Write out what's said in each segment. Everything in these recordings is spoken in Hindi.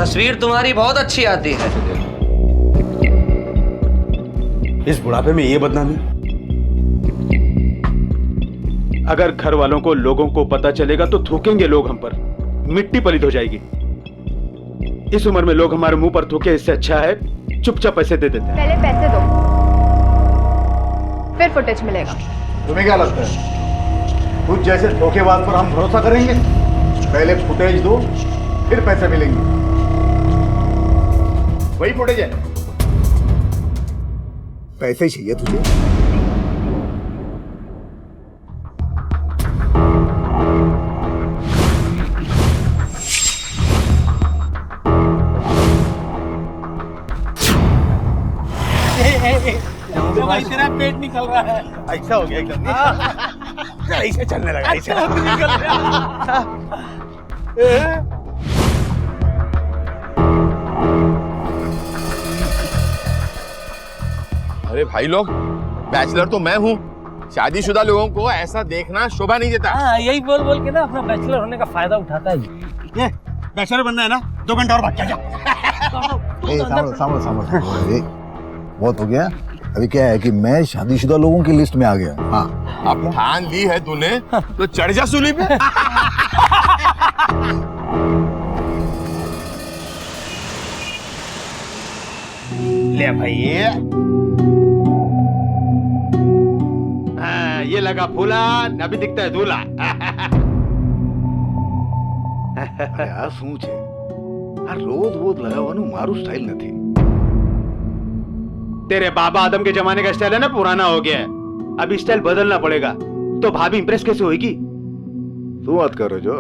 तस्वीर तुम्हारी बहुत अच्छी आती है। इस बुढ़ापे में ये बदनामी। अगर घर वालों को, लोगों को पता चलेगा तो थूकेंगे लोग हम पर, मिट्टी पलित हो जाएगी। इस उम्र में लोग हमारे मुंह पर थूके, इससे अच्छा है चुपचाप पैसे दे देते हैं। पहले पैसे दो, फिर फुटेज मिलेगा। तुम्हें क्या लगता है कुछ जैसे धोखेबाज पर हम भरोसा करेंगे? पहले फुटेज दो, फिर पैसे मिलेंगे। वही फुटेज है। पैसे ही चाहिए तुझे? भाई तेरा पेट निकल रहा है। ऐसा हो गया एकदम। ऐसे चलने लगा, ऐसे निकल रहा। अरे भाई लोग, बैचलर तो मैं हूँ, शादीशुदा लोगों को ऐसा देखना शोभा नहीं देता। हाँ, यही बोल बोल के ना अपना बैचलर होने का फायदा उठाता है। ये बैचलर बनना है ना, 2 घंटा और भाग जा। सामने बहुत हो गया। अभी क्या है कि मैं शादीशुदा लोगों की लिस्ट में आ गया। हाँ, अब ठान ली है तूने तो चढ़ जा सूली पे। ले भाई ये लगा फूला, अभी दिखता है दूल्हा। આ શું છે? આ રોજ लगावવાનું મારું સ્ટાઇલ નથી। तेरे बाबा आदम के जमाने का स्टाइल है ना, पुराना हो गया है। अभी स्टाइल बदलना पड़ेगा, तो भाभी इंप्रेस कैसे होगी? શું વાત કરો છો?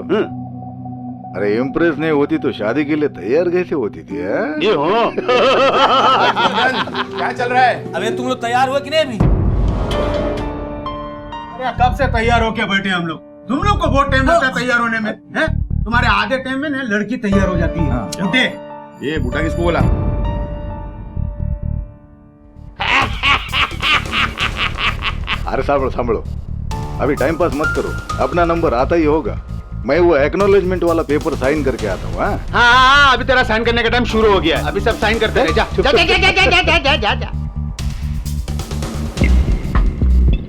अरे इम्प्रेस नहीं होती तो शादी के लिए तैयार कैसे होती थी? ये हो। क्या चल रहा है? अबे तुम लोग तैयार हुए कि नहीं अभी? अरे कब से तैयार होके बैठे हम लोग? तुम लोग को बहुत टाइम लगता है तैयार होने में, हैं? तुम्हारे आधे टाइम में ना लड़की तैयार हो जाती है। झूठे। ये बूटा किसको बोला? अरे सांभळो, अभी टाइम पास मत करो, अपना नंबर आता ही होगा। मैं वो एक्नॉलेजमेंट वाला पेपर साइन करके आता हूँ। हाँ, अभी तेरा साइन करने का टाइम शुरू हो गया है। अभी सब साइन करते रहे। जा।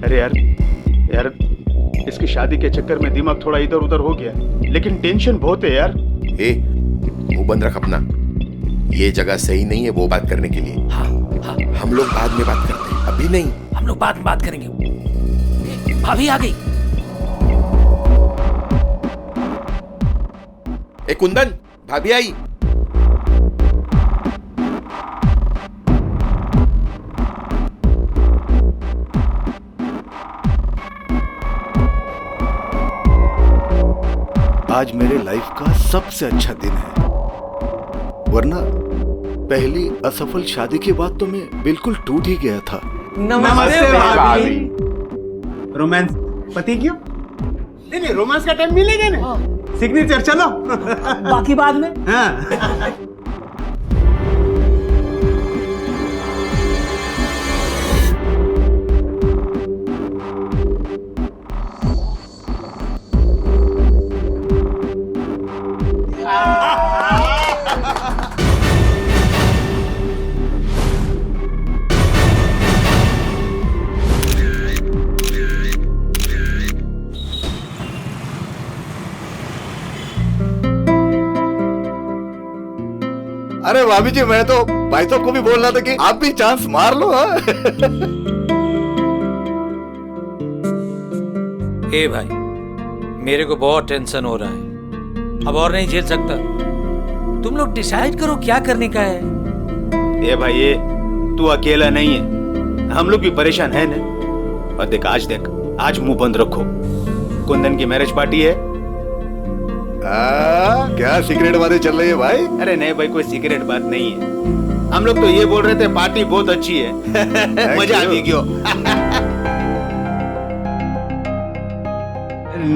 अरे यार इसकी शादी के चक्कर में दिमाग थोड़ा इधर उधर हो गया, लेकिन टेंशन बहुत है यार। ए, मुंह बंद रख अपना। ये जगह सही नहीं है वो बात करने के लिए। हाँ, हम लोग बाद में बात करते हैं, अभी नहीं। हम लोग बाद में बात करेंगे। भाभी आ गई। ए कुंदन, भाभी आई। आज मेरे लाइफ का सबसे अच्छा दिन है, वरना पहली असफल शादी के बाद तो मैं बिल्कुल टूट ही गया था। नमस्ते भाभी। रोमांस पति क्यों? नहीं, रोमांस का टाइम मिलेगा ना। सिग्नेचर चलो। बाकी बाद में। हाँ। अरे भाभी जी, मैं तो भाई साहब को भी बोल रहा था कि आप भी चांस मार लो। ए भाई, मेरे को बहुत टेंशन हो रहा है, अब और नहीं झेल सकता। तुम लोग डिसाइड करो क्या करने का है। ए भाई, ये तू अकेला नहीं है, हम लोग भी परेशान है ना। और देख, आज मुंह बंद रखो। कुंदन की मैरिज पार्टी है। क्या सीक्रेट बातें चल रही है भाई? अरे नहीं भाई, कोई सीक्रेट बात नहीं है। हम लोग तो ये बोल रहे थे पार्टी बहुत अच्छी है। मजा आ गयो।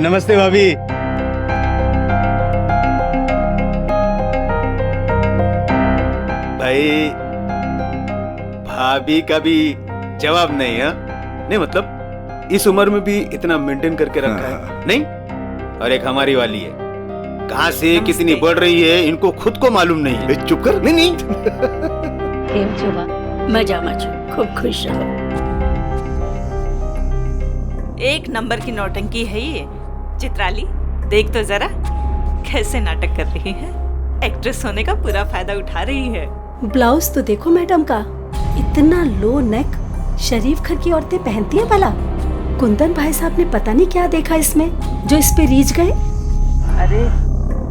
नमस्ते भाभी। भाई, भाभी का भी जवाब नहीं है। नहीं मतलब इस उम्र में भी इतना मेंटेन करके रखा है। नहीं, और एक हमारी वाली है, कहाँ से कितनी बढ़ रही है इनको खुद को मालूम नहीं है। चुप कर। नहीं नहीं કેમ છો બા? મજામાં છું, ખૂબ ખુશ રહો। एक नंबर की नौटंकी है ये। चित्राली देख तो जरा कैसे नाटक कर रही है। एक्ट्रेस होने का पूरा फायदा उठा रही है। ब्लाउज तो देखो मैडम का, इतना लो नेक शरीफ घर की औरतें पहनती हैं भला। कुंदन भाई साहब ने पता नहीं क्या देखा इसमें जो इस पे रीझ गए। अरे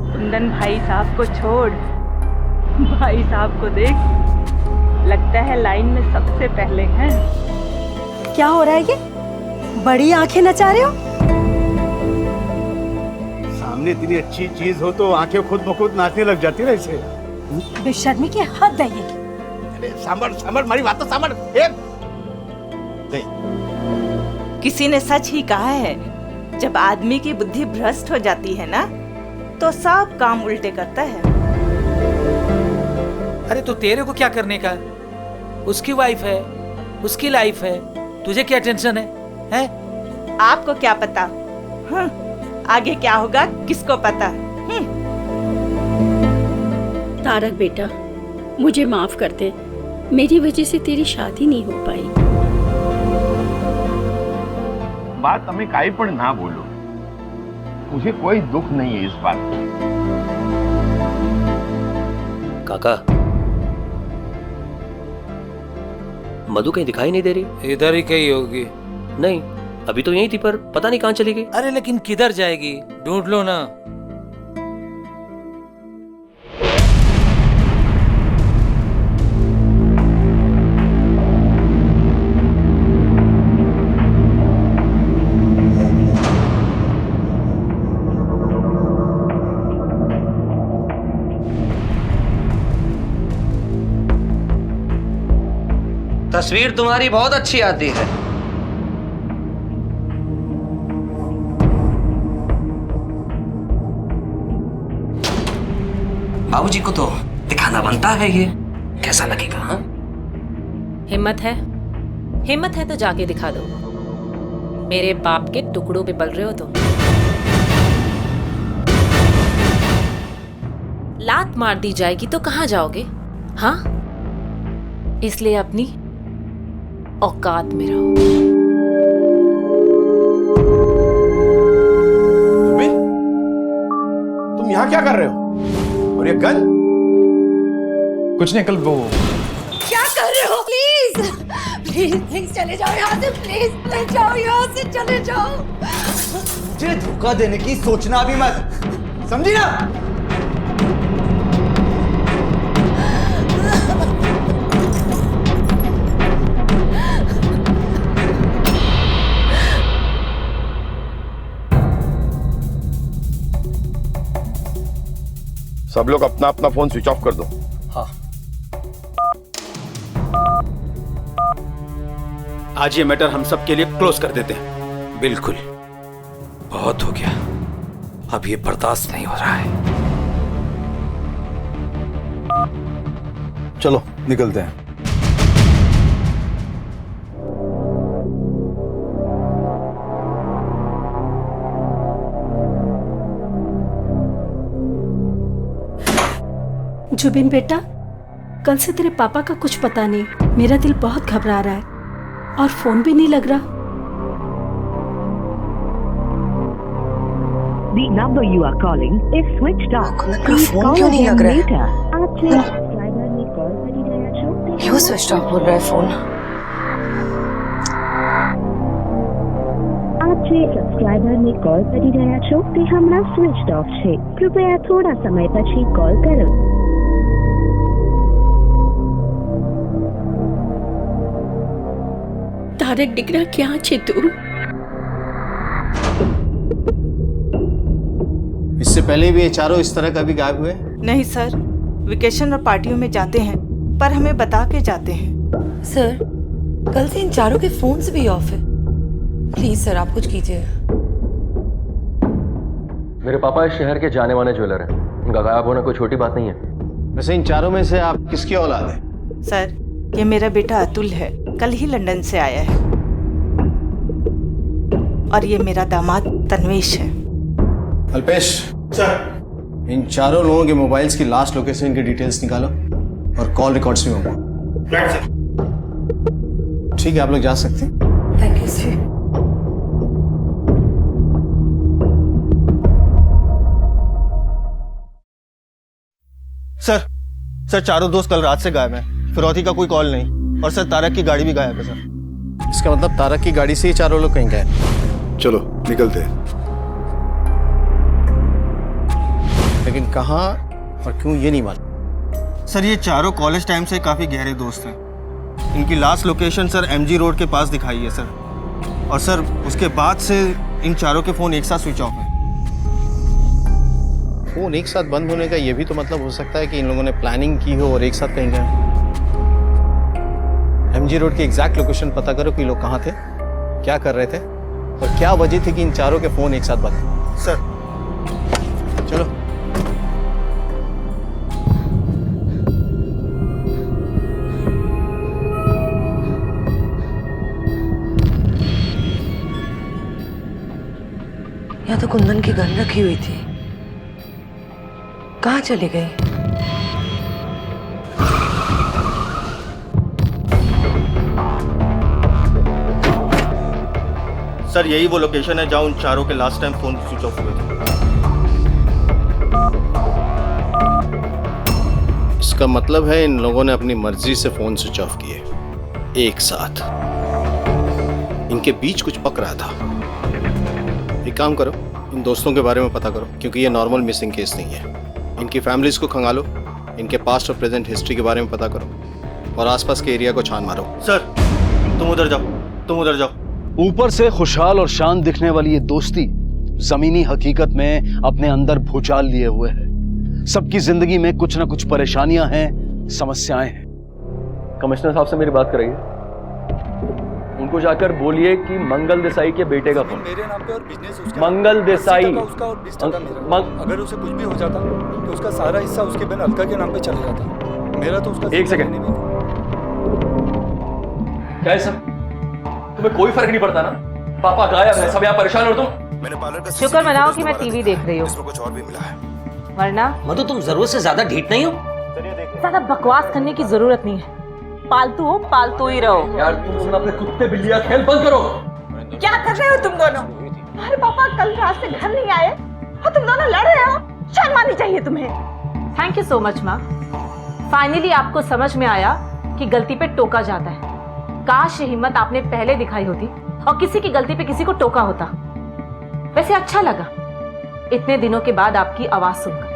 कुंदन भाई साहब को छोड़, भाई साहब को देख, लगता है लाइन में सबसे पहले हैं। क्या हो रहा है ये? बड़ी आंखें नचा रहे हो? सामने इतनी अच्छी चीज हो तो आंखें खुद ब खुद नाचने लग जाती है ऐसे। बेशर्मी की हद है ये। अरे सांभर सांभर मारी बात तो सांभर। किसी ने सच ही कहा है, जब आदमी की बुद्धि भ्रष्ट हो जाती है ना तो सब काम उल्टे करता है। अरे तो तेरे को क्या करने का? उसकी वाइफ है, उसकी लाइफ है, तुझे क्या टेंशन है? हैं? आपको क्या पता? हाँ, आगे क्या होगा किसको पता? તારક બેટા, मुझे माफ कर दे, मेरी वजह से तेरी शादी नहीं हो पाई। बात તમે કાઈ પણ ના બોલો, मुझे कोई दुख नहीं है इस बात का। काका, मधु कहीं दिखाई नहीं दे रही। इधर ही कहीं होगी। नहीं, अभी तो यही थी पर पता नहीं कहाँ चली गई। अरे लेकिन किधर जाएगी? ढूंढ लो ना। तस्वीर तुम्हारी बहुत अच्छी आती है। बाबूजी को तो दिखाना बनता है ये, कैसा लगेगा? हाँ? हिम्मत है? हिम्मत है तो जाके दिखा दो। मेरे बाप के टुकड़ों पे पल रहे हो तो। लात मार दी जाएगी तो कहाँ जाओगे? हाँ, इसलिए अपनी औकात में रहो। तुम यहाँ क्या कर रहे हो? और ये गन? कुछ नहीं, कल वो क्या कर रहे हो? प्लीज प्लीज प्लीज चले जाओ यहाँ से। प्लीज ले जाओ यहाँ से, चले जाओ। मुझे धोखा देने की सोचना भी मत, समझी ना? सब लोग अपना अपना फोन स्विच ऑफ कर दो। हाँ। आज ये मैटर हम सब के लिए क्लोज कर देते हैं। बिल्कुल, बहुत हो गया, अब ये बर्दाश्त नहीं हो रहा है। चलो निकलते हैं। जुबिन बेटा, कल से तेरे पापा का कुछ पता नहीं। मेरा दिल बहुत घबरा रहा है और फोन भी नहीं लग रहा। The number you are calling is switched off. Please call again later. क्यों स्विच ऑफ बोल रहा है फोन? આપ જે સબસ્ક્રાઇબરને કોલ કરી રહ્યા છો તે હમણાં સ્વિચ ઓફ છે. કૃપયા થોડા સમય પછી કોલ કરો. તારક દીકરા ક્યાં છે તું? इससे पहले भी ये चारों इस तरह कभी गायब हुए? नहीं सर, वेकेशन और पार्टियों में जाते हैं पर हमें बता के जाते हैं। सर, कल से इन चारों के फोन्स भी ऑफ है। प्लीज सर, आप कुछ कीजिए। मेरे पापा इस शहर के जाने माने ज्वेलर हैं। उनका गायब होना कोई छोटी बात नहीं है। वैसे इन चारों में से आप किसकी औलाद है? सर, ये मेरा बेटा अतुल है, कल ही लंदन से आया है। और ये मेरा दामाद तन्वेश है। अल्पेश सर, इन चारों लोगों के मोबाइल्स की लास्ट लोकेशन की डिटेल्स निकालो और कॉल रिकॉर्ड्स भी मंगवाओ। ठीक है, आप लोग जा सकते हैं। Thank you sir. सर चारों दोस्त कल रात से गायब हैं। फिरौती का कोई कॉल नहीं, और सर तारक की गाड़ी भी गायब है सर। इसका मतलब तारक की गाड़ी से ही चारों लोग कहीं गए। चलो निकलते हैं। लेकिन कहाँ और क्यों ये नहीं मालूम। सर ये चारों कॉलेज टाइम से काफी गहरे दोस्त हैं। इनकी last location sir MG road के पास दिखाई है सर, और सर उसके बाद से इन चारों के फोन एक साथ स्विच ऑफ हैं। फोन एक साथ बंद होने का ये भी तो मतलब हो सकता है कि इन लोगों ने प्लानिंग की हो और एक साथ कहीं गए। एमजी रोड की एग्जैक्ट लोकेशन पता करो कि लोग कहाँ थे, क्या कर रहे थे, और क्या वजह थी कि इन चारों के फोन एक साथ बंद। सर चलो। यहाँ तो कुंदन की गन रखी हुई थी, कहाँ चली गई? सर यही वो लोकेशन है जहाँ उन चारों के last time phone switch off हुए थे। इसका मतलब है इन लोगों ने अपनी मर्जी से फोन स्विच ऑफ किए एक साथ। इनके बीच कुछ पक रहा था। एक काम करो, इन दोस्तों के बारे में पता करो, क्योंकि ये नॉर्मल मिसिंग केस नहीं है। इनकी फैमिलीज को खंगालो, इनके पास्ट और प्रेजेंट हिस्ट्री के बारे में पता करो, और आसपास के एरिया को छान मारो। सर तुम उधर जाओ, तुम उधर जाओ। ऊपर से खुशहाल और शान दिखने वाली ये दोस्ती जमीनी हकीकत में अपने अंदर भूचाल लिए हुए है। सबकी जिंदगी में कुछ ना कुछ परेशानियां हैं, समस्याएं हैं। कमिश्नर साहब से मेरी बात कराइए, उनको जाकर बोलिए कि मंगल देसाई के बेटे का फोन। मेरे नाम पे और बिजनेस उसका, मंगल देसाई उसका और 20% मेरा। अगर उसे कुछ भी हो जाता तो उसका सारा हिस्सा उसके बहन अलका के नाम पे चले जाता। मेरा तो उसका एक सेकंड, क्या है सर? तुम्हें कोई फर्क नहीं पड़ता ना? पापा गायब है, सब यहाँ परेशान हो तुम। शुक्र मनाओ कि मैं टीवी देख रही हूँ, कुछ और भी मिला है। वरना मधु तुम जरूरत से ज्यादा ढीठ नहीं हो। ज्यादा बकवास करने की जरूरत नहीं है। पालतू हो, पालतू ही रहो। यार तुम अपने कुत्ते बिल्लियां खेल बंद करो। क्या कर रहे हो तुम दोनों? तुम्हारे पापा कल रात से घर नहीं आए और तुम दोनों लड़ रहे हो। शर्म आनी चाहिए तुम्हें। थैंक यू सो मच माँ। फाइनली आपको समझ में आया कि गलती पे टोका जाता है। काश ये हिम्मत आपने पहले दिखाई होती और किसी की गलती पे किसी को टोका होता। वैसे अच्छा लगा इतने दिनों के बाद आपकी आवाज सुनकर।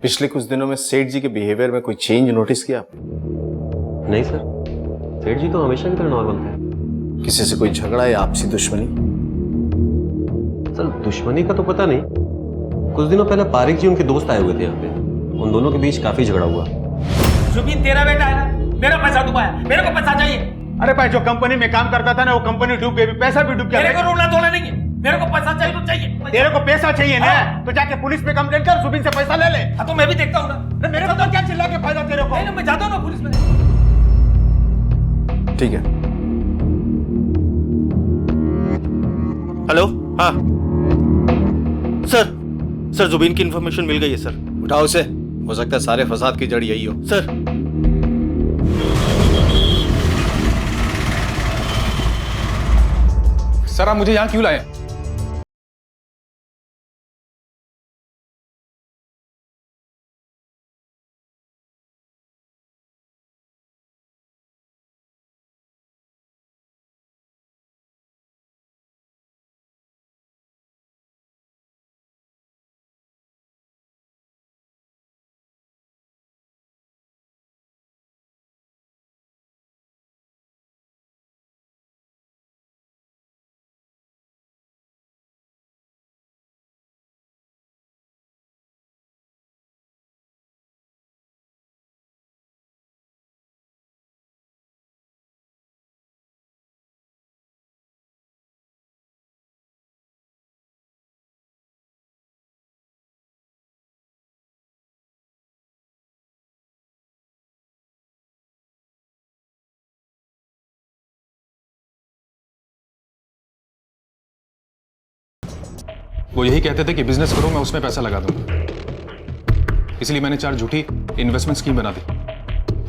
पिछले कुछ दिनों में सेठ जी के बिहेवियर में कोई चेंज नोटिस किया? नहीं सर, सेठ जी तो हमेशा की तरह नॉर्मल थे। किसी से कोई झगड़ा या आपसी दुश्मनी? सर दुश्मनी का तो पता नहीं, कुछ दिनों पहले पारिक जी उनके दोस्त आए हुए थे यहाँ पे, उन दोनों के बीच काफी झगड़ा हुआ। जुबिन तेरा बेटा है ना, मेरा पैसा डूबा है, मेरे को पैसा चाहिए। अरे भाई जो कंपनी में काम करता था ना, वो कंपनी डूब गई, पैसा भी डूब गया। मेरे को रोना धोना नहीं है, मेरे को पैसा चाहिए तो चाहिए। तेरे को पैसा चाहिए ना, तो जाके पुलिस पे कंप्लेंट कर, जुबिन से पैसा ले ले। हाँ तो मैं भी देखता हूँ ना। मेरे को तो क्या चिल्ला के फायदा तेरे को? नहीं ना, मैं जाता हूँ ना पुलिस में। ठीक है। हेलो, हाँ सर जुबिन की इंफॉर्मेशन मिल गई है सर। उठाओ उसे, हो सकता है सारे फसाद की जड़ यही हो। सर आप मुझे यहाँ क्यों लाए? वो यही कहते थे कि बिजनेस करो, मैं उसमें पैसा लगा दूंगा। इसलिए मैंने 4 झूठी इन्वेस्टमेंट स्कीम बना दी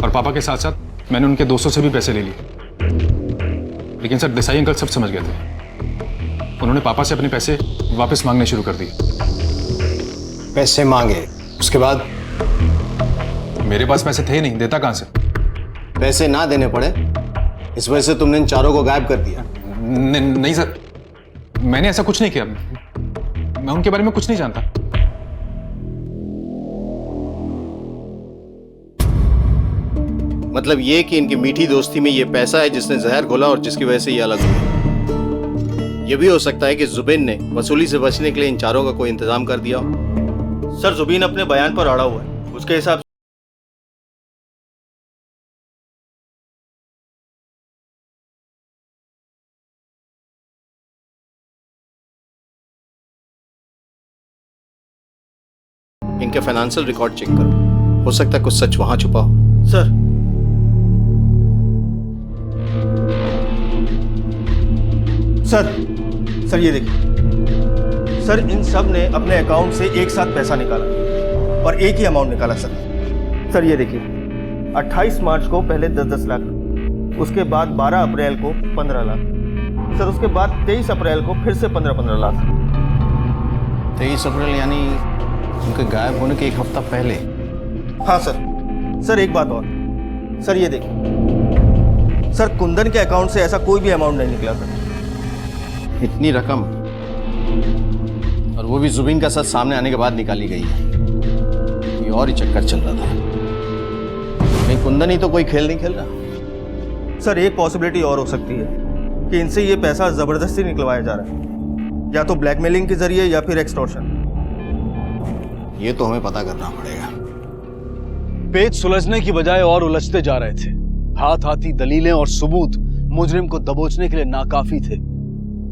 और पापा के साथ साथ मैंने उनके दोस्तों से भी पैसे ले लिए। लेकिन सर देसाई अंकल सब समझ गए थे। उन्होंने पापा से अपने पैसे वापस मांगने शुरू कर दिए। पैसे मांगे, उसके बाद? मेरे पास पैसे थे ही नहीं, देता कहां से? पैसे ना देने पड़े इस वजह से तुमने इन चारों को गायब कर दिया? नहीं सर, मैंने ऐसा कुछ नहीं किया। मैं उनके बारे में कुछ नहीं जानता। मतलब ये कि इनकी मीठी दोस्ती में ये पैसा है जिसने जहर घोला और जिसकी वजह से ये अलग हुए। ये भी हो सकता है कि जुबिन ने वसूली से बचने के लिए इन चारों का कोई इंतजाम कर दिया हो। सर जुबीन अपने बयान पर अड़ा हुआ है, उसके हिसाब इनके फाइनेंशियल रिकॉर्ड चेक करो, हो सकता है कुछ सच वहां छुपा हो। सर सर ये देखिए सर, इन सब ने अपने अकाउंट से एक साथ पैसा निकाला और एक ही अमाउंट निकाला सर ये देखिए 28 मार्च को पहले 10-10 लाख, उसके बाद 12 अप्रैल को 15 लाख, सर उसके बाद 23 अप्रैल को फिर से 15-15 लाख। 23 अप्रैल यानी उनके गायब होने के एक हफ्ता पहले? हाँ सर एक बात और, सर ये देखिए सर, कुंदन के अकाउंट से ऐसा कोई भी अमाउंट नहीं निकला सर। इतनी रकम, और वो भी जुबिन का सच सामने आने के बाद निकाली गई है। ये और ही चक्कर चल रहा था। नहीं, कुंदन ही तो कोई खेल नहीं खेल रहा। सर एक पॉसिबिलिटी और हो सकती है कि इनसे ये पैसा जबरदस्ती निकलवाया जा रहा है, या तो ब्लैकमेलिंग के जरिए या फिर एक्सटॉर्शन। ये तो हमें पता करना पड़ेगा। पेच सुलझने की बजाय और उलझते जा रहे थे। हाथ हाथी दलीलें और सबूत मुजरिम को दबोचने के लिए नाकाफी थे।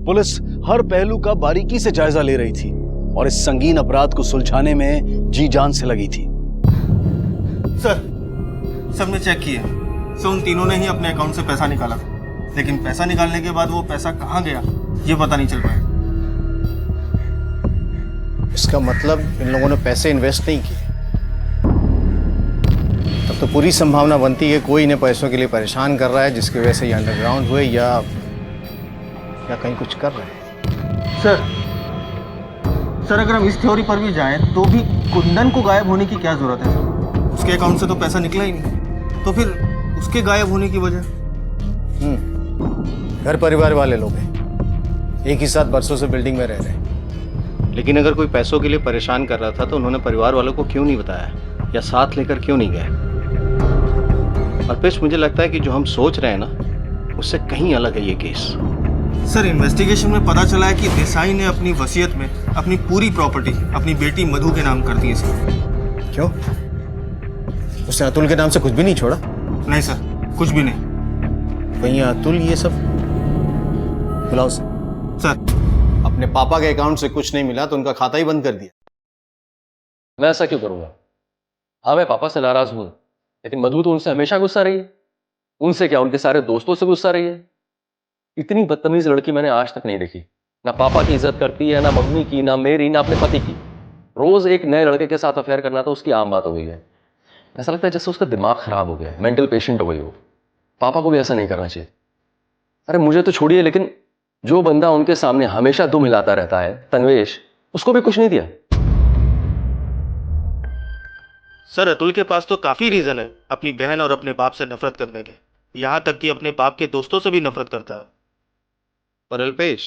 पुलिस हर पहलू का बारीकी से जायजा ले रही थी और इस संगीन अपराध को सुलझाने में जी जान से लगी थी। सर सबने चेक किया, सर उन तीनों ने ही अपने अकाउंट से पैसा निकाला, लेकिन पैसा निकालने के बाद वो पैसा कहाँ गया ये पता नहीं चल पाया। इसका मतलब इन लोगों ने पैसे इन्वेस्ट नहीं किए। तब तो पूरी संभावना बनती है कोई इन्हें पैसों के लिए परेशान कर रहा है, जिसकी वजह से ये अंडरग्राउंड हुए या कहीं कुछ कर रहे हैं। सर अगर हम इस थ्योरी पर भी जाएं तो भी कुंदन को गायब होने की क्या जरूरत है सर? उसके अकाउंट से तो पैसा निकला ही नहीं, तो फिर उसके गायब होने की वजह? घर परिवार वाले लोग हैं, एक ही साथ बरसों से बिल्डिंग में रह रहे हैं। लेकिन अगर कोई पैसों के लिए परेशान कर रहा था तो उन्होंने परिवार वालों को क्यों नहीं बताया या साथ लेकर क्यों नहीं गए? अल्पेश, मुझे लगता है कि जो हम सोच रहे हैं ना उससे कहीं अलग है ये केस। सर इन्वेस्टिगेशन में पता चला है कि देसाई ने अपनी वसीयत में अपनी पूरी प्रॉपर्टी अपनी बेटी मधु के नाम कर दी है सर। क्यों? उसने अतुल के नाम से कुछ भी नहीं छोड़ा? नहीं सर, कुछ भी नहीं। भैया अतुल ये सब बुलाओ सर। अपने पापा के अकाउंट से कुछ नहीं मिला तो उनका खाता ही बंद कर दिया। मैं ऐसा क्यों करूंगा? हाँ मैं पापा से नाराज हूं, लेकिन मधु तो उनसे हमेशा गुस्सा रही है। उनसे क्या, उनके सारे दोस्तों से गुस्सा रही है। इतनी बदतमीज लड़की मैंने आज तक नहीं देखी। ना पापा की इज्जत करती है, ना मम्मी की, ना मेरी, ना अपने पति की। रोज एक नए लड़के के साथ अफेयर करना तो उसकी आम बात हो गई है। ऐसा लगता है जैसे उसका दिमाग खराब हो गया है, मेंटल पेशेंट हो गई हो। पापा को भी ऐसा नहीं करना चाहिए। अरे मुझे तो छोड़िए, लेकिन जो बंदा उनके सामने हमेशा दुम हिलाता रहता है, तन्वेश, उसको भी कुछ नहीं दिया। सर अतुल के पास तो काफी रीजन है अपनी बहन और अपने बाप से नफरत करने के, यहाँ तक कि अपने बाप के दोस्तों से भी नफरत करता है। पर अल्पेश,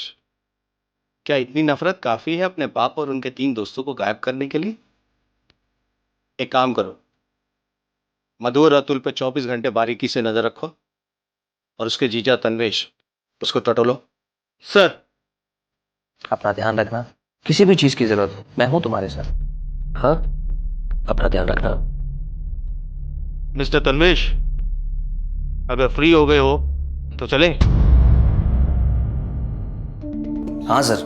क्या इतनी नफरत काफी है अपने बाप और उनके 3 दोस्तों को गायब करने के लिए? एक काम करो, मधु और अतुल पे 24 घंटे बारीकी से नजर रखो और उसके जीजा तन्वेश, उसको टटोलो। सर अपना ध्यान रखना, किसी भी चीज की जरूरत हो मैं हूं तुम्हारे साथ। हाँ अपना ध्यान रखना। मिस्टर तन्वेश, अगर फ्री हो गए हो तो चलें? हाँ सर,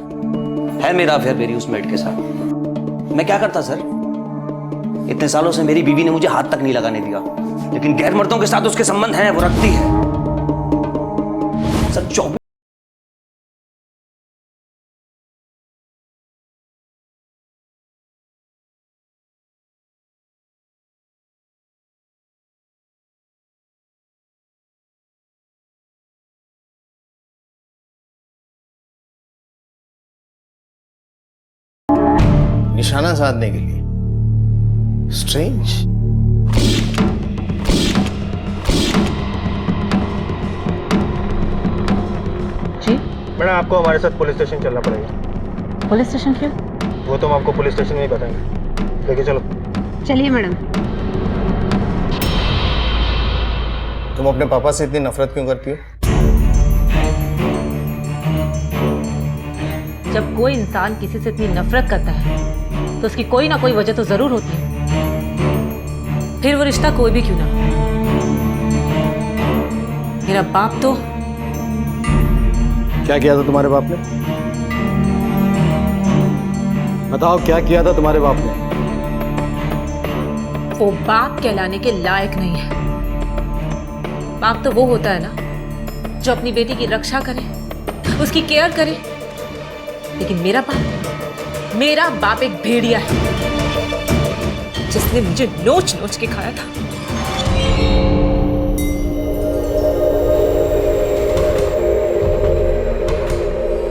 है मेरा अफेयर मेरी उस मेड के साथ। मैं क्या करता सर? इतने सालों से मेरी बीवी ने मुझे हाथ तक नहीं लगाने दिया, लेकिन गैर मर्दों के साथ उसके संबंध हैं, वो रखती है सर। 24 निशाना साधने के लिए। स्ट्रेंज। जी मैडम, आपको हमारे साथ पुलिस स्टेशन चलना पड़ेगा। पुलिस स्टेशन क्यों? वो तो हम आपको पुलिस स्टेशन में ही बताएंगे। लेके चलो। चलिए मैडम। तुम अपने पापा से इतनी नफरत क्यों करती हो? जब कोई इंसान किसी से इतनी नफरत करता है तो उसकी कोई ना कोई वजह तो जरूर होती है, फिर वो रिश्ता कोई भी क्यों ना। मेरा बाप तो क्या किया था तुम्हारे बाप ने? बताओ क्या किया था तुम्हारे बाप ने? वो बाप कहलाने के लायक नहीं है। बाप तो वो होता है ना जो अपनी बेटी की रक्षा करे, उसकी केयर करे। लेकिन मेरा बाप एक भेड़िया है जिसने मुझे नोच नोच के खाया था।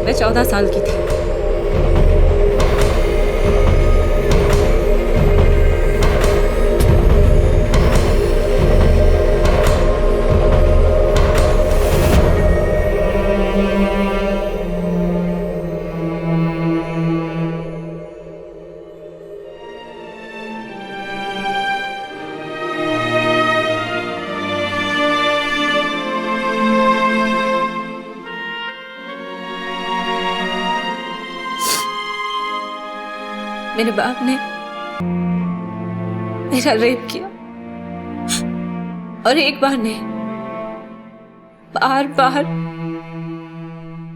मैं 14 साल की थी। मेरे बाप ने मेरा रेप किया और एक बार नहीं, बार बार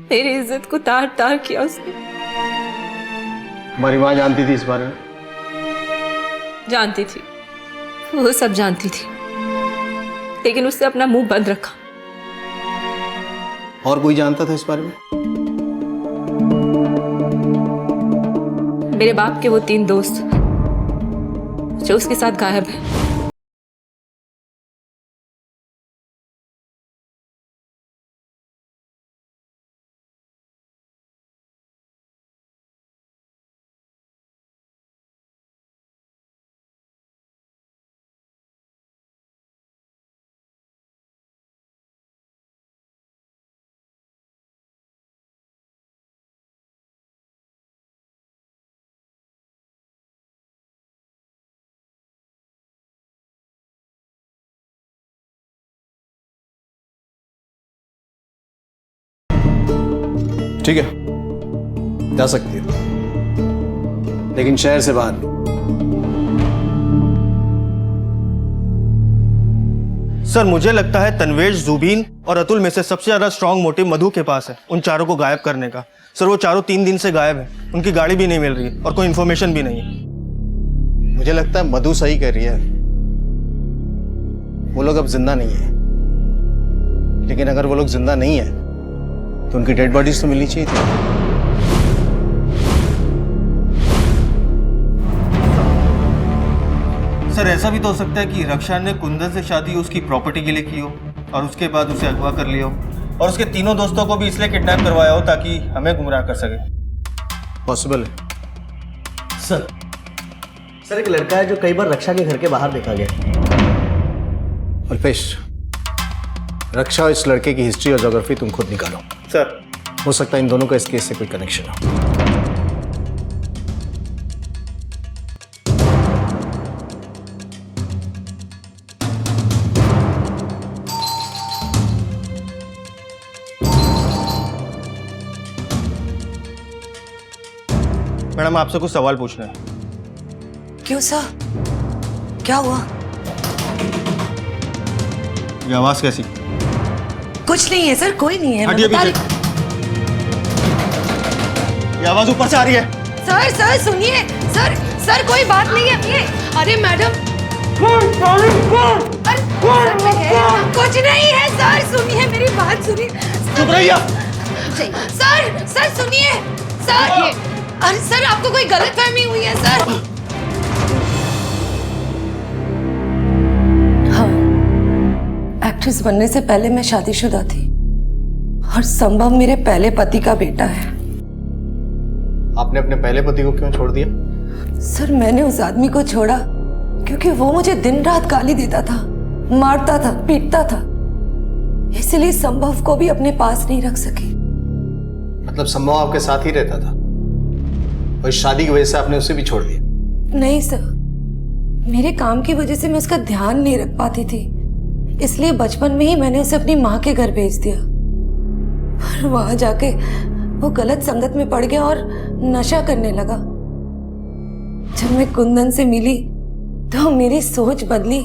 मेरी इज्जत को तार तार किया उसने। हमारी माँ जानती थी इस बारे में? जानती थी, वो सब जानती थी, लेकिन उससे अपना मुंह बंद रखा। और कोई जानता था इस बारे में? मेरे बाप के वो 3 दोस्त जो उसके साथ गायब है। ठीक है, जा सकती हो, लेकिन शहर से बाहर नहीं। सर मुझे लगता है तन्वेश, जुबीन और अतुल में से सबसे ज्यादा स्ट्रांग मोटिव मधु के पास है उन चारों को गायब करने का। सर वो चारों 3 दिन से गायब है, उनकी गाड़ी भी नहीं मिल रही है और कोई इन्फॉर्मेशन भी नहीं है। मुझे लगता है मधु सही कर रही है। वो लोग अब जिंदा नहीं है, लेकिन अगर वो लोग जिंदा नहीं है तो उनकी डेड बॉडीज तो मिलनी चाहिए थी। सर ऐसा भी तो हो सकता है कि रक्षा ने कुंदन से शादी उसकी प्रॉपर्टी के लिए की हो और उसके बाद उसे अगवा कर लिया हो और उसके तीनों दोस्तों को भी इसलिए किडनैप करवाया हो ताकि हमें गुमराह कर सके। पॉसिबल है। सर एक लड़का है जो कई बार रक्षा के घर के बाहर देखा गया। अल्पेश, रक्षा और इस लड़के की हिस्ट्री और ज्योग्राफी तुम खुद निकालो। सर हो सकता है इन दोनों का इस केस से कोई कनेक्शन हो। मैडम आपसे कुछ सवाल पूछना है। क्यों सर, क्या हुआ? ये आवाज कैसी? कुछ नहीं है सर, कोई नहीं है। हटिए पीछे। ये आवाज ऊपर से आ रही है। सर सुनिए, सर कोई बात नहीं है। ये अरे मैडम, कुछ नहीं है सर, सुनिए मेरी बात सुनिए। चुप रहिए। सर सुनिए सर। अरे सर आपको कोई गलतफहमी हुई है सर। हाँ, एक्ट्रेस बनने से पहले मैं शादीशुदा थी और संभव मेरे पहले पति का बेटा है। आपने अपने पहले पति को क्यों छोड़ दिया? सर मैंने उस आदमी को छोड़ा क्योंकि वो मुझे दिन रात गाली देता था, मारता था, पीटता था। इसलिए संभव को भी अपने पास नहीं रख सकी। मतलब संभव आपके साथ ही रहता था और इस शादी की वजह से आपने उसे भी छोड़ दिया? नहीं सर, मेरे काम की वजह से मैं उसका ध्यान नहीं रख पाती थी, इसलिए बचपन में ही मैंने उसे अपनी माँ के घर भेज दिया। और वहां जाके वो गलत संगत में पड़ गया और नशा करने लगा। जब मैं कुंदन से मिली तो मेरी सोच बदली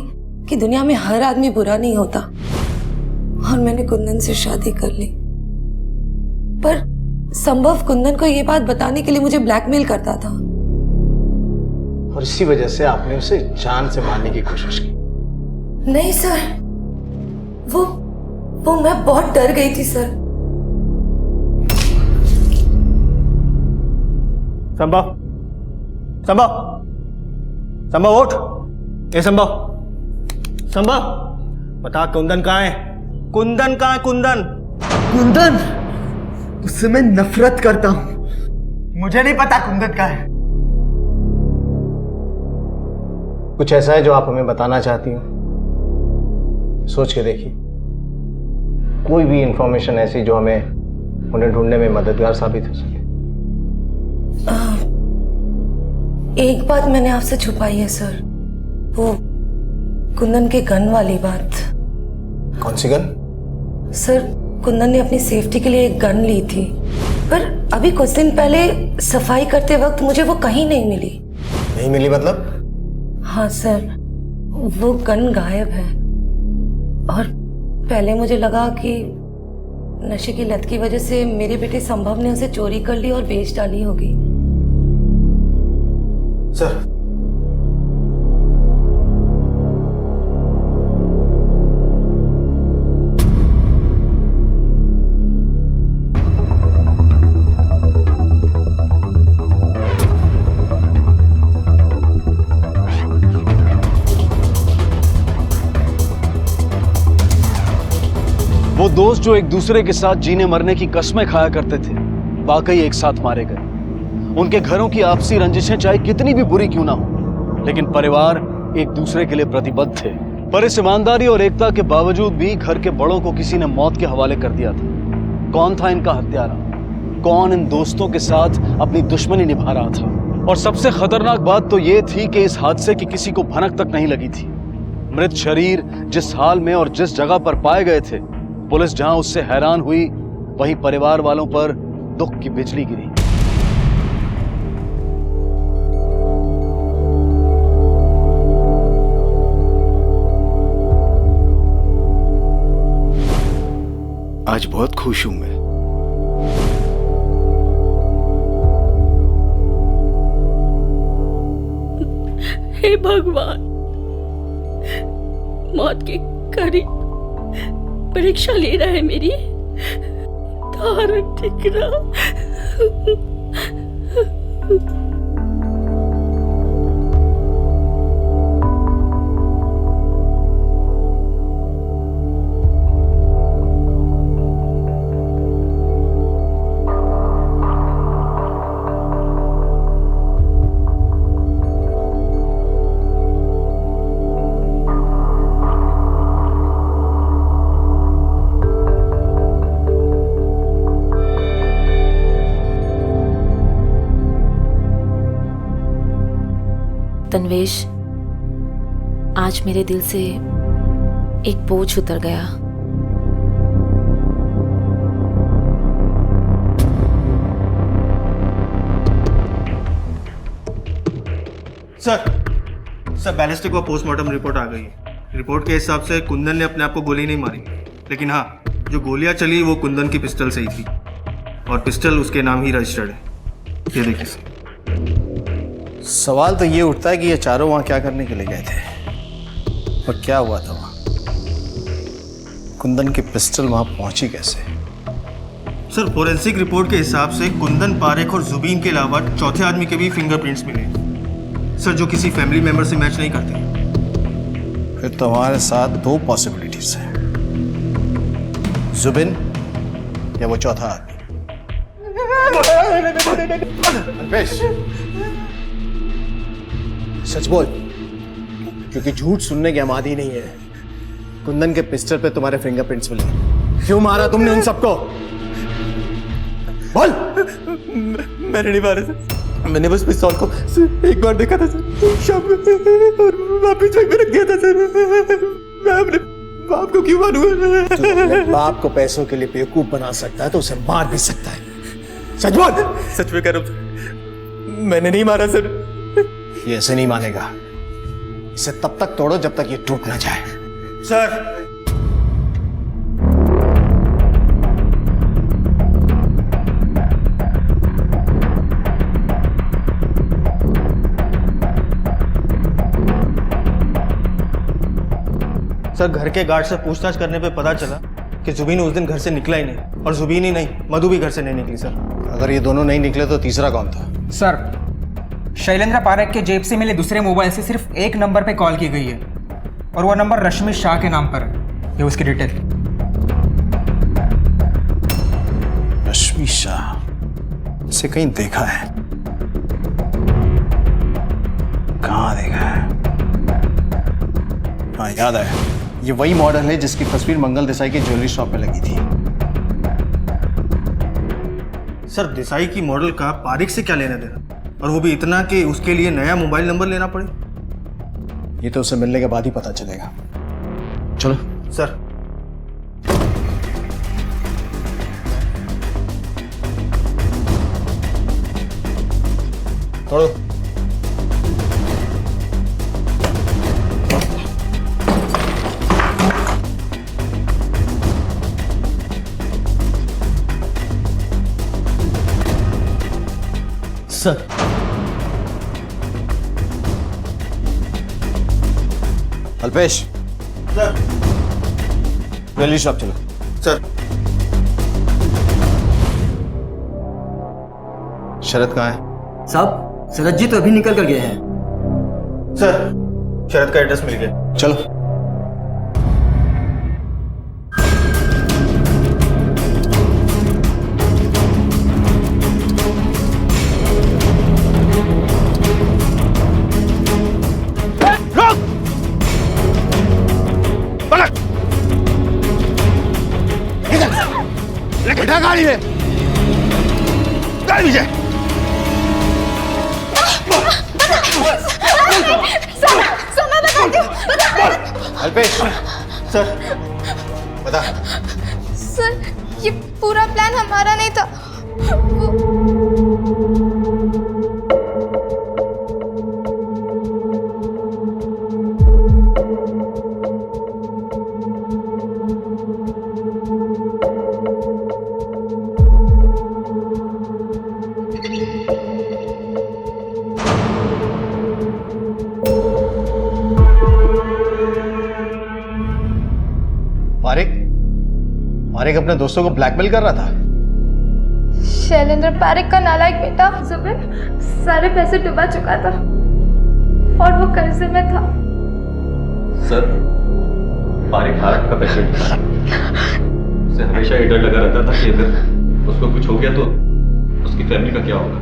कि दुनिया में हर आदमी बुरा नहीं होता, और मैंने कुंदन से शादी कर ली। पर संभव कुंदन को ये बात बताने के लिए मुझे ब्लैकमेल करता था, और इसी वजह से आपने उसे जान से मारने की कोशिश की? नहीं सर, वो मैं बहुत डर गई थी सर। संभव, संभव, संभव उठ। ए संभव, संभव बता कुंदन कहाँ है? कुंदन कहाँ है? कुंदन, कुंदन, उससे मैं नफरत करता हूं। मुझे नहीं पता कुंदन कहाँ है। कुछ ऐसा है जो आप हमें बताना चाहती हो? सोच के देखिए, कोई भी इंफॉर्मेशन ऐसी जो हमें उन्हें ढूंढने में मददगार साबित हो सके। एक बात मैंने आपसे छुपाई है सर, वो कुंदन के गन वाली बात। कौन सी गन? सर, कुंदन ने अपनी सेफ्टी के लिए एक गन ली थी, पर अभी कुछ दिन पहले सफाई करते वक्त मुझे वो कहीं नहीं मिली। नहीं मिली मतलब? हाँ सर, वो गन गायब है। और पहले मुझे लगा कि नशे की लत की वजह से मेरे बेटे संभव ने उसे चोरी कर ली और बेच डाली होगी। सर, वो दोस्त जो एक दूसरे के साथ जीने मरने की कस्में खाया करते थे, वाकई एक साथ मारे गए। उनके घरों की आपसी रंजिशें चाहे कितनी भी बुरी क्यों ना हो, लेकिन परिवार एक दूसरे के लिए प्रतिबद्ध थे। पर इस ईमानदारी और एकता के बावजूद भी घर के बड़ों को किसी ने मौत के हवाले कर दिया था। कौन था इनका हत्यारा? कौन इन दोस्तों के साथ अपनी दुश्मनी निभा रहा था? और सबसे खतरनाक बात तो ये थी कि इस हादसे की किसी को भनक तक नहीं लगी थी। मृत शरीर जिस हाल में और जिस जगह पर पाए गए थे, पुलिस जहां उससे हैरान हुई, वहीं परिवार वालों पर दुख की बिजली गिरी। आज बहुत खुश हूं मैं। हे भगवान, मौत के करीब परीक्षा ले रहा है मेरी। तारक दिख रहा। तन्वेश, आज मेरे दिल से एक बोझ उतर गया। सर, बैलिस्टिक व पोस्टमार्टम रिपोर्ट आ गई है। रिपोर्ट के हिसाब से कुंदन ने अपने आप को गोली नहीं मारी, लेकिन हाँ, जो गोलियां चली वो कुंदन की पिस्टल से ही थी, और पिस्टल उसके नाम ही रजिस्टर्ड है। ये देखिए सर। सवाल तो ये उठता है कि ये चारों वहां क्या करने के लिए गए थे और क्या हुआ था वहां? कुंदन की पिस्टल वहां पहुंची कैसे? सर, फोरेंसिक रिपोर्ट के हिसाब से कुंदन, पारेख और जुबीन के अलावा चौथे आदमी के भी फिंगरप्रिंट्स मिले सर, जो किसी फैमिली मेंबर से मैच नहीं करते। फिर तो हमारे साथ दो पॉसिबिलिटीज हैं, जुबिन या वो चौथा आदमी। अल्पेश, सच बोल, क्योंकि झूठ सुनने के हम आदी नहीं है। कुंदन के पिस्टल पे तुम्हारे फिंगरप्रिंट्स मिले, क्यों मारा तुमने उन सबको? बोल। मैंने नहीं मारा सर, मैंने बस पिस्तौल को एक बार देखा था सर, शाम में, और वापिस बैग में रख दिया था सर। मैं अपने बाप को क्यों मारूंगा? तू अपने बाप को पैसों के लिए बेवकूफ बना सकता है तो उसे मार भी सकता है। सच बोल। सच में कह रहा हूं, मैंने नहीं मारा सर। ये ऐसे नहीं मानेगा, इसे तब तक तोड़ो जब तक ये टूट ना जाए। सर सर, घर के गार्ड से पूछताछ करने पे पता चला कि जुबीन उस दिन घर से निकला ही नहीं, और जुबीन ही नहीं, मधु भी घर से नहीं निकली सर। अगर ये दोनों नहीं निकले तो तीसरा कौन था? सर, शैलेंद्र पारेख के जेब से मिले दूसरे मोबाइल से सिर्फ एक नंबर पे कॉल की गई है, और वो नंबर रश्मि शाह के नाम पर है। ये उसकी डिटेल। रश्मि शाह, इसे कहीं देखा है? कहाँ देखा है? हाँ, याद आया, ये वही मॉडल है जिसकी तस्वीर मंगल देसाई की ज्वेलरी शॉप पे लगी थी। सर, देसाई की मॉडल का पारिक से क्या लेना देना, और वो भी इतना कि उसके लिए नया मोबाइल नंबर लेना पड़े? ये तो उसे मिलने के बाद ही पता चलेगा। चलो सर। तोड़ो। Sir, Alpesh, sir. Jewellery shop चलो। सर। शरद कहाँ है? साहब, शरद जी तो अभी निकल कर गए हैं। सर, शरद का एड्रेस मिल गया। चलो। बैठा गाड़ी में, गाड़ी पीछे। अल्पेश, सर, बता। सर, ये पूरा प्लान हमारा नहीं था। पारेख अपने दोस्तों को ब्लैकमेल कर रहा था। शैलेंद्र पारेख का नालायक बेटा जुबेर सारे पैसे डुबा चुका था और वो कर्जे में था। सर, पारेख भारत का पेशेंट था। उसे हमेशा ये डर लगा रहता था कि अगर उसको कुछ हो गया तो उसकी फैमिली का क्या होगा।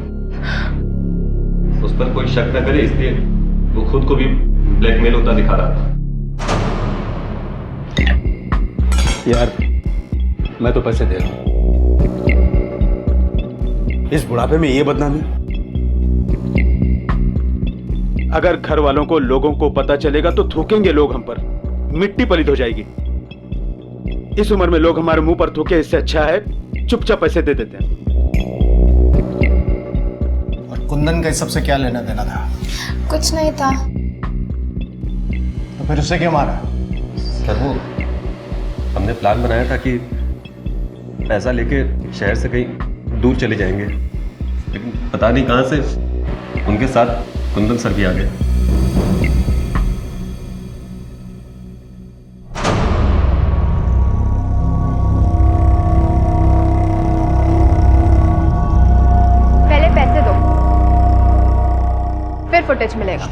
उस पर कोई शक न करे, इसलिए वो खुद को भी ब्लैकमेल होता दिखा रहा था। यार, मैं तो पैसे दे रहा हूं। इस बुढ़ापे में ये बदनामी। अगर घर वालों को, लोगों को पता चलेगा तो थूकेंगे लोग हम पर, मिट्टी पलीद हो जाएगी। इस उम्र में लोग हमारे मुंह पर थूके, इससे अच्छा है चुपचाप पैसे दे देते हैं। और कुंदन का इस सबसे क्या लेना देना था? कुछ नहीं था। तो फिर उसे क्यों मारा? सर, वो हमने प्लान बनाया था कि पैसा लेके शहर से कहीं दूर चले जाएंगे, लेकिन पता नहीं कहां से उनके साथ कुंदन सर भी आ गए। पहले पैसे दो, फिर फुटेज मिलेगा।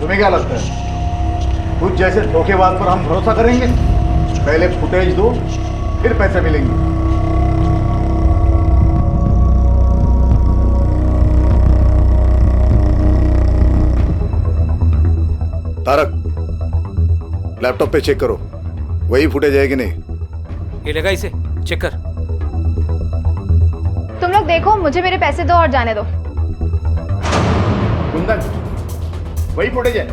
तुम्हें क्या लगता है कुछ जैसे धोखेबाज पर हम भरोसा करेंगे? पहले फुटेज दो, फिर पैसे मिलेंगे। तारक, लैपटॉप पे चेक करो, वही फुटेज है कि नहीं। ये लगा इसे, चेक कर। तुम लोग देखो, मुझे मेरे पैसे दो और जाने दो। कुंदन, वही फुटेज है।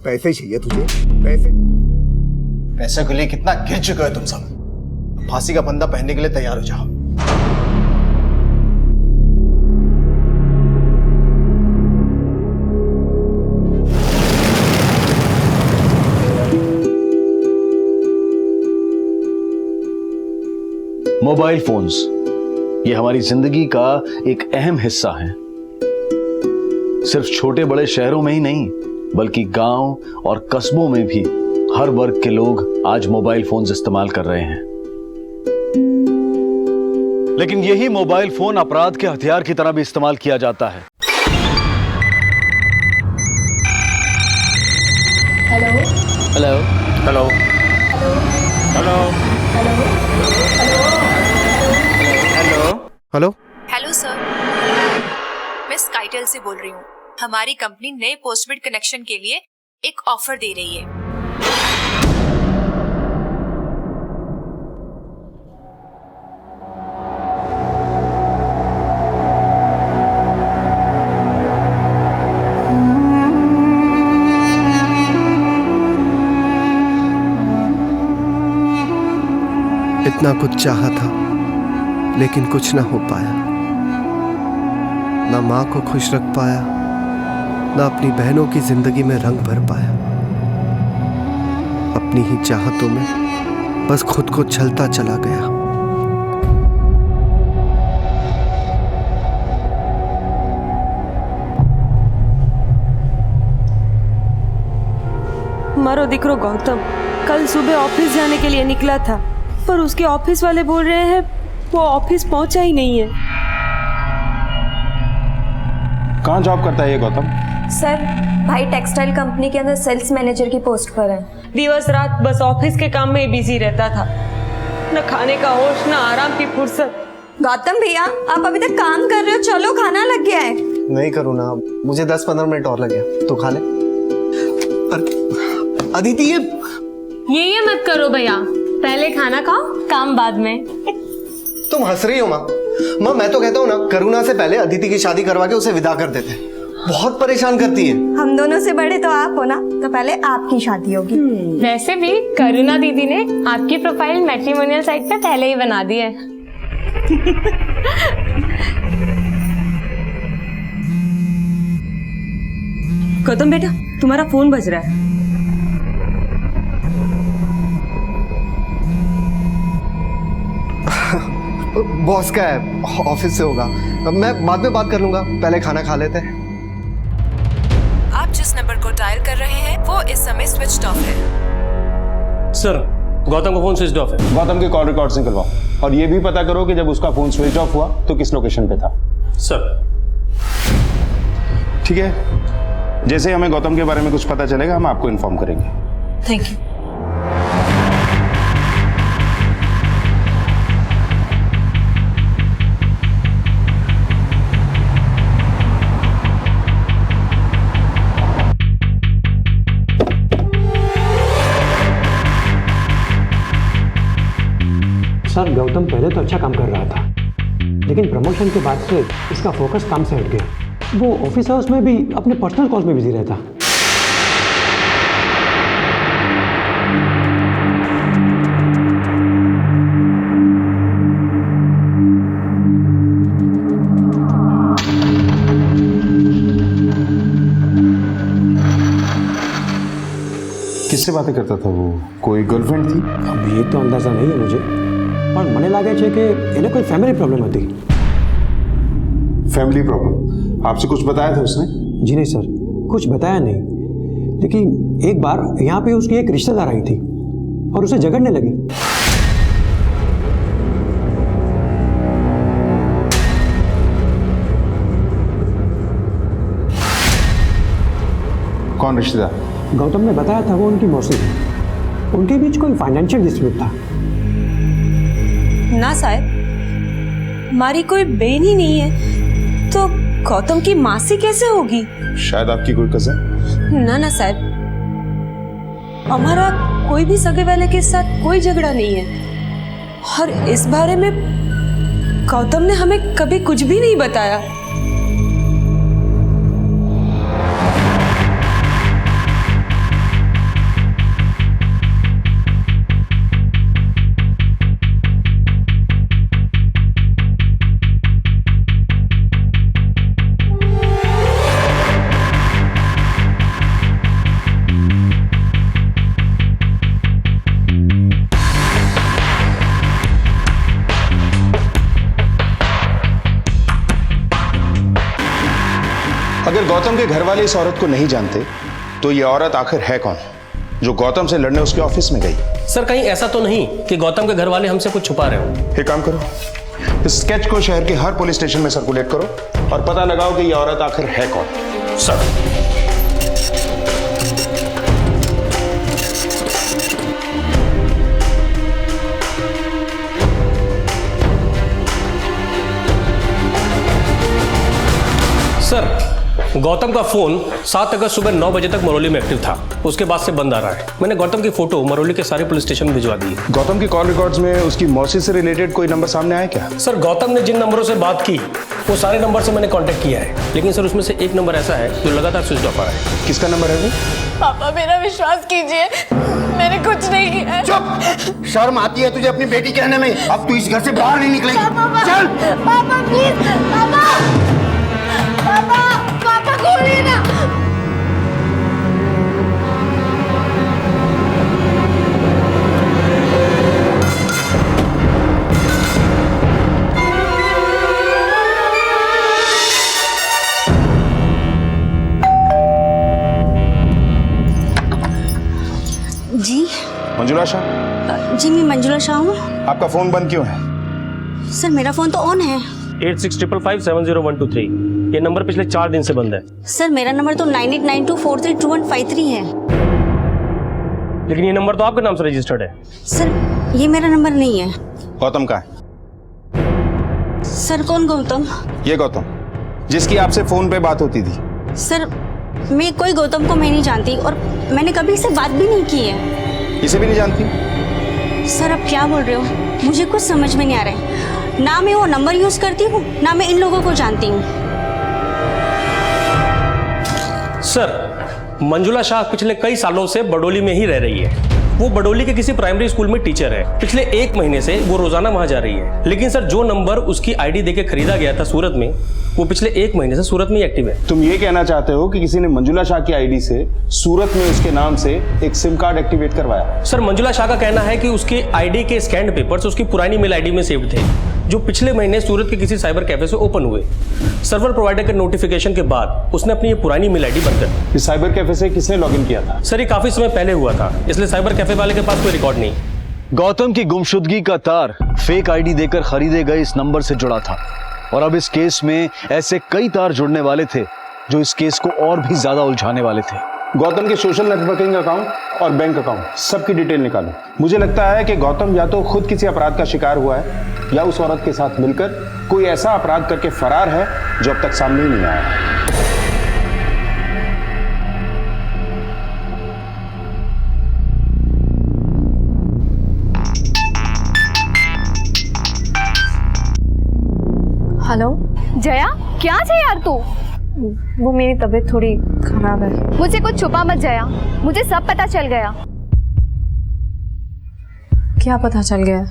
पैसे चाहिए तुझे? पैसे के लिए कितना गिर चुके हो तुम सब। फांसी का फंदा पहनने के लिए तैयार हो जाओ। मोबाइल फोन्स ये हमारी जिंदगी का एक अहम हिस्सा है। सिर्फ छोटे बड़े शहरों में ही नहीं, बल्कि गांव और कस्बों में भी हर वर्ग के लोग आज मोबाइल फोन्स इस्तेमाल कर रहे हैं। लेकिन यही मोबाइल फोन अपराध के हथियार की तरह भी इस्तेमाल किया जाता है। Hello hello hello hello hello hello hello sir, मैं स्काईटेल से बोल रही हूँ। हमारी कंपनी नए पोस्टपेड कनेक्शन के लिए एक ऑफर दे रही है। इतना कुछ चाहा था लेकिन कुछ ना हो पाया। ना माँ को खुश रख पाया, ना अपनी बहनों की जिंदगी में रंग भर पाया। अपनी ही चाहतों में बस खुद को छलता चला गया। मारो दिकरो गौतम कल सुबह ऑफिस जाने के लिए निकला था, पर उसके ऑफिस वाले बोल रहे हैं वो ऑफिस पहुंचा ही नहीं है। कहाँ जॉब करता है ये गौतम? सर, भाई टेक्सटाइल कंपनी के अंदर सेल्स मैनेजर की पोस्ट पर है। दिवस रात बस ऑफिस के काम में बिजी रहता था, न खाने का होश न आराम की फुर्सत। गौतम भैया, आप अभी तक काम कर रहे हो, चलो खाना लग गया है। नहीं करूँ ना, मुझे 10-15 मिनट और लगे, तो खा ले। अदिति ये मत करो भैया, पहले खाना खाओ, काम बाद में। तुम हंस रही हो माँ? माँ मैं तो कहता हूँ ना, करुणा से पहले अदिति की शादी करवा के उसे विदा कर देते। बहुत परेशान करती है। हम दोनों से बड़े तो आप हो ना, तो पहले आपकी शादी होगी। वैसे भी करुणा दीदी ने आपकी प्रोफाइल मैट्रिमोनियल साइट पे पहले ही बना दी है। गौतम बेटा, तुम्हारा फोन बज रहा है। बॉस का है, ऑफिस से होगा। मैं बाद में बात कर लूंगा, पहले खाना खा लेते हैं। आप जिस नंबर को डायल कर रहे हैं वो इस समय स्विच्ड ऑफ है। सर, गौतम का फोन स्विच ऑफ है। गौतम के कॉल रिकॉर्ड निकलवाओ और ये भी पता करो कि जब उसका फोन स्विच ऑफ हुआ तो किस लोकेशन पे था। सर। ठीक है, जैसे हमें गौतम के बारे में कुछ पता चलेगा हम आपको इन्फॉर्म करेंगे। Thank you. सर, गौतम पहले तो अच्छा काम कर रहा था, लेकिन प्रमोशन के बाद से इसका फोकस काम से हट गया। वो ऑफिस हाउस में भी अपने पर्सनल कॉल्स में बिजी रहता। किससे बातें करता था वो? कोई गर्लफ्रेंड थी? अब ये तो अंदाजा नहीं है मुझे, पर મને લાગે છે કે એને કોઈ ફેમિલી प्रॉब्लम હતી। Family problem? आपसे कुछ बताया था उसने? जी नहीं सर, कुछ बताया नहीं, लेकिन एक बार यहाँ पे उसकी एक रिश्तेदार आई थी और उसे झगड़ने लगी। कौन रिश्तेदार? गौतम ने बताया था वो उनकी मौसी थी, उनके बीच कोई फाइनेंशियल डिस्प्यूट था। ना साहब, हमारी कोई बहन ही नहीं है, तो गौतम की मासी कैसे होगी? शायद आपकी कोई कजन। ना ना साहब, हमारा कोई भी सगे वाले के साथ कोई झगड़ा नहीं है और इस बारे में गौतम ने हमें कभी कुछ भी नहीं बताया। अगर गौतम के घर वाले इस औरत को नहीं जानते तो ये औरत आखिर है कौन जो गौतम से लड़ने उसके ऑफिस में गई? सर कहीं ऐसा तो नहीं कि गौतम के घर वाले हमसे कुछ छुपा रहे हो? एक काम करो, इस स्केच को शहर के हर पुलिस स्टेशन में सर्कुलेट करो और पता लगाओ कि ये औरत आखिर है कौन। सर सर गौतम का फोन 7 अगस्त सुबह 9 बजे तक मरौली में एक्टिव था, उसके बाद से बंद आ रहा है। मैंने गौतम की फोटो मरौली के सारे पुलिस स्टेशन में भिजवा दी है। गौतम की कॉल रिकॉर्ड्स में उसकी मौसी से रिलेटेड कोई नंबर सामने आया क्या? सर गौतम ने जिन नंबरों से बात की वो सारे नंबर से मैंने कांटेक्ट किया है, लेकिन सर उसमें से एक नंबर ऐसा है जो लगातार स्विच ऑफ आ रहा है। किसका नंबर है वो? पापा मेरा विश्वास कीजिए, मैंने कुछ नहीं किया है। चुप! शर्म आती है तुझे अपनी बेटी कहने में? अब तू इस घर से बाहर नहीं निकलेगी। चल! पापा प्लीज, पापा पापा पापा खोलिए ना। जी मंजुला शाह? जी मैं मंजुला शाह हूँ। आपका फोन बंद क्यों है? सर मेरा फोन तो ऑन है। 8655570123 ये नंबर पिछले 4 दिन से बंद है। सर मेरा नंबर तो 9892432153 है। लेकिन ये नंबर तो आपके नाम से रजिस्टर्ड है। सर ये मेरा नंबर नहीं है। गौतम का है? सर कौन गौतम? ये गौतम जिसकी आपसे फोन पे बात होती थी। सर मैं कोई गौतम को मैं नहीं जानती और मैंने कभी इससे बात भी नहीं की है। इसे भी नहीं जानती? सर आप क्या बोल रहे हो? मुझे कुछ समझ में नहीं आ रहा है। ना मैं वो नंबर यूज करती हूँ ना मैं इन लोगों को जानती हूँ। सर मंजुला शाह पिछले कई सालों से बडोली में ही रह रही है। वो बडोली के किसी प्राइमरी स्कूल में टीचर है। पिछले 1 महीने से वो रोजाना वहां जा रही है। लेकिन सर जो नंबर उसकी आईडी देके खरीदा गया था सूरत में, वो पिछले 1 महीने से सूरत में ही एक्टिव है। तुम ये कहना चाहते हो कि किसी ने मंजुला शाह की आईडी से सूरत में उसके नाम से एक सिम कार्ड एक्टिवेट करवाया? सर मंजुला शाह का कहना है कि उसके आईडी के स्कैन्ड पेपर्स उसकी पुरानी मेल आईडी में सेव्ड थे, जो पिछले महीने सूरत के किसी साइबर कैफे से ओपन हुए। सर्वर प्रोवाइडर के नोटिफिकेशन के बाद उसने अपनी ये पुरानी मेल आईडी बंद कर दी। इस साइबर कैफे से किसने लॉगिन किया था? सर ये काफी समय पहले हुआ था, इसलिए साइबर कैफे वाले के पास कोई रिकॉर्ड नहीं। गौतम की गुमशुदगी का तार फेक आईडी देकर खरीदे गए इस नंबर से जुड़ा था और अब इस केस में ऐसे कई तार जुड़ने वाले थे जो इस केस को और भी ज्यादा उलझाने वाले थे। गौतम के सोशल नेटवर्किंग अकाउंट और बैंक अकाउंट सबकी डिटेल निकालो। मुझे लगता है कि गौतम या तो खुद किसी अपराध का शिकार हुआ है या उस औरत के साथ मिलकर कोई ऐसा अपराध करके फरार है जो अब तक सामने ही नहीं आया। हेलो जया, क्या है यार तू? वो मेरी तबीयत थोड़ी खराब है। मुझे कुछ छुपा मत जया, मुझे सब पता चल गया। क्या पता चल गया?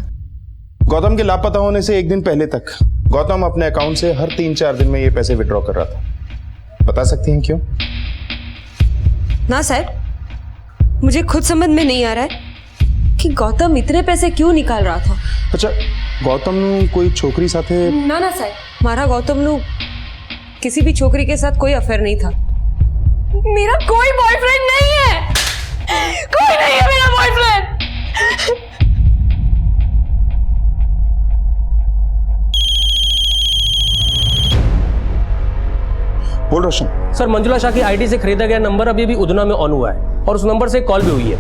गौतम के लापता होने से 1 दिन पहले तक गौतम अपने अकाउंट से हर 3-4 दिन में ये पैसे विड्रॉ कर रहा था। बता सकती हैं क्यों? ना सर, मुझे खुद समझ में नहीं आ रहा है कि गौतम इतने पैसे क्यों निकाल रहा था। अच्छा, गौतम कोई छोकरी साथे? ना ना सर, मारा गौतम नु किसी भी छोकरी के साथ कोई अफेयर नहीं था। मेरा कोई बॉयफ्रेंड नहीं है, कोई नहीं है मेरा बॉयफ्रेंड। बोल रोशन। सर मंजुला शाह की आईडी से खरीदा गया नंबर अभी भी उधना में ऑन हुआ है और उस नंबर से कॉल भी हुई है।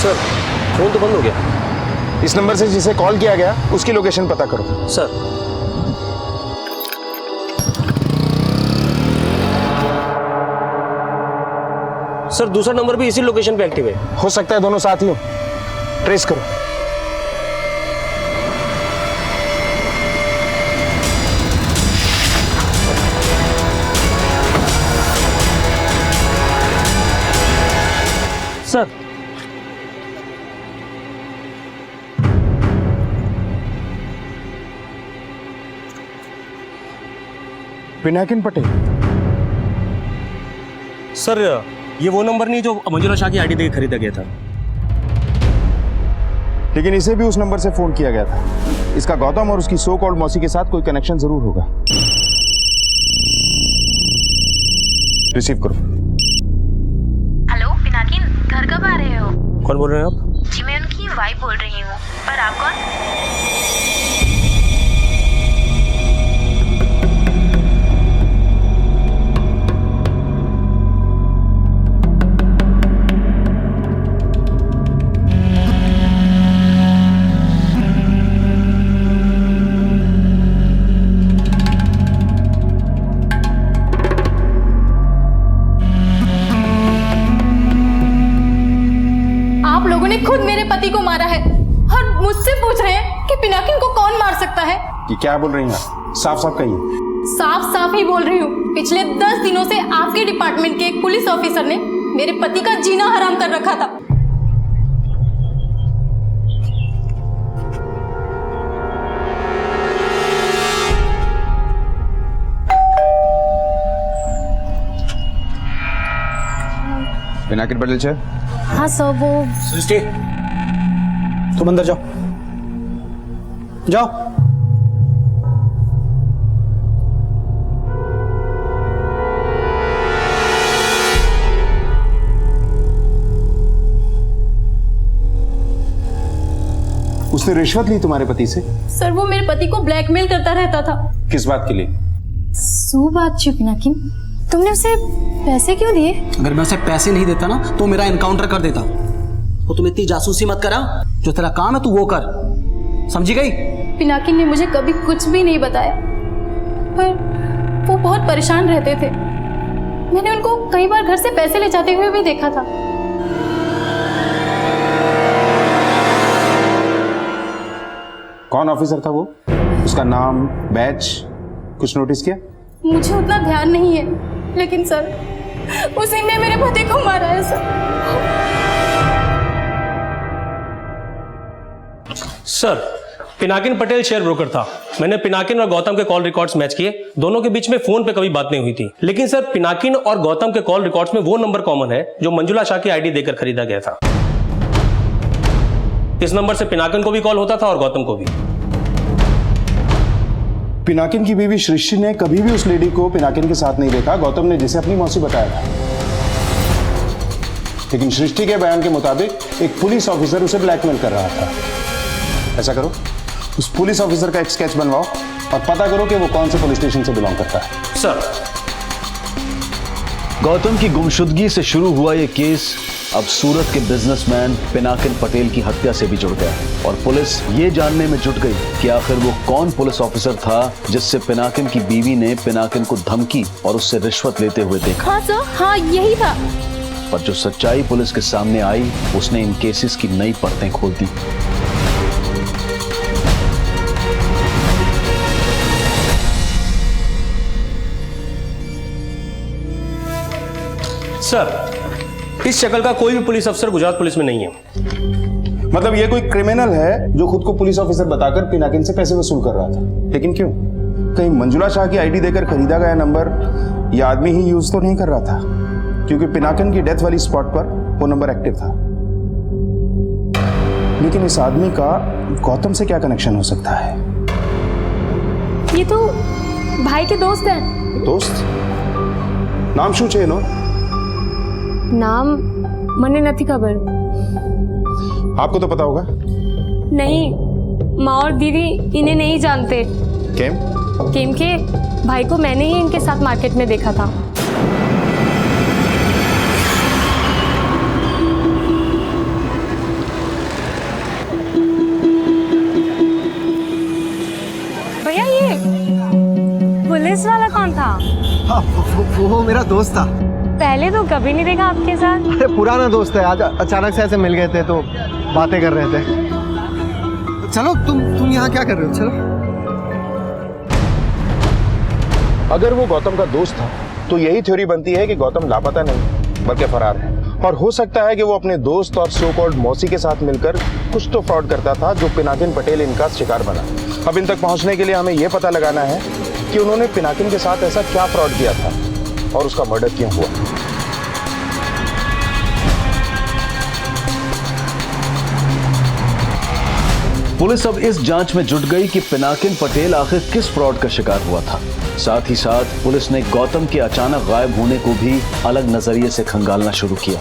सर फोन तो बंद हो गया। इस नंबर से जिसे कॉल किया गया उसकी लोकेशन पता करो। सर सर दूसरा नंबर भी इसी लोकेशन पे एक्टिव है। हो सकता है दोनों साथ ही हो, ट्रेस करो। सर पिनाकिन पटेल। सर ये वो नंबर नहीं जो मंजुला शाह की आईडी देकर खरीदा गया था। लेकिन इसे भी उस नंबर से फोन किया गया था। इसका गौतम और उसकी सो कॉल्ड मौसी के साथ कोई कनेक्शन जरूर होगा। रिसीव करो। हेलो पिनाकिन, घर कब आ रहे हो? कौन बोल रहे हैं आप? जी मैं उनकी वाइफ बोल रही हूँ, पर आप कौन? खुद मेरे पति को मारा है और मुझसे पूछ रहे हैं कि पिनाकिन को कौन मार सकता है। ये क्या बोल रही हैं? साफ साफ कहिए। साफ साफ ही बोल रही हूँ। पिछले 10 दिनों से आपके डिपार्टमेंट के एक पुलिस ऑफिसर ने मेरे पति का जीना हराम कर रखा था। पिनाकिन पटेल सर। हाँ सर, वो सृष्टि तुम अंदर जाओ, जाओ। उसने रिश्वत ली तुम्हारे पति से? सर वो मेरे पति को ब्लैकमेल करता रहता था। किस बात के लिए? सो बात छी पिनाकिन, तुमने उसे पैसे क्यों दिए? अगर मैं उसे पैसे नहीं देता ना तो मेरा एनकाउंटर कर देता। तो तुम इतनी जासूसी मत करा, जो तेरा काम है तू वो कर, समझी गई? पिनाकिन ने मुझे कभी कुछ भी नहीं बताया, पर वो बहुत परेशान रहते थे। मैंने उनको कई बार घर से पैसे ले जाते हुए भी देखा था। कौन ऑफिसर था वो? उसका नाम, बैच कुछ नोटिस किया? मुझे उतना ध्यान नहीं है, लेकिन सर उसी ने मेरे पति को मारा है sir Pinakin Patel share broker था। मैंने पिनाकिन और गौतम के कॉल रिकॉर्ड्स मैच किए। दोनों के बीच में फोन पे कभी बात नहीं हुई थी। लेकिन सर पिनाकिन और गौतम के कॉल रिकॉर्ड्स में वो नंबर कॉमन है जो मंजुला शाह की आईडी देकर खरीदा गया था। इस नंबर से पिनाकिन को भी कॉल होता था और गौतम को भी। पिनाकिन की बीवी सृष्टि ने कभी भी उस लेडी को पिनाकिन के साथ नहीं देखा, गौतम ने जिसे अपनी मौसी बताया था। लेकिन सृष्टि के बयान के मुताबिक एक पुलिस ऑफिसर उसे ब्लैकमेल कर रहा था। ऐसा करो, उस पुलिस ऑफिसर का एक स्केच बनवाओ और पता करो कि वो कौन से पुलिस स्टेशन से बिलोंग करता है। सर गौतम की गुमशुदगी से शुरू हुआ ये केस अब सूरत के बिजनेसमैन पिनाकिन पटेल की हत्या से भी जुड़ गया और पुलिस ये जानने में जुट गई कि आखिर वो कौन पुलिस ऑफिसर था जिससे पिनाकिन की बीवी ने पिनाकिन को धमकी और उससे रिश्वत लेते हुए देखा। हाँ सर, हाँ यही था। पर जो सच्चाई पुलिस के सामने आई उसने इन केसेस की नई परतें खोल दी। सर इस शक्ल का कोई भी पुलिस अफसर गुजरात पुलिस में नहीं है। मतलब ये कोई क्रिमिनल है जो खुद को पुलिस ऑफिसर बताकर पिनाकिन से पैसे वसूल कर रहा था। लेकिन क्यों? कहीं मंजुला शाह की आईडी देकर खरीदा गया नंबर ये आदमी ही यूज तो नहीं कर रहा था, क्योंकि पिनाकिन की डेथ वाली स्पॉट पर वो नंबर एक्टिव था। लेकिन इस आदमी का गौतम से क्या कनेक्शन हो सकता है? ये तो भाई के दोस्त हैं। दोस्त? नाम शू छे नो? नाम मने नहीं खबर। आपको तो पता होगा। नहीं, माँ और दीदी इन्हें नहीं जानते। केम के भाई को मैंने ही इनके साथ मार्केट में देखा था। वो मेरा दोस्त था। पहले तो कभी नहीं देखा आपके साथ। अरे पुराना दोस्त है, आज अचानक से ऐसे मिल गए थे तो बातें कर रहे थे। चलो तुम यहाँ क्या कर रहे हो? चलो। अगर वो गौतम का दोस्त था तो यही थ्योरी बनती है कि गौतम लापता नहीं बल्कि फरार है, और हो सकता है कि वो अपने दोस्त और सो कॉल्ड मौसी के साथ मिलकर कुछ तो फ्रॉड करता था जो पिनाकिन पटेल इनका शिकार बना। अब इन तक पहुंचने के लिए हमें यह पता लगाना है कि उन्होंने पिनाकिन के साथ ऐसा क्या फ्रॉड किया था और उसका मर्डर क्यों हुआ। पुलिस अब इस जांच में जुट गई कि पिनाकिन पटेल आखिर किस फ्रॉड का शिकार हुआ था। साथ ही साथ पुलिस ने गौतम के अचानक गायब होने को भी अलग नजरिए से खंगालना शुरू किया,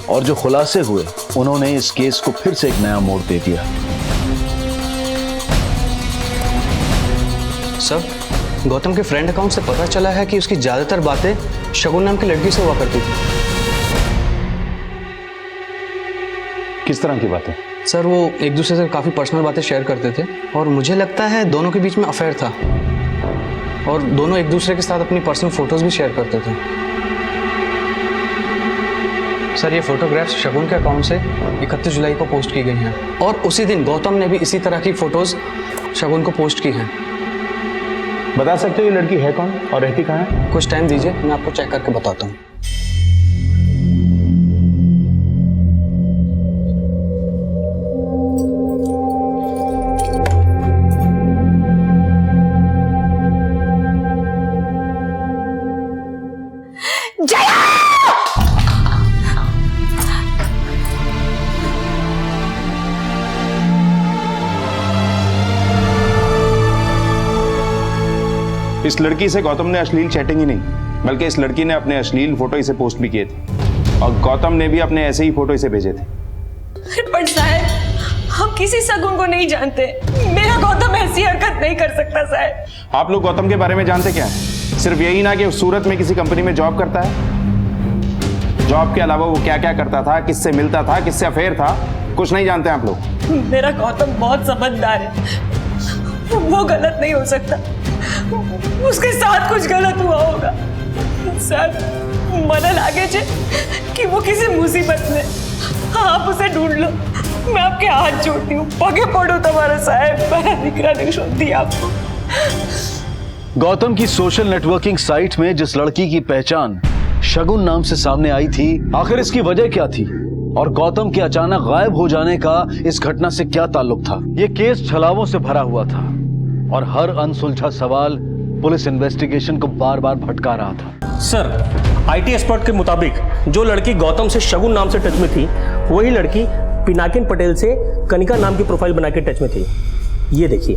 और जो खुलासे हुए उन्होंने इस केस को फिर से एक नया मोड़ दे दिया। सर, गौतम के फ्रेंड अकाउंट से पता चला है कि उसकी ज्यादातर बातें शगुन नाम की लड़की से हुआ करती थी। किस तरह की बातें? सर, वो एक दूसरे से काफ़ी पर्सनल बातें शेयर करते थे और मुझे लगता है दोनों के बीच में अफेयर था, और दोनों एक दूसरे के साथ अपनी पर्सनल फोटोज भी शेयर करते थे। सर, ये फोटोग्राफ्स शगुन के अकाउंट से 31 जुलाई को पोस्ट की गई हैं, और उसी दिन गौतम ने भी इसी तरह की फोटोज शगुन को पोस्ट की हैं। बता सकते हो ये लड़की है कौन और रहती कहाँ है? कुछ टाइम दीजिए, मैं आपको चेक करके बताता हूँ। इस लड़की से गौतम ने अश्लील चैटिंग ही नहीं बल्कि इस लड़की ने अपने अश्लील फोटो इसे पोस्ट भी किए थे, और गौतम ने भी अपने ऐसे ही फोटो इसे भेजे थे। पर साहब, हम किसी शगुन को नहीं जानते। मेरा गौतम ऐसी हरकत नहीं कर सकता साहब। आप लोग गौतम के बारे में जानते क्या है? सिर्फ यही ना कि सूरत में किसी कंपनी में जॉब करता है। जॉब के अलावा वो क्या क्या करता था, किससे मिलता था, किससे अफेयर था, कुछ नहीं जानते आप लोग। मेरा गौतम बहुत समझदार है, वो गलत नहीं हो सकता। उसके साथ कुछ गलत हुआ होगा सर। मन लागे कि वो किसी मुसीबत में, आप उसे ढूंढ लो। मैं आपके हाथ जोड़ती हूँ, पगे पड़ो तुम्हारे साहब, मैं निकरा नहीं छोड़ती आपको। गौतम की सोशल नेटवर्किंग साइट में जिस लड़की की पहचान शगुन नाम से सामने आई थी, आखिर इसकी वजह क्या थी, और गौतम के अचानक गायब हो जाने का इस घटना से क्या ताल्लुक था? यह केस छलावों से भरा हुआ था और हर अनसुलझा सवाल पुलिस इन्वेस्टिगेशन को बार बार भटका रहा था। सर, आईटी एक्सपर्ट के मुताबिक जो लड़की गौतम से शगुन नाम से टच में थी, वही लड़की पिनाकिन पटेल से कनिका नाम की प्रोफाइल बना के टच में थी। ये देखिए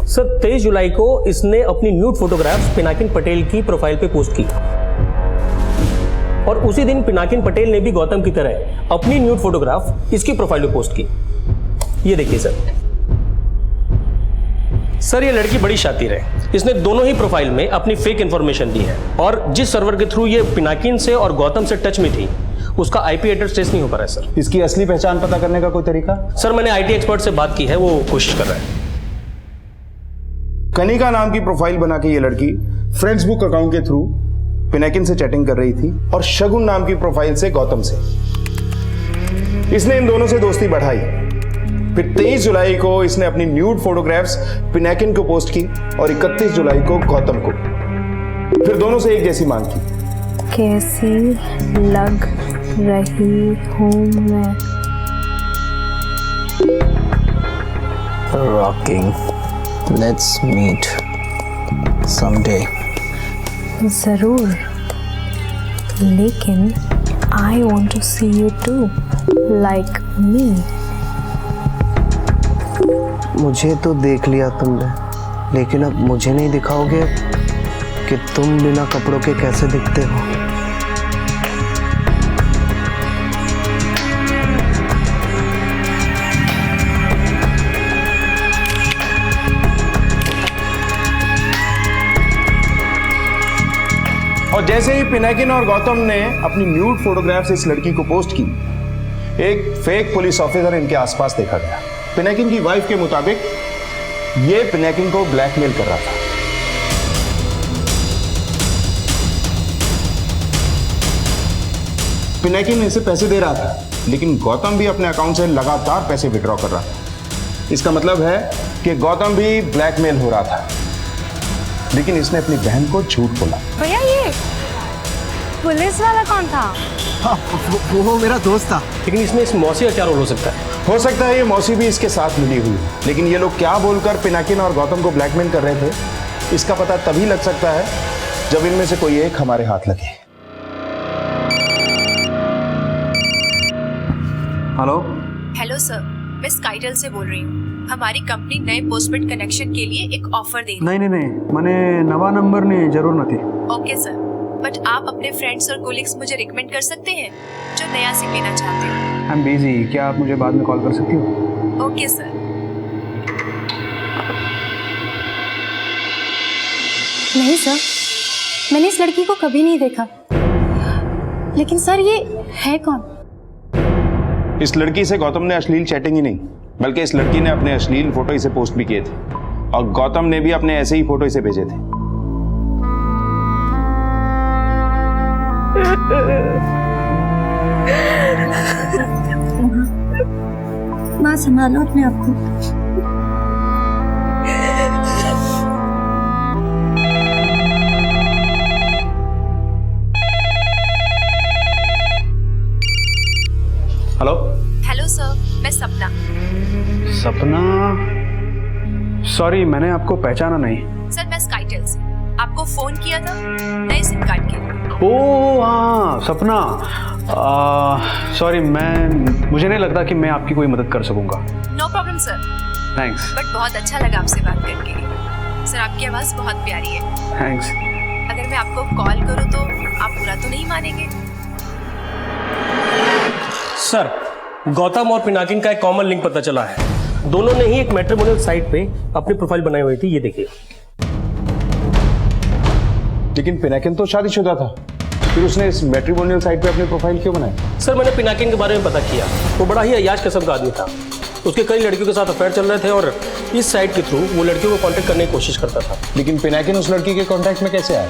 सर, 23 जुलाई को इसने अपनी न्यूड फोटोग्राफ्स पिनाकिन पटेल की प्रोफाइल पे पोस्ट की, और उसी दिन पिनाकिन पटेल ने भी गौतम की तरह अपनी न्यूड फोटोग्राफ इसकी प्रोफाइल पे पोस्ट की। ये देखिए सर, ये लड़की बड़ी शातिर है। इसने दोनों ही प्रोफाइल में अपनी फेक इंफॉर्मेशन दी है, और जिस सर्वर के थ्रू ये पिनाकिन से और गौतम से टच में थी, उसका आईपी एड्रेस ट्रेस नहीं हो पा रहा है सर। इसकी असली पहचान पता करने का कोई तरीका? सर, मैंने आईटी एक्सपर्ट से बात की है, वो कोशिश कर रहा है। कनिका नाम की प्रोफाइल बना के ये लड़की फेसबुक अकाउंट के थ्रू पिनाकिन से चैटिंग कर रही थी, और शगुन नाम की प्रोफाइल से गौतम से। इसने इन दोनों से दोस्ती बढ़ाई। फिर 23 जुलाई को इसने अपनी न्यूड फोटोग्राफ्स पिनाकिन को पोस्ट की, और 31 जुलाई को गौतम को। फिर दोनों से एक जैसी मांग की। कैसी लग रही हूँ मैं? रॉकिंग। Let's meet someday. जरूर, लेकिन I want to see you too, like me. मुझे तो देख लिया तुमने, लेकिन अब मुझे नहीं दिखाओगे कि तुम बिना कपड़ों के कैसे दिखते हो। और जैसे ही पिनाकिन और गौतम ने अपनी न्यूड फोटोग्राफ्स इस लड़की को पोस्ट की, एक फेक पुलिस ऑफिसर इनके आसपास देखा गया। पिनाकिन की वाइफ के मुताबिक ये पिनाकिन को ब्लैकमेल कर रहा था। पिनाकिन इसे पैसे दे रहा था, लेकिन गौतम भी अपने अकाउंट से लगातार पैसे विड्रॉ कर रहा था। इसका मतलब है कि गौतम भी ब्लैकमेल हो रहा था, लेकिन इसने अपनी बहन को झूठ बोला। भैया ये पुलिस वाला कौन था? हाँ, वो मेरा दोस्त था। लेकिन इसमें इस मौसी का क्या रोल हो सकता है? हो सकता है ये मौसी भी इसके साथ मिली हुई है, लेकिन ये लोग क्या बोलकर पिनाकिन और गौतम को ब्लैकमेल कर रहे थे, इसका पता तभी लग सकता है जब इनमें से कोई एक हमारे हाथ लगे। हेलो हेलो सर, मैं स्काईटेल से बोल रही हूँ। हमारी कंपनी नए पोस्टपेड कनेक्शन के लिए एक ऑफर दे रही है। नहीं मैंने नवा नंबर नहीं जरूर नहीं। ओके सर, बट आप अपने फ्रेंड्स और कोलिग्स मुझे रिकमेंड कर सकते हैं जो नया सिम लेना चाहते हो। आई एम बिजी, क्या आप मुझे बाद में कॉल कर सकती हो? Okay sir. नहीं सर, मैंने इस लड़की को कभी नहीं देखा। लेकिन सर ये है कौन? इस लड़की से गौतम ने अश्लील चैटिंग ही नहीं, बल्कि इस लड़की ने अपने अश्लील फोटो इसे पोस्ट भी किए थे, और गौतम ने भी अपने ऐसे ही फोटो इसे भेजे थे। माँ संभालो अपने आप को। हेलो हेलो सर, मैं सपना। सपना? सॉरी, मैंने आपको पहचाना नहीं। सर मैं स्काईटेल से आपको फोन किया था नए सिम कार्ड के लिए। ओह हाँ सपना, सॉरी मुझे नहीं लगता कि मैं आपकी कोई मदद कर सकूंगा। No problem sir. Thanks. But बहुत अच्छा लगा आपसे बात करके। सर आपकी आवाज़ बहुत प्यारी है। थैंक्स। अगर मैं आपको कॉल करूँ तो आप बुरा तो नहीं मानेंगे? सर, गौतम और पिनाकिन का एक कॉमन लिंक पता चला है। दोनों ने ही एक मैट्रिमोनियल साइट पे अपनी प्रोफाइल बनाई हुई थी, ये देखिए। लेकिन पिनाकिन तो शादीशुदा था, फिर उसने इस मैट्रिमोनियल साइट पे अपनी प्रोफाइल क्यों बनाई? सर मैंने पिनाकिन के बारे में पता किया, वो बड़ा ही अय्याश किस्म का आदमी था। उसके कई लड़कियों के साथ अफेयर चल रहे थे और इस साइट के थ्रू वो लड़कियों को कांटेक्ट करने की कोशिश करता था। लेकिन पिनाकिन उस लड़की के कांटेक्ट में कैसे आया?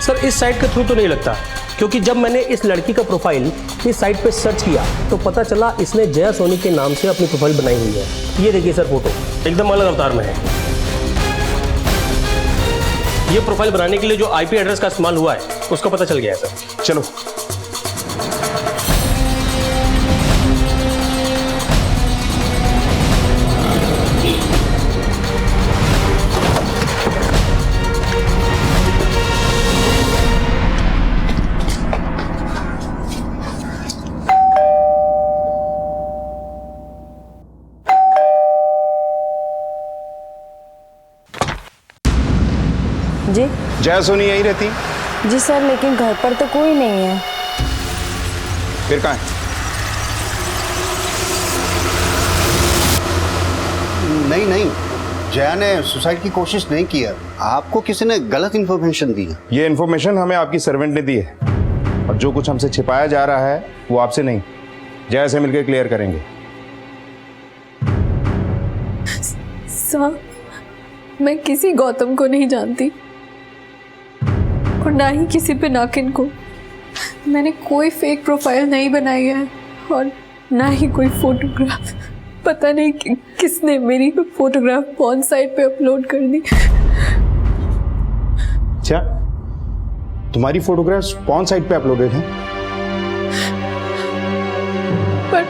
सर इस साइट के थ्रू तो नहीं लगता, क्योंकि जब मैंने इस लड़की का प्रोफाइल इस साइट पे सर्च किया तो पता चला इसने जया सोनी के नाम से अपनी प्रोफाइल बनाई हुई है। ये देखिए सर, फोटो एकदम अलग अवतार में है। ये प्रोफाइल बनाने के लिए जो आईपी एड्रेस का इस्तेमाल हुआ है उसका पता चल गया है सर। चलो जी जया सोनी यहीं रहती? जी सर, लेकिन घर पर तो कोई नहीं है। फिर कहाँ है? नहीं, जया ने सुसाइड की कोशिश नहीं की है। आपको किसी ने गलत इन्फॉर्मेशन दी है। ये इन्फॉर्मेशन हमें आपकी सर्वेंट ने दी है, और जो कुछ हमसे छिपाया जा रहा है वो आपसे नहीं, जया से मिलकर क्लियर करेंगे। सर, मैं किसी गौतम को नहीं जानती और ना ही किसी पिनाकिन को। मैंने कोई फेक प्रोफाइल नहीं बनाई है और ना ही कोई फोटोग्राफ। पता नहीं किसने मेरी फोटोग्राफ पॉर्न साइट पे अपलोड कर दी। अच्छा, तुम्हारी फोटोग्राफ्स पॉर्न साइट पे अपलोडेड हैं? पर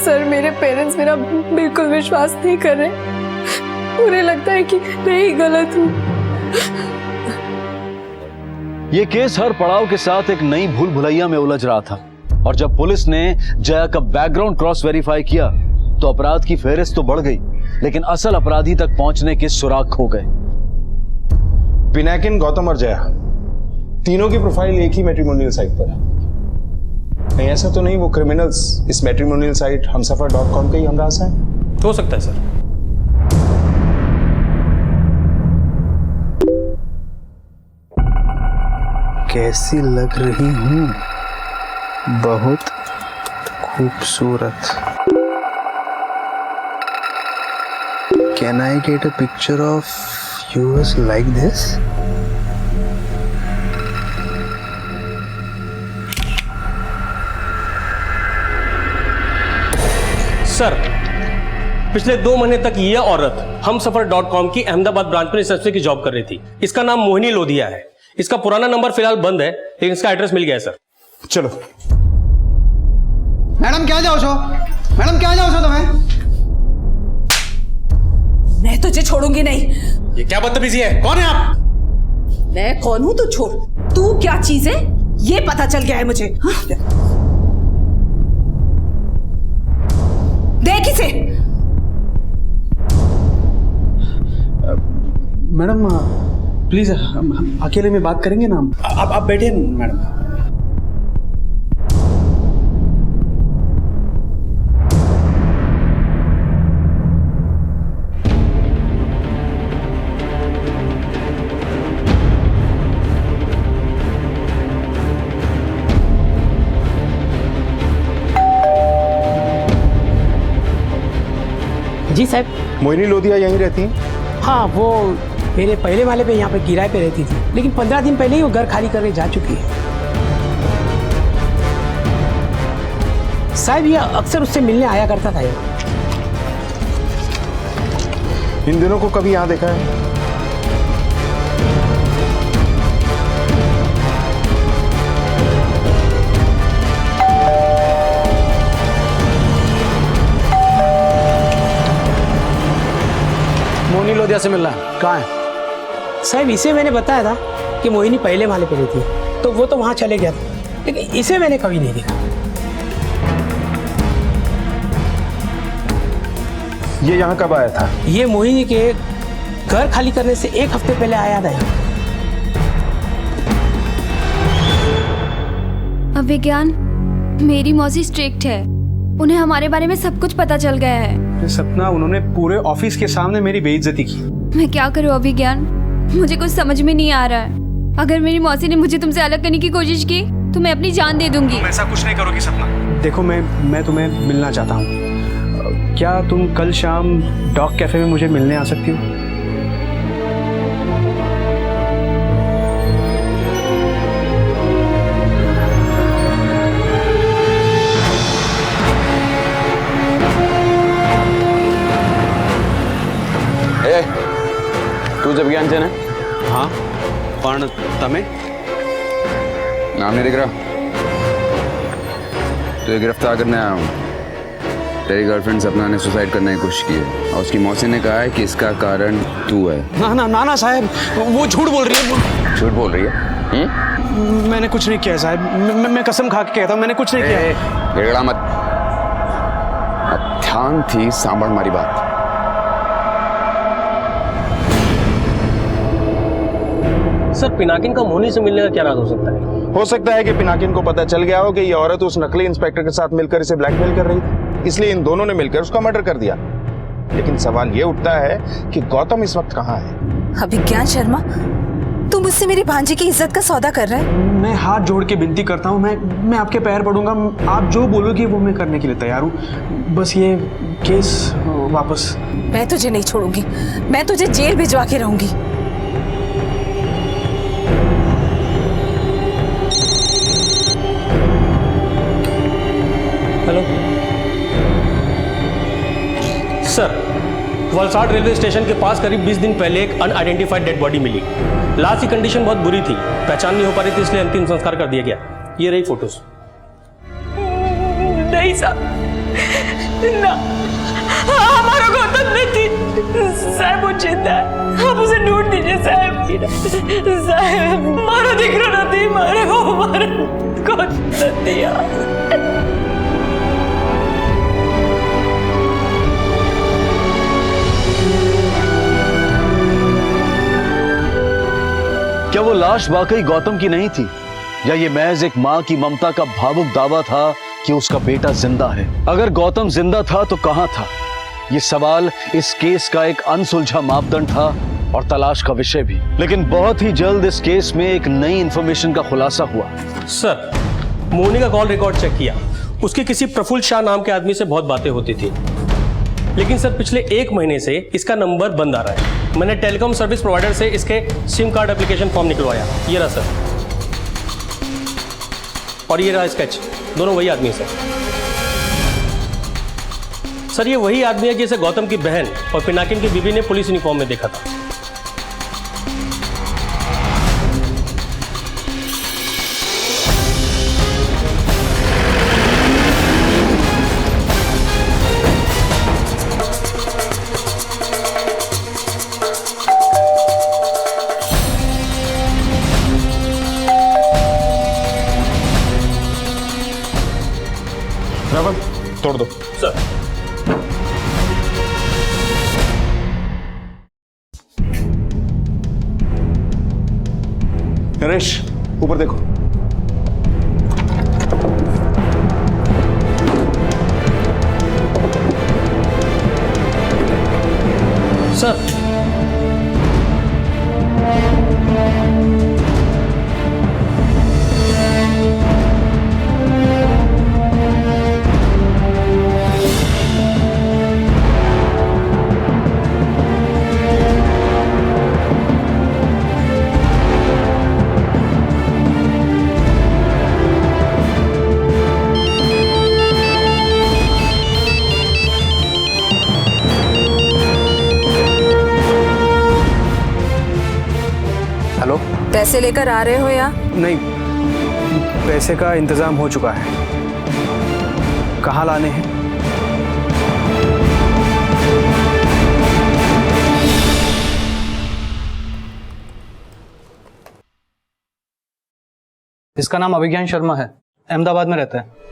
सर मेरे पेरेंट्स मेरा बिल्कुल विश्वास नहीं कर रहे। उन्हें लगता है कि मैं ही गलत हूँ। ये केस हर पड़ाव के साथ एक नई भूल भुलैया में उलझ रहा था, और जब पुलिस ने जया का बैकग्राउंड क्रॉस वेरीफाई किया तो अपराध की फेहरिस्त तो बढ़ गई, लेकिन असल अपराधी तक पहुंचने के सुराग खो गए। पिनाकिन, गौतम और जया तीनों की प्रोफाइल एक ही मैट्रिमोनियल साइट पर है। नहीं ऐसा तो नहीं वो क्रिमिनल्स इस मैट्रिमोनियल साइट हमसफर.com के ही हमराज हैं? हो सकता है सर। कैसी लग रही हूँ? बहुत खूबसूरत। Can I get a picture of yours like this? Sir, पिछले 2 महीने तक ये औरत हमसफर.com की अहमदाबाद ब्रांच में रिसेप्शन की जॉब कर रही थी। इसका नाम मोहिनी लोधिया है। इसका पुराना नंबर फिलहाल बंद है, लेकिन इसका एड्रेस मिल गया है सर। चलो। मैडम क्या जाओ छो? मैडम क्या जाओ छो तुम्हें? मैं तुझे छोड़ूंगी नहीं। ये क्या बदतमीजी है? कौन है आप? मैं कौन हूं तो छोड़, तू क्या चीज है ये पता चल गया है मुझे। हाँ? देख इसे। मैडम प्लीज हम अकेले में बात करेंगे ना। आप बैठे मैडम। जी साहब। मोहिनी लोधिया यहीं रहती हैं? हाँ, वो मेरे पहले वाले पे यहाँ पे किराए पे रहती थी, लेकिन 15 दिन पहले ही वो घर खाली करके जा चुकी है। साहब ये अक्सर उससे मिलने आया करता था। इन दिनों को कभी यहाँ देखा है? मोहिनी लोधिया से मिलना है। कहाँ है? साहब इसे मैंने बताया था कि मोहिनी पहले वाले पे रहती है, तो वो तो वहां चले गया था, लेकिन इसे मैंने कभी नहीं देखा। ये यहाँ कब आया था? ये मोहिनी के घर खाली करने से 1 हफ्ते पहले आया था। अभिज्ञान, मेरी मौसी स्ट्रिक्ट है, उन्हें हमारे बारे में सब कुछ पता चल गया है। सपना, उन्होंने पूरे ऑफिस के सामने मेरी बेइज्जती की। मैं क्या करूं अभिज्ञान, मुझे कुछ समझ में नहीं आ रहा है। अगर मेरी मौसी ने मुझे तुमसे अलग करने की कोशिश की तो मैं अपनी जान दे दूंगी। तुम ऐसा कुछ नहीं करोगी सपना। देखो मैं तुम्हें मिलना चाहता हूँ। क्या तुम कल शाम डॉग कैफे में मुझे मिलने आ सकती हो? તું જ અભિજ્ઞાન છે ને? હા, પણ તમે? નામ नहीं दिख रहा? तो ये गिरफ्तार करने आया हूँ। तेरी गर्लफ्रेंड सपना ने सुसाइड करने की कोशिश की है और उसकी मौसी ने कहा है कि इसका कारण तू है। ना ना ना ना साहब, वो झूठ बोल रही है। झूठ बोल रही है? मैंने कुछ नहीं किया साहब, मैं कसम खा के कहता हूँ मैंने कुछ नहीं किया। गिड़गड़ा मत, अब ध्यान थी सांभळ मारी बात। सर, पिनाकिन का मोहिनी से मिलने का क्या राज हो सकता है? हो सकता है कि पिनाकिन को पता चल गया हो कि ये औरत उस नकली इंस्पेक्टर के साथ मिलकर इसे ब्लैकमेल कर रही थी, इसलिए इन दोनों ने मिलकर उसका मर्डर कर दिया। लेकिन सवाल ये उठता है कि गौतम इस वक्त कहाँ है? अभिज्ञान शर्मा, तुम मुझसे मेरी भांजी की इज्जत का सौदा कर रहे हैं? मैं हाथ जोड़ के विनती करता हूँ, मैं आपके पैर पड़ूंगा। आप जो बोलोगे वो मैं करने के लिए तैयार हूँ। बस ये केस वापस। मैं तुझे नहीं छोड़ूंगी, मैं तुझे जेल भिजवा के रहूंगी। Hello sir, Valsad railway station के पास करीब 20 दिन पहले एक अनआइडेंटिफाइड डेड बॉडी मिली। लाश की कंडीशन बहुत बुरी थी, पहचान नहीं हो पा रही थी, इसलिए अंतिम संस्कार कर दिया गया। ये रही फोटोज। नहीं साहब, ना, हमारा गौतम नहीं थी साहब, वो जिंदा है, आप उसे ढूंढ दीजिए साहब। साहब मारा दिख रहा नहीं, मारे वो मारा गौतम दिया। क्या वो लाश वाकई गौतम की नहीं थी, या ये महज एक माँ की ममता का भावुक दावा था कि उसका बेटा जिंदा है? अगर गौतम जिंदा था तो कहां था? ये सवाल इस केस का एक अनसुलझा मापदंड था और तलाश का विषय भी। लेकिन बहुत ही जल्द इस केस में एक नई इंफॉर्मेशन का खुलासा हुआ। सर, मोहिनी का कॉल रिकॉर्ड चेक किया, उसकी किसी प्रफुल्ल शाह नाम के आदमी से बहुत बातें होती थी। लेकिन सर, पिछले 1 महीने से इसका नंबर बंद आ रहा है। मैंने टेलीकॉम सर्विस प्रोवाइडर से इसके सिम कार्ड एप्लीकेशन फॉर्म निकलवाया, ये रहा सर, और ये रहा स्केच, दोनों वही आदमी है सर। सर ये वही आदमी है जिसे गौतम की बहन और पिनाकिन की बीवी ने पुलिस यूनिफॉर्म में देखा था। रावण तोड़ दो। सर नरेश ऊपर देखो। सर हेलो, पैसे लेकर आ रहे हो या नहीं, पैसे का इंतजाम हो चुका है। कहाँ लाने हैं? इसका नाम अभिज्ञान शर्मा है, अहमदाबाद में रहता है।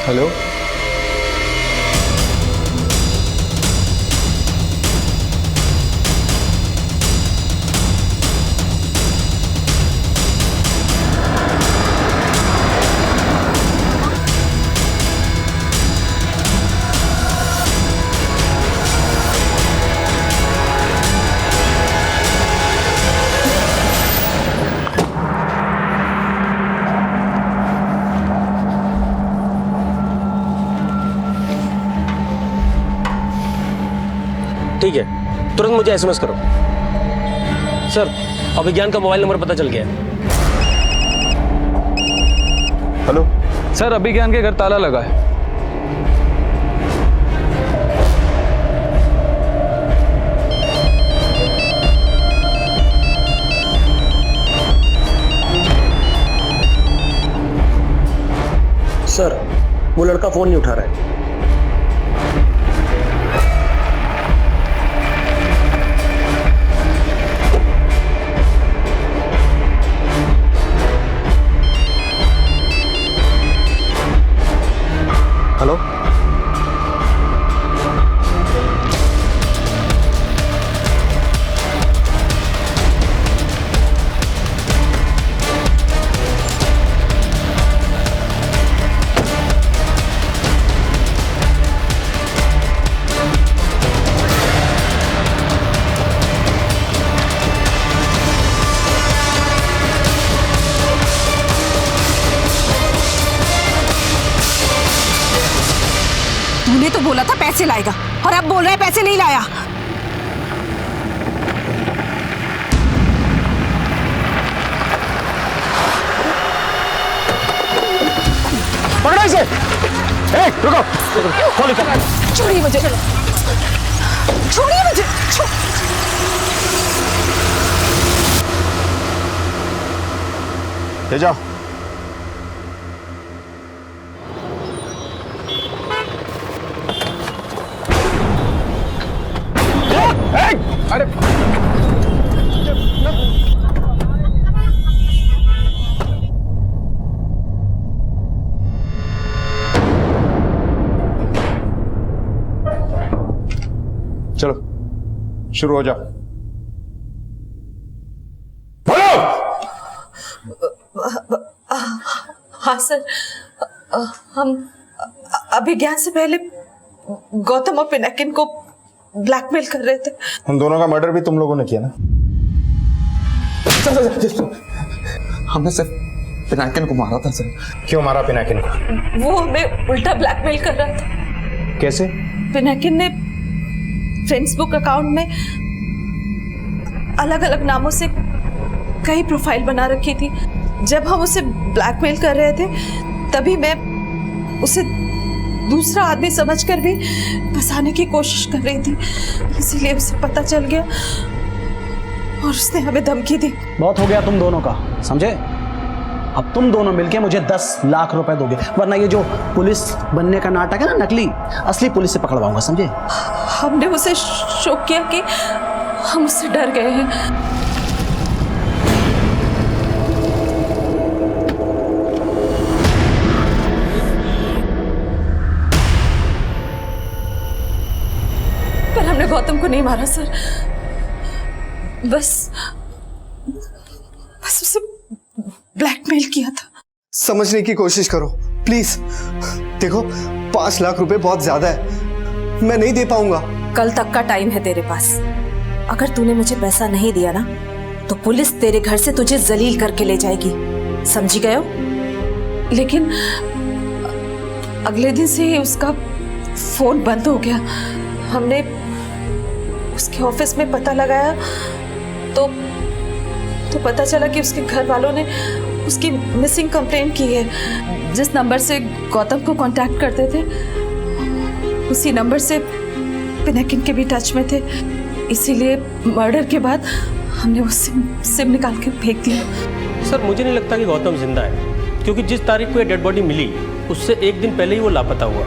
हेलो, ठीक है, तुरंत मुझे एसएमएस करो। सर अभिज्ञान का मोबाइल नंबर पता चल गया है। हेलो सर, अभिज्ञान के घर ताला लगा है। सर वो लड़का फोन नहीं उठा रहा है। हेलो, तूने तो बोला था पैसे लाएगा और अब बोल रहा है पैसे नहीं लाया। पकड़ो इसे। रुको, खोलो इसे। छोड़िए मुझे, छोड़िए मुझे। ले जाओ। अरे चलो शुरू हो जाओ। हाँ सर, हम अभिज्ञान से पहले गौतम और पिनाकिन को ब्लैकमेल कर रहे थे। उन दोनों का मर्डर भी तुम लोगों ने किया ना? हमने सिर्फ पिनाकिन को मारा था सर। क्यों मारा पिनाकिन को? वो हमें उल्टा ब्लैकमेल कर रहा था। कैसे? पिनाकिन ने फेसबुक अकाउंट में अलग अलग नामों से कई प्रोफाइल बना रखी थी। जब हम उसे ब्लैकमेल कर रहे थे तभी मैं उसे दूसरा आदमी समझकर भी फंसाने की कोशिश कर रही थी, इसीलिए उसे पता चल गया और उसने हमें धमकी दी। बहुत हो गया तुम दोनों का, समझे? अब तुम दोनों मिलके मुझे 10 लाख रुपए दोगे, वरना ये जो पुलिस बनने का नाटक है ना, नकली, असली पुलिस से पकड़वाऊंगा, समझे? हमने उसे शौक किया कि हम उससे डर गए हैं। पर हमने गौतम को नहीं मारा सर, बस उसे ब्लैकमेल किया था। समझने की कोशिश करो प्लीज। देखो 5 लाख रुपए बहुत ज्यादा है, मैं नहीं दे पाऊंगा। कल तक का टाइम है तेरे पास। अगर तूने मुझे पैसा नहीं दिया ना तो पुलिस तेरे घर से तुझे जलील करके ले जाएगी, समझी गए हो? लेकिन अगले दिन से ही उसका फोन बंद हो गया। हमने उसके ऑफिस में पता लगाया तो पता चला कि उसके घर वालों ने उसकी मिसिंग कंप्लेंट की है। जिस नंबर से गौतम को कांटेक्ट करते थे उसी नंबर से पिनाकिन के भी टच में थे, इसीलिए मर्डर के बाद हमने वो सिम निकाल के फेंक दिया। सर मुझे नहीं लगता कि गौतम जिंदा है, क्योंकि जिस तारीख को ये डेड बॉडी मिली उससे एक दिन पहले ही वो लापता हुआ।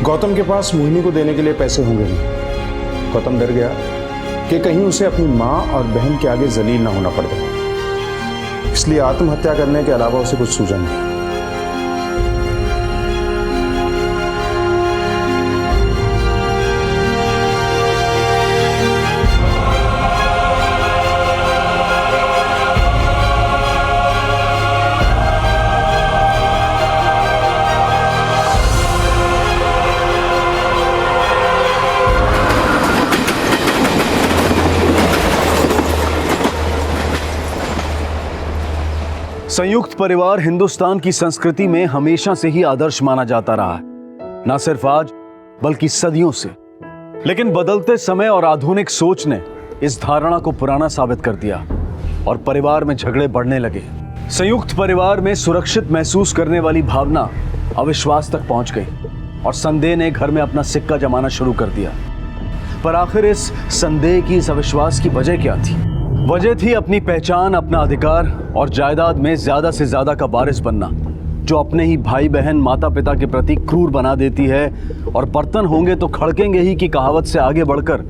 गौतम के पास मोहिनी को देने के लिए पैसे होंगे नहीं। गौतम डर गया कि कहीं उसे अपनी माँ और बहन के आगे जलील ना होना पड़ जाए, इसलिए आत्महत्या करने के अलावा उसे कुछ सूझा नहीं। संयुक्त परिवार हिंदुस्तान की संस्कृति में हमेशा से ही आदर्श माना जाता रहा है, न सिर्फ आज बल्कि सदियों से। लेकिन बदलते समय और आधुनिक सोच ने इस धारणा को पुराना साबित कर दिया और परिवार में झगड़े बढ़ने लगे। संयुक्त परिवार में सुरक्षित महसूस करने वाली भावना अविश्वास तक पहुंच गई और संदेह ने घर में अपना सिक्का जमाना शुरू कर दिया। पर आखिर इस संदेह की, इस अविश्वास की वजह क्या थी? वजह थी अपनी पहचान, अपना अधिकार और जायदाद में ज्यादा से ज्यादा का वारिस बनना, जो अपने ही भाई बहन, माता पिता के प्रति क्रूर बना देती है और बर्तन होंगे तो खड़केंगे ही की कहावत से आगे बढ़कर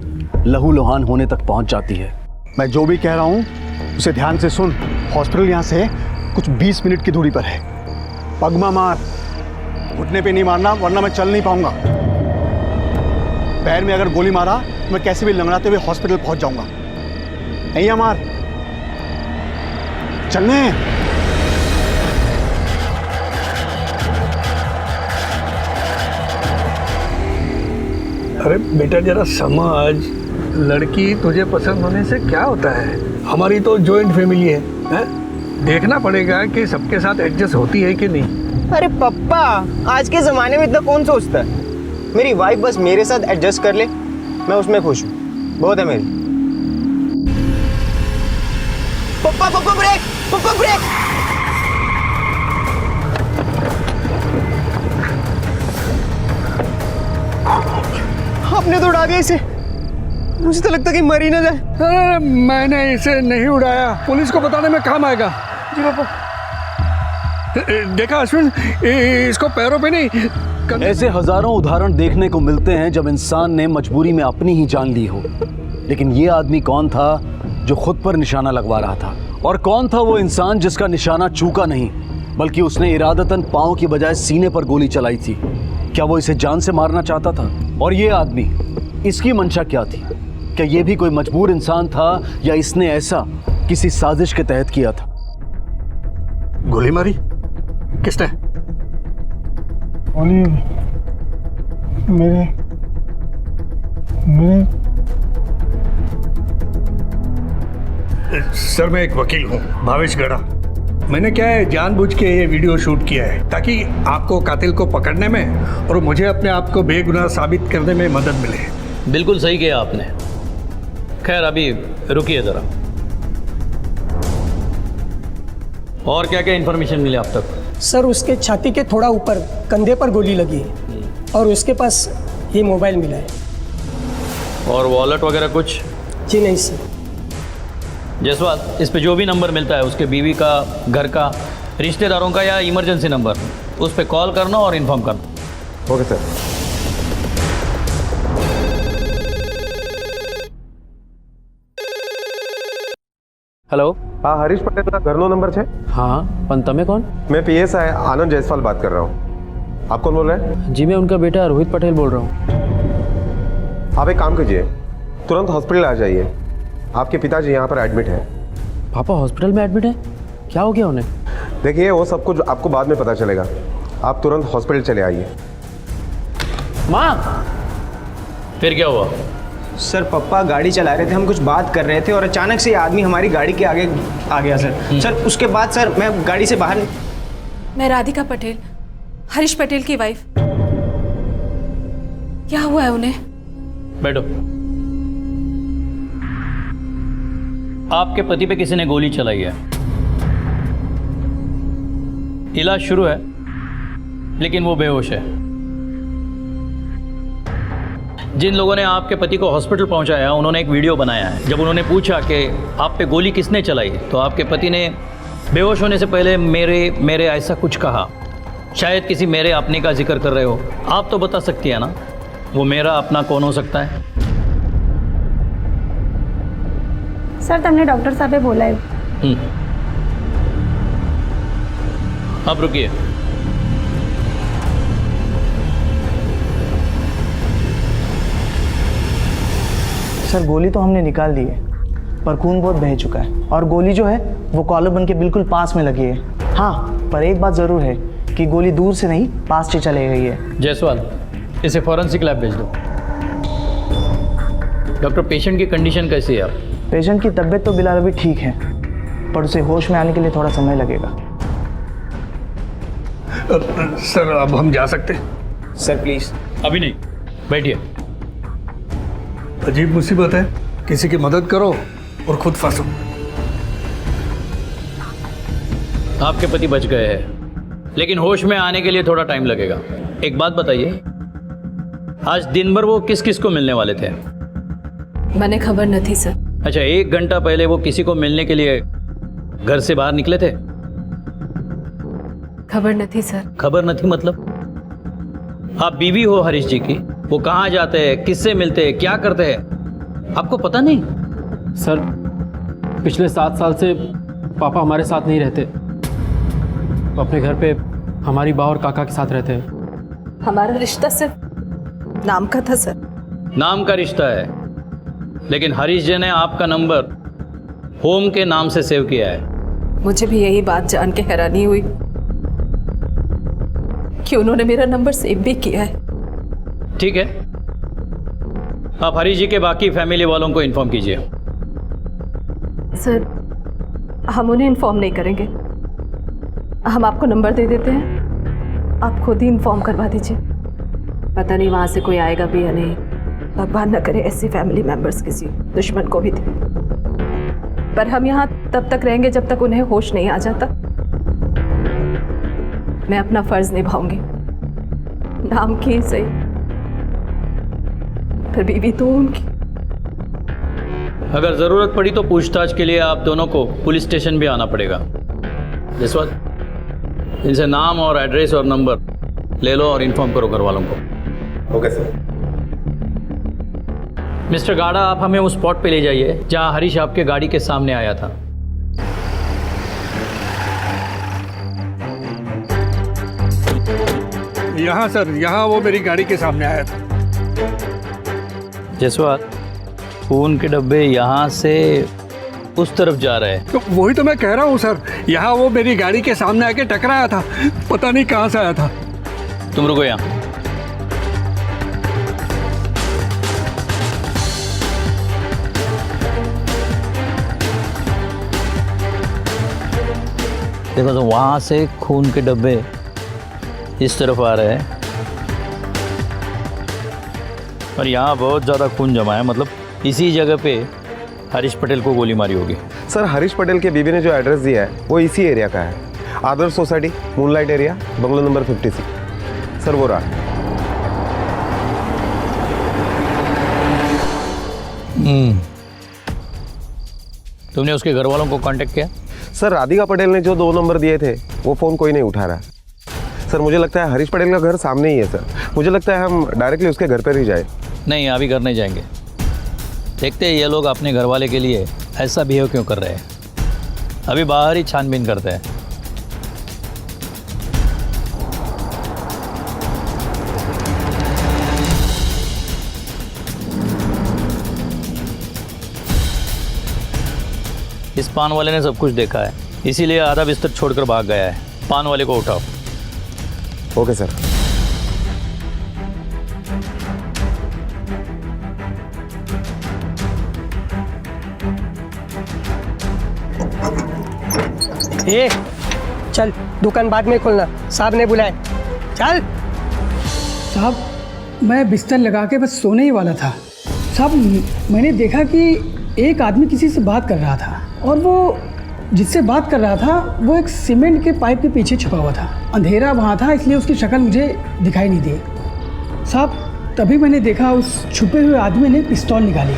लहूलुहान होने तक पहुंच जाती है। मैं जो भी कह रहा हूं उसे ध्यान से सुन। हॉस्पिटल यहां से कुछ 20 मिनट की दूरी पर है। पगमा मार, घुटने पे नहीं मारना वरना मैं चल नहीं पाऊंगा। पैर में अगर गोली मारा तो मैं कैसे भी लंगड़ाते हुए हॉस्पिटल पहुंच जाऊंगा। नहीं अमार, चलने। अरे बेटा जरा समझ, लड़की तुझे पसंद होने से क्या होता है? हमारी तो जॉइंट फैमिली है? देखना पड़ेगा कि सबके साथ एडजस्ट होती है कि नहीं। अरे पप्पा, आज के ज़माने में इतना कौन सोचता है? मेरी वाइफ बस मेरे साथ एडजस्ट कर ले, मैं उसमें खुश हूँ, बहुत है मेरी। पप्पा पप्पा ब्रेक, पप्पा ब्रेक। आपने तो उड़ा दिया इसे, मुझे तो लगता कि मर ही ना जाए। अरे मैंने इसे नहीं उड़ाया, पुलिस को बताने में काम आएगा। जी पापा। देखा अश्विन, इसको पैरों पे नहीं। ऐसे हजारों उदाहरण देखने को मिलते हैं जब इंसान ने मजबूरी में अपनी ही जान ली हो। लेकिन ये आदमी कौन था जो खुद पर निशाना लगवा रहा था? और कौन था वो इंसान जिसका निशाना चूका नहीं, बल्कि उसने इरादतन पांव की बजाय सीने पर गोली चलाई थी? क्या वो इसे जान से मारना चाहता था? और ये आदमी, इसकी मंशा क्या थी? क्या ये भी कोई मजबूर इंसान था या इसने ऐसा किसी साजिश के तहत किया था? गोली मारी किसने? गोली मेरे सर, मैं एक वकील हूँ, भावेश गड़ा। मैंने क्या है जानबूझ के ये वीडियो शूट किया है ताकि आपको कातिल को पकड़ने में और मुझे अपने आप को बेगुनाह साबित करने में मदद मिले। बिल्कुल सही किया आपने। खैर अभी रुकिए ज़रा। और क्या क्या इन्फॉर्मेशन मिली अब तक? सर उसके छाती के थोड़ा ऊपर कंधे पर गोली लगी है और उसके पास ये मोबाइल मिला है। और वॉलेट वगैरह कुछ? जी नहीं सर। जयसवाल, इस पे जो भी नंबर मिलता है उसके बीवी का, घर का, रिश्तेदारों का या इमरजेंसी नंबर, उस पे कॉल करना और इन्फॉर्म करना। Okay sir. हेलो। हाँ, हरीश पटेल का घरनो नंबर है? हाँ, पण तमे कौन? मैं पीएसआई आनंद जायसवाल बात कर रहा हूँ। आप कौन बोल रहे हैं? जी मैं उनका बेटा रोहित पटेल बोल रहा हूँ। आप एक काम कीजिए, तुरंत हॉस्पिटल आ जाइए। आपके पिताजी यहाँ पर एडमिट है। पापा हॉस्पिटल में एडमिट है? क्या हो गया उन्हें? देखिए वो सब कुछ आपको बाद में पता चलेगा। आप तुरंत हॉस्पिटल चले आइए। माँ, फिर क्या हुआ? सर पापा गाड़ी चला रहे थे, हम कुछ बात कर रहे थे और अचानक से ये आदमी हमारी गाड़ी के आगे आ गया सर। सर उसके बाद सर मैं गाड़ी से बाहर। मैं राधिका पटेल, हरीश पटेल की वाइफ। क्या हुआ है उन्हें? बैठो। आपके पति पे किसी ने गोली चलाई है। इलाज शुरू है लेकिन वो बेहोश है। जिन लोगों ने आपके पति को हॉस्पिटल पहुंचाया उन्होंने एक वीडियो बनाया है। जब उन्होंने पूछा कि आप पे गोली किसने चलाई तो आपके पति ने बेहोश होने से पहले मेरे ऐसा कुछ कहा। शायद किसी मेरे अपने का जिक्र कर रहे हो। आप तो बता सकती है ना वो मेरा अपना कौन हो सकता है? सर तुमने डॉक्टर साहब बोला है। आप रुकिए। सर गोली तो हमने निकाल दी है पर खून बहुत बह चुका है और गोली जो है वो कॉलर बन के बिल्कुल पास में लगी है। हाँ पर एक बात ज़रूर है कि गोली दूर से नहीं पास से चली गई है। जायसवाल, इसे फॉरेंसिक लैब भेज दो। डॉक्टर, पेशेंट की कंडीशन कैसी है? आप पेशेंट की तबीयत तो बिलाल अभी ठीक है पर उसे होश में आने के लिए थोड़ा समय लगेगा। सर अब हम जा सकते? Sir please. अभी नहीं, बैठिए। अजीब मुसीबत है, किसी की मदद करो और खुद फंसो। आपके पति बच गए हैं लेकिन होश में आने के लिए थोड़ा टाइम लगेगा। एक बात बताइए, आज दिन भर वो किस किस को मिलने वाले थे? मैंने खबर न थी सर। अच्छा, 1 घंटा पहले वो किसी को मिलने के लिए घर से बाहर निकले थे? खबर न थी सर। खबर न थी मतलब? आप बीवी हो हरीश जी की, वो कहाँ जाते हैं, किससे मिलते हैं, क्या करते हैं, आपको पता नहीं? सर पिछले 7 साल से पापा हमारे साथ नहीं रहते। वो अपने घर पे हमारी माँ और काका के साथ रहते हैं। हमारा रिश्ता सिर्फ नाम का था सर। नाम का रिश्ता है लेकिन हरीश जी ने आपका नंबर होम के नाम से सेव किया है। मुझे भी यही बात जान के हैरानी हुई कि उन्होंने मेरा नंबर सेव भी किया है। ठीक है, आप हरीश जी के बाकी फैमिली वालों को इन्फॉर्म कीजिए। सर हम उन्हें इन्फॉर्म नहीं करेंगे, हम आपको नंबर दे देते हैं, आप खुद ही इन्फॉर्म करवा दीजिए। पता नहीं वहाँ से कोई आएगा भी या नहीं, भगवान न करे ऐसी फैमिली मेंबर्स किसी दुश्मन को भी दे। पर हम यहाँ तब तक रहेंगे जब तक उन्हें होश नहीं आ जाता। मैं अपना फर्ज निभाऊंगी, नाम की सही पर बीवी तो उनकी। अगर जरूरत पड़ी तो पूछताछ के लिए आप दोनों को पुलिस स्टेशन भी आना पड़ेगा। जसवंत, इनसे नाम और एड्रेस और नंबर ले लो और इन्फॉर्म करो घर वालों को। Okay sir. मिस्टर गाड़ा, आप हमें उस स्पॉट पे ले जाइए जहां हरीश आपके गाड़ी के सामने आया था। यहाँ सर, यहाँ वो मेरी गाड़ी के सामने आया था। जसवंत, खून के डब्बे यहाँ से उस तरफ जा रहे हैं। तो वही तो मैं कह रहा हूँ सर, यहाँ वो मेरी गाड़ी के सामने आके टकराया था, पता नहीं कहाँ से आया था। तुम रुको यहाँ। देखो तो वहाँ से खून के डब्बे इस तरफ आ रहे हैं और यहाँ बहुत ज़्यादा खून जमा है। मतलब इसी जगह पे हरीश पटेल को गोली मारी होगी। सर हरीश पटेल के बीबी ने जो एड्रेस दिया है वो इसी एरिया का है, Adarsh society, moonlight area, bungalow number 56। Sir वो रहा। तुमने उसके घर वालों को कांटेक्ट किया? सर राधिका पटेल ने जो 2 नंबर दिए थे वो फ़ोन कोई नहीं उठा रहा। सर मुझे लगता है हरीश पटेल का घर सामने ही है सर, मुझे लगता है हम डायरेक्टली उसके घर पर ही जाए। नहीं, अभी घर नहीं जाएंगे। देखते हैं ये लोग अपने घर वाले के लिए ऐसा बिहेव क्यों कर रहे हैं। अभी बाहर ही छानबीन करते हैं। इस पान वाले ने सब कुछ देखा है, इसीलिए आधा बिस्तर छोड़कर भाग गया है। पान वाले को उठाओ। Okay sir. ए, चल दुकान बाद में खोलना, साहब ने बुलाए। चल। साहब मैं बिस्तर लगा के बस सोने ही वाला था। साहब मैंने देखा कि एक आदमी किसी से बात कर रहा था और वो जिससे बात कर रहा था वो एक सीमेंट के पाइप के पीछे छुपा हुआ था। अंधेरा वहाँ था इसलिए उसकी शक्ल मुझे दिखाई नहीं दी। साहब तभी मैंने देखा उस छुपे हुए आदमी ने पिस्तौल निकाली।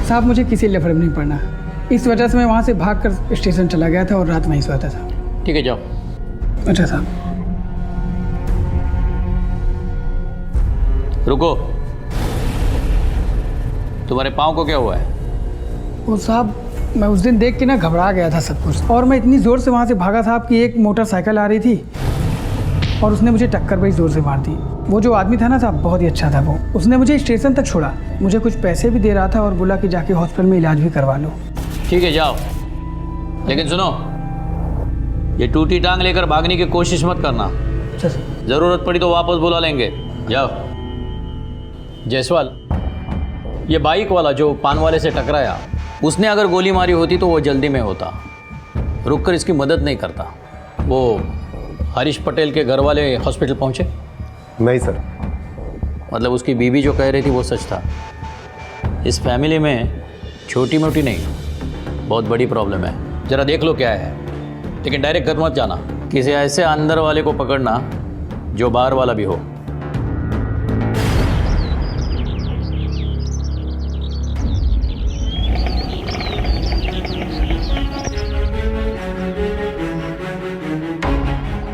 साहब मुझे किसी लिए फर्क नहीं पड़ना, इस वजह से मैं वहाँ से भागकर स्टेशन चला गया था और रात वहीं सोता था। ठीक है, जाओ। अच्छा साहब। रुको, तुम्हारे पाँव को क्या हुआ है? वो साहब मैं उस दिन देख के ना घबरा गया था सब कुछ, और मैं इतनी ज़ोर से वहाँ से भागा साहब कि एक मोटरसाइकिल आ रही थी और उसने मुझे टक्कर बड़ी ज़ोर से मार दी। वो जो आदमी था ना साहब बहुत ही अच्छा था, वो उसने मुझे स्टेशन तक छोड़ा, मुझे कुछ पैसे भी दे रहा था और बोला कि जाके हॉस्पिटल में इलाज भी करवा लो। ठीक है, जाओ। लेकिन सुनो, ये टूटी टांग लेकर भागने की कोशिश मत करना। ज़रूरत पड़ी तो वापस बुला लेंगे। जाओ। जायसवाल, ये बाइक वाला जो पान वाले से टकराया, उसने अगर गोली मारी होती तो वो जल्दी में होता, रुककर इसकी मदद नहीं करता। वो हरीश पटेल के घर वाले हॉस्पिटल पहुंचे? नहीं सर। मतलब उसकी बीवी जो कह रही थी वो सच था। इस फैमिली में छोटी मोटी नहीं, बहुत बड़ी प्रॉब्लम है। ज़रा देख लो क्या है, लेकिन डायरेक्ट घर मत जाना। किसी ऐसे अंदर वाले को पकड़ना जो बाहर वाला भी हो।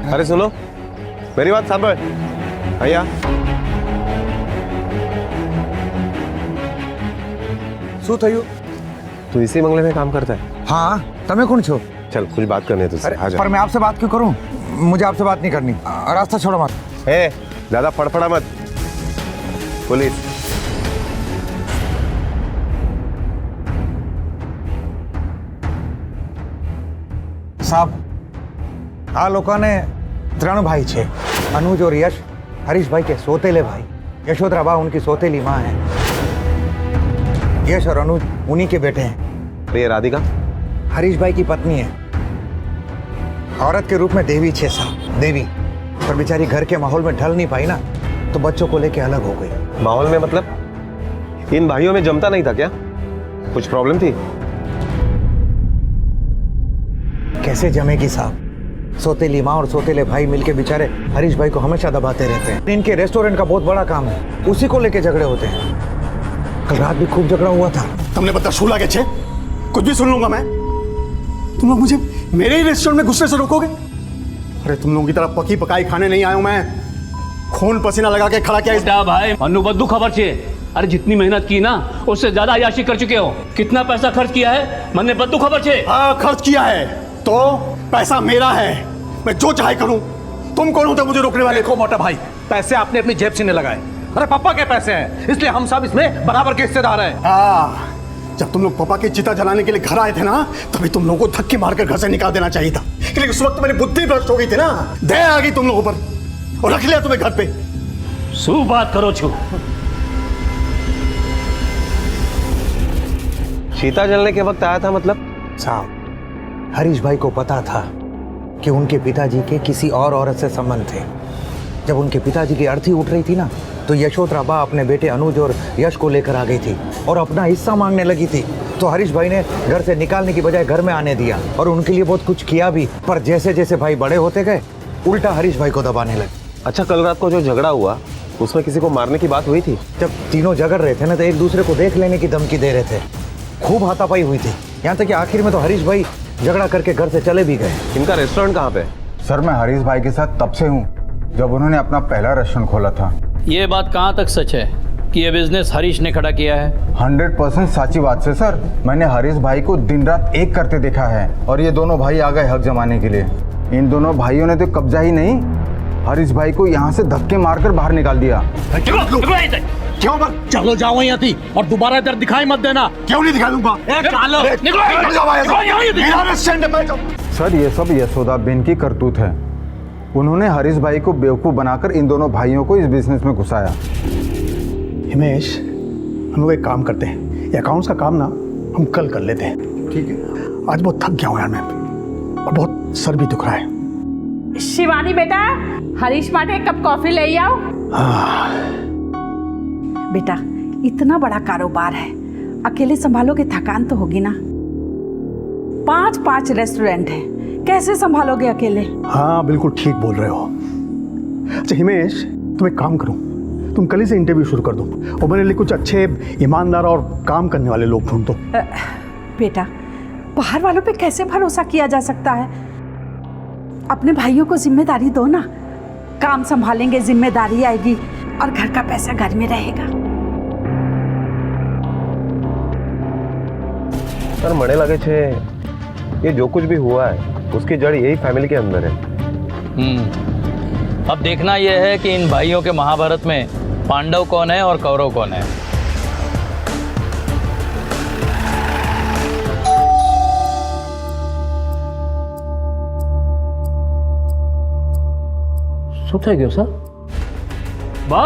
अरे सुनो, मेरी बात सांभळ भैया। શું થયું? तू इसी बंगले में काम करता है? हाँ, તમે કોણ છો? चल कुछ बात करनी है तुझसे। आ जा। पर मैं आपसे बात क्यों करूं? मुझे आपसे बात नहीं करनी। रास्ता छोड़ो मत। ए, ज्यादा फड़फड़ा मत। पुलिस। સાહેબ, આ લોકોને 3 भाई छे, अनुज और यश, हरीश भाई के सौतेले भाई। यशोधरा बा उनकी सौतेली माँ है। यश और अनुज उन्हीं के बेटे हैं। तो ये राधिका हरीश भाई की पत्नी है। औरत के रूप में देवी छे साहब, देवी। पर बेचारी घर के माहौल में ढल नहीं पाई ना, तो बच्चों को लेके अलग हो गई। माहौल में मतलब? इन भाइयों में जमता नहीं था क्या? कुछ प्रॉब्लम थी? कैसे जमेगी साहब? सौतेली माँ और सौतेले भाई मिलके बेचारे हरीश भाई को हमेशा दबाते रहते हैं। इनके रेस्टोरेंट का बहुत बड़ा काम है, उसी को लेके झगड़े होते हैं। कल रात भी खूब झगड़ा हुआ था। तुमने बता शू लागे छे? कुछ भी सुन लूंगा मैं। तुम लोग मुझे मेरे ही रेस्टोरेंट में गुस्से से रोकोगे? अरे तुम लोगों की तरह पकी पकाई खाने नहीं आया हूं मैं। खून पसीना लगा के खड़ा किया इस भाई। मनु बद्दू खबर चाहिए। अरे जितनी मेहनत की ना उससे ज्यादा अय्याशी कर चुके हो। कितना पैसा खर्च किया है? मैंने बद्दू खबर चाहिए। हाँ, खर्च किया है तो पैसा मेरा है, मैं जो चाहे करूं। तुम कौन होते मुझे रोकने वाले? देखो मोटा भाई, पैसे आपने अपनी जेब से नहीं लगाए। अरे पापा के पैसे हैं, इसलिए हम सब इसमें बराबर के हिस्सेदार हैं। हाँ, जब तुम लोग पापा की चिता जलाने के लिए घर आए थे ना, तभी तुम लोगों को धक्के मारकर घर से निकाल देना चाहिए था। लेकिन उस वक्त मेरी बुद्धि भ्रष्ट हो गई थी ना, दया आ गई तुम लोगों पर और रख लिया तुम्हें घर पे। शू बात करो छू? सीता जलने के वक्त आया था मतलब? साहब, हरीश भाई को पता था कि उनके पिताजी के किसी और औरत से संबंध थे। जब उनके पिताजी की अर्थी उठ रही थी ना, तो यशोधरा बा अपने बेटे अनुज और यश को लेकर आ गई थी और अपना हिस्सा मांगने लगी थी। तो हरीश भाई ने घर से निकालने की बजाय घर में आने दिया और उनके लिए बहुत कुछ किया भी। पर जैसे जैसे भाई बड़े होते गए उल्टा हरीश भाई को दबाने लगे। अच्छा, कल रात को जो झगड़ा हुआ उसमें किसी को मारने की बात हुई थी? जब तीनों झगड़ रहे थे ना तो एक दूसरे को देख लेने की धमकी दे रहे थे। खूब हाथापाई हुई थी, यहाँ तक कि आखिर में तो हरीश भाई झगड़ा करके घर से चले भी गए। इनका रेस्टोरेंट कहाँ पे? सर मैं हरीश भाई के साथ तब से हूँ जब उन्होंने अपना पहला रेस्टोरेंट खोला था। ये बात कहाँ तक सच है कि ये बिजनेस हरीश ने खड़ा किया है? 100% सच्ची बात से सर। मैंने हरीश भाई को दिन रात एक करते देखा है और ये दोनों भाई आ गए हक जमाने के लिए। इन दोनों भाइयों ने तो कब्जा ही नहीं, हरीश भाई को यहाँ से धक्के मारकर बाहर निकाल दिया। क्यों मत चलो जाओ यहाँ थी और दोबारा इधर दिखाई मत देना। क्यों नहीं दिखा दूंगा? सर ये सब यशोदा बेन की करतूत है। उन्होंने हरीश भाई को बेवकूफ बनाकर इन दोनों भाइयों को इस बिजनेस में घुसाया। हिमेश, हम लोग एक काम करते हैं, ये अकाउंट्स का काम ना हम कल कर लेते हैं। ठीक है। आज बहुत थक गया हूँ यार मैं, और बहुत सर भी दुख रहा है। शिवानी बेटा, हरीश माटे एक कप कॉफी ले आओ। बेटा, इतना बड़ा कारोबार है, अकेले संभालोगे थकान तो होगी ना। 5 रेस्टोरेंट है, कैसे संभालोगे अकेले? हाँ बिल्कुल ठीक बोल रहे हो। अच्छा हिमेश, तुम एक काम करो, तुम कल ही से इंटरव्यू शुरू कर दो और मेरे लिए कुछ अच्छे ईमानदार और काम करने वाले लोग ढूंढ दो। बेटा, बाहर वालों पे कैसे भरोसा किया जा सकता है? अपने भाइयों को जिम्मेदारी दो ना, काम संभालेंगे, जिम्मेदारी आएगी और घर का पैसा घर में रहेगा। सर मने लगे छे ये जो कुछ भी हुआ है उसकी जड़ यही फैमिली के अंदर है। अब देखना यह है कि इन भाइयों के महाभारत में पांडव कौन है और कौरव कौन है। શું થઈ ગયો સર? બા,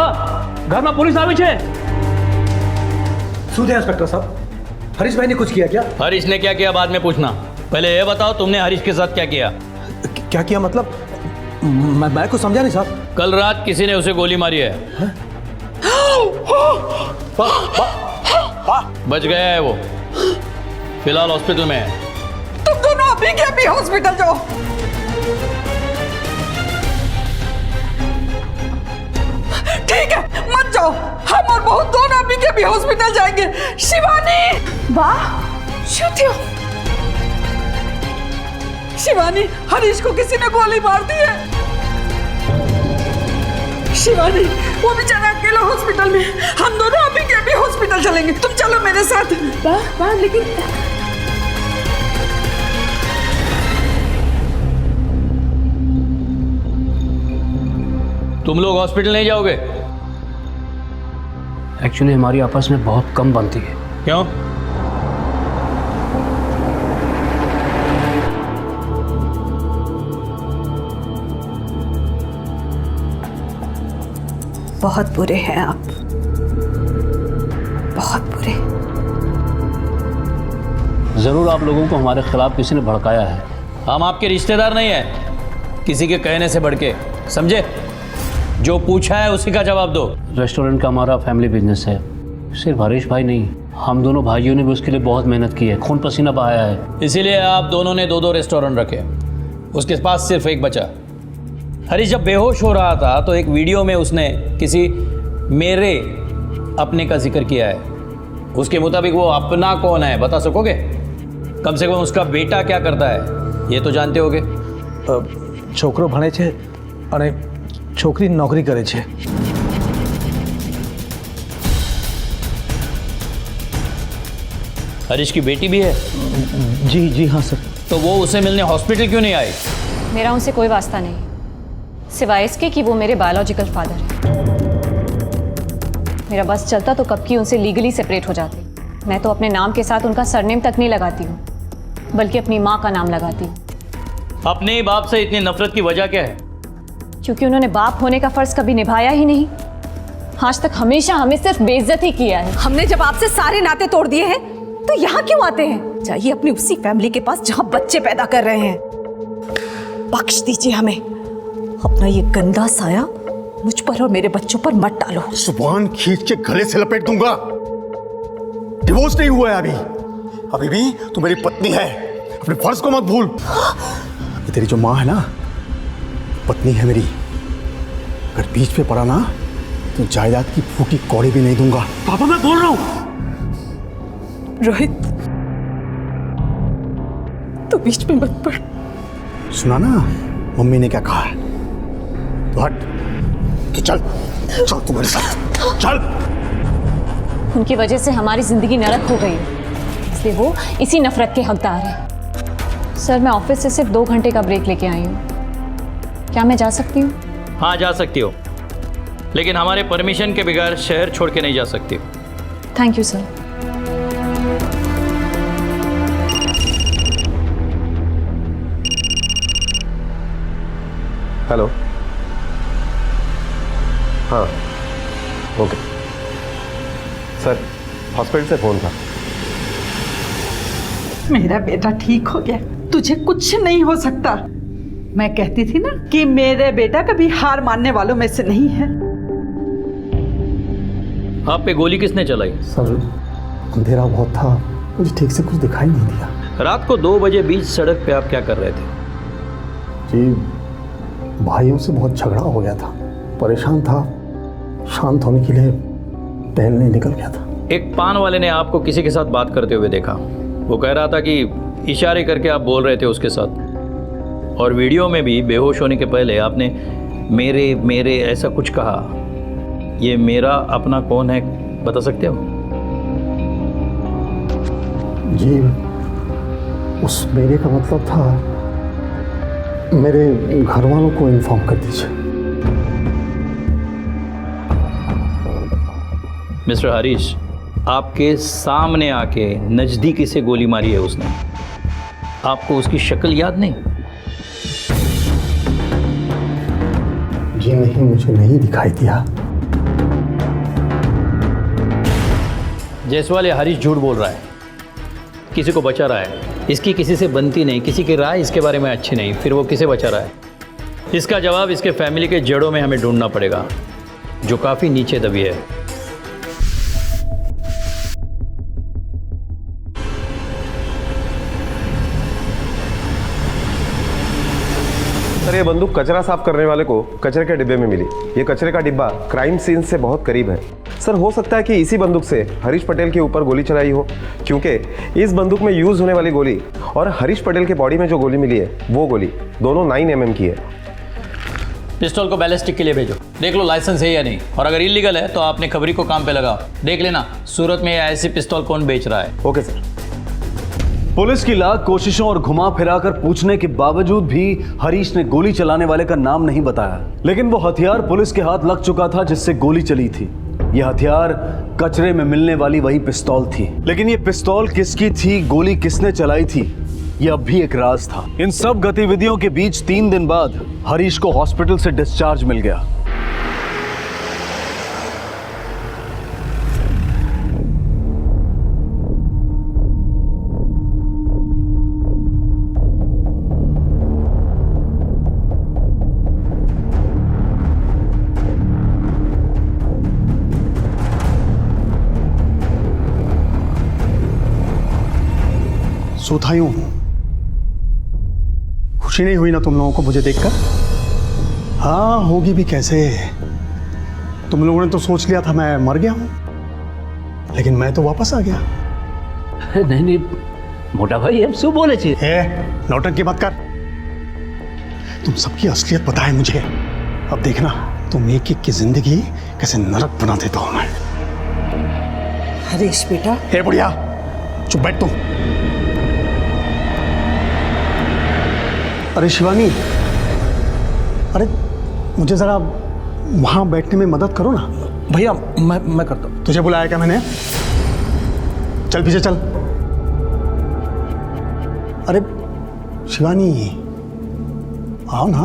ઘરમાં પોલીસ આવી છે। શું થયા इंस्पेक्टर साहब? हरीश भाई ने कुछ किया क्या? हरीश ने क्या किया बाद में पूछना, पहले ये बताओ तुमने हरीश के साथ क्या किया? क्या किया मतलब? मैं कुछ समझा नहीं साहब। कल रात किसी ने उसे गोली मारी है। बच गया है वो, फिलहाल हॉस्पिटल में है। तुम दोनों अभी के अभी हॉस्पिटल जाओ। ठीक है, मत जाओ, हम और बहू दोनों अभी के अभी हॉस्पिटल जाएंगे। शिवानी, वाह, शुद्धियो। शिवानी, हरीश को किसी ने गोली मार दी है। शिवानी, वो बेचारा अकेला हॉस्पिटल में, हम दोनों अभी के अभी हॉस्पिटल चलेंगे। तुम चलो मेरे साथ। वाह, लेकिन तुम लोग हॉस्पिटल नहीं जाओगे? एक्चुअली हमारी आपस में बहुत कम बनती है। क्यों? बहुत बुरे हैं आप, बहुत बुरे। जरूर आप लोगों को हमारे खिलाफ किसी ने भड़काया है। हम आपके रिश्तेदार नहीं है, किसी के कहने से बढ़ के, समझे? जो पूछा है उसी का जवाब दो। रेस्टोरेंट का हमारा फैमिली बिजनेस है, सिर्फ हरीश भाई नहीं, हम दोनों भाइयों ने भी उसके लिए बहुत मेहनत की है, खून पसीना बहाया है। इसीलिए आप दोनों ने 2-2 रेस्टोरेंट रखे, उसके पास सिर्फ एक बचा। हरीश जब बेहोश हो रहा था तो एक वीडियो में उसने किसी मेरे अपने का जिक्र किया है। उसके मुताबिक वो अपना कौन है बता सकोगे? कम से कम उसका बेटा क्या करता है ये तो जानते होगे। छोकरो भणे छे અને छोकरी नौकरी करे छे। हरीश की बेटी भी है? जी हाँ सर। तो वो उसे मिलने हॉस्पिटल क्यों नहीं आई? मेरा उनसे कोई वास्ता नहीं, सिवाय इसके कि वो मेरे बायोलॉजिकल फादर हैं। मेरा बस चलता तो कब की उनसे लीगली सेपरेट हो जाती। मैं तो अपने नाम के साथ उनका सरनेम तक नहीं लगाती हूँ, बल्कि अपनी माँ का नाम लगाती हूँ। अपने बाप से इतनी नफरत की वजह क्या है? क्योंकि उन्होंने बाप होने का फर्ज कभी निभाया ही नहीं। आज तक हमेशा हमें सिर्फ बेइज्जत ही किया है। हमने जब आपसे सारे नाते तोड़ दिए हैं तो यहाँ क्यों आते हैं? जाइए अपनी उसी फैमिली के पास जहाँ बच्चे पैदा कर रहे हैं। बख्श दीजिए हमें, अपना ये गंदा साया मुझ पर और मेरे बच्चों पर मत डालो। जुबान खींच के गले से लपेट दूंगा। डिवोर्स नहीं हुआ है अभी भी तू मेरी पत्नी है, अपने फर्ज को मत भूल। ये तेरी जो माँ है ना, पत्नी है मेरी। अगर बीच पे पड़ा ना तो जायदाद की फूटी कौड़ी भी नहीं दूंगा। पापा मैं बोल रहा हूं। रोहित तो बीच में मत पड़। सुना ना मम्मी ने क्या कहा है, तो हट, तो चल तू मेरे साथ चल। उनकी वजह से हमारी जिंदगी नरक हो गई है, इसलिए वो इसी नफरत के हकदार हैं। सर मैं ऑफिस से सिर्फ 2 घंटे का ब्रेक लेके आई हूँ, क्या मैं जा सकती हूँ? हाँ जा सकती हो, लेकिन हमारे परमिशन के बगैर शहर छोड़ के नहीं जा सकती। Thank you sir. हेलो, हाँ ओके सर, हॉस्पिटल से फ़ोन था। मेरा बेटा ठीक हो गया, तुझे कुछ नहीं हो सकता। मैं कहती थी ना कि मेरे बेटा कभी हार मानने वालों में से नहीं है। आप पे गोली किसने चलाई? सर अंधेरा बहुत था, मुझे ठीक से कुछ दिखाई नहीं दिया। रात को 2 बजे बीच सड़क पे आप क्या कर रहे थे? जी भाइयों से बहुत झगड़ा हो गया था, परेशान था, शांत होने के लिए टहलने निकल गया था। एक पान वाले ने आपको किसी के साथ बात करते हुए देखा। वो कह रहा था कि इशारे करके आप बोल रहे थे उसके साथ, और वीडियो में भी बेहोश होने के पहले आपने मेरे मेरे ऐसा कुछ कहा। ये मेरा अपना कौन है बता सकते हो? जी उस मेरे का मतलब था मेरे घर वालों को इन्फॉर्म कर दीजिए। मिस्टर हरीश, आपके सामने आके नज़दीकी से गोली मारी है उसने। आपको उसकी शक्ल याद नहीं? जी नहीं, मुझे नहीं दिखाई दिया। जयसवाल या हरीश झूठ बोल रहा है, किसी को बचा रहा है। इसकी किसी से बनती नहीं, किसी की राय इसके बारे में अच्छी नहीं, फिर वो किसे बचा रहा है? इसका जवाब इसके फैमिली के जड़ों में हमें ढूंढना पड़ेगा, जो काफ़ी नीचे दबी है। सर ये बंदूक कचरा साफ करने वाले को कचरे के डिब्बे में मिली। ये कचरे का डिब्बा क्राइम सीन से बहुत करीब है। सर हो सकता है कि इसी बंदूक से हरीश पटेल के ऊपर गोली चलाई हो, क्योंकि इस बंदूक में यूज होने वाली गोली और हरीश पटेल के बॉडी में जो गोली मिली है वो गोली दोनों 9 mm की है। पिस्टल को बैलिस्टिक के लिए भेजो, देख लो लाइसेंस है या नहीं, और अगर इलीगल है तो आपने खबरी को काम पे लगाओ, देख लेना सूरत में ऐसी पिस्तौल कौन बेच रहा है। Okay sir. पुलिस की लाख कोशिशों और घुमा फिराकर पूछने के बावजूद भी हरीश ने गोली चलाने वाले का नाम नहीं बताया, लेकिन वो हथियार पुलिस के हाथ लग चुका था जिससे गोली चली थी। यह हथियार कचरे में मिलने वाली वही पिस्तौल थी, लेकिन ये पिस्तौल किसकी थी, गोली किसने चलाई थी, यह अब भी एक राज था। इन सब गतिविधियों के बीच 3 दिन बाद हरीश को हॉस्पिटल से डिस्चार्ज मिल गया। सोता यूं खुशी नहीं हुई ना तुम लोगों को मुझे देखकर? हाँ होगी भी कैसे, तुम लोगों ने तो सोच लिया था मैं मर गया हूं, लेकिन मैं तो वापस आ गया। नहीं नहीं मोटा भाई हम क्यों बोले छी? नौटंकी मत कर, तुम सबकी असलियत पता है मुझे। अब देखना तुम एक एक की जिंदगी कैसे नरक बना देता हूं मैं। हरीश बेटा। हे बुढ़िया चुप बैठ तुम। अरे शिवानी, अरे मुझे जरा वहां बैठने में मदद करो ना। भैया मैं करता हूँ। तुझे बुलाया क्या मैंने? चल पीछे चल। अरे शिवानी आओ ना।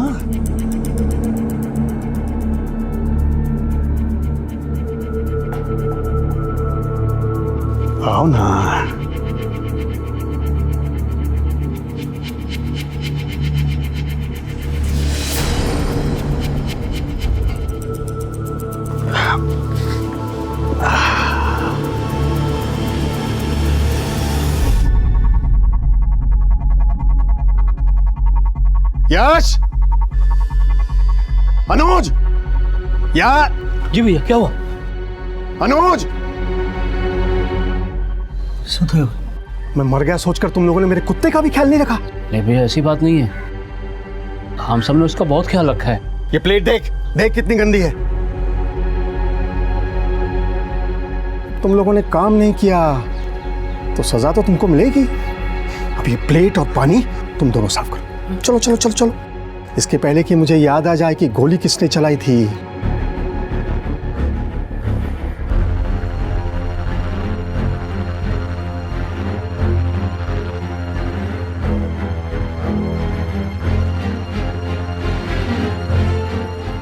आओ ना। यश, अनुज, यार। जी भैया, क्या हुआ? अनुज, सदैव मैं मर गया सोचकर तुम लोगों ने मेरे कुत्ते का भी ख्याल नहीं रखा। नहीं भैया, ऐसी बात नहीं है, हम सब ने उसका बहुत ख्याल रखा है। ये प्लेट देख, देख कितनी गंदी है। तुम लोगों ने काम नहीं किया तो सजा तो तुमको मिलेगी। अब ये प्लेट और पानी तुम दोनों साफ करो। चलो चलो चलो चलो, इसके पहले कि मुझे याद आ जाए कि गोली किसने चलाई थी।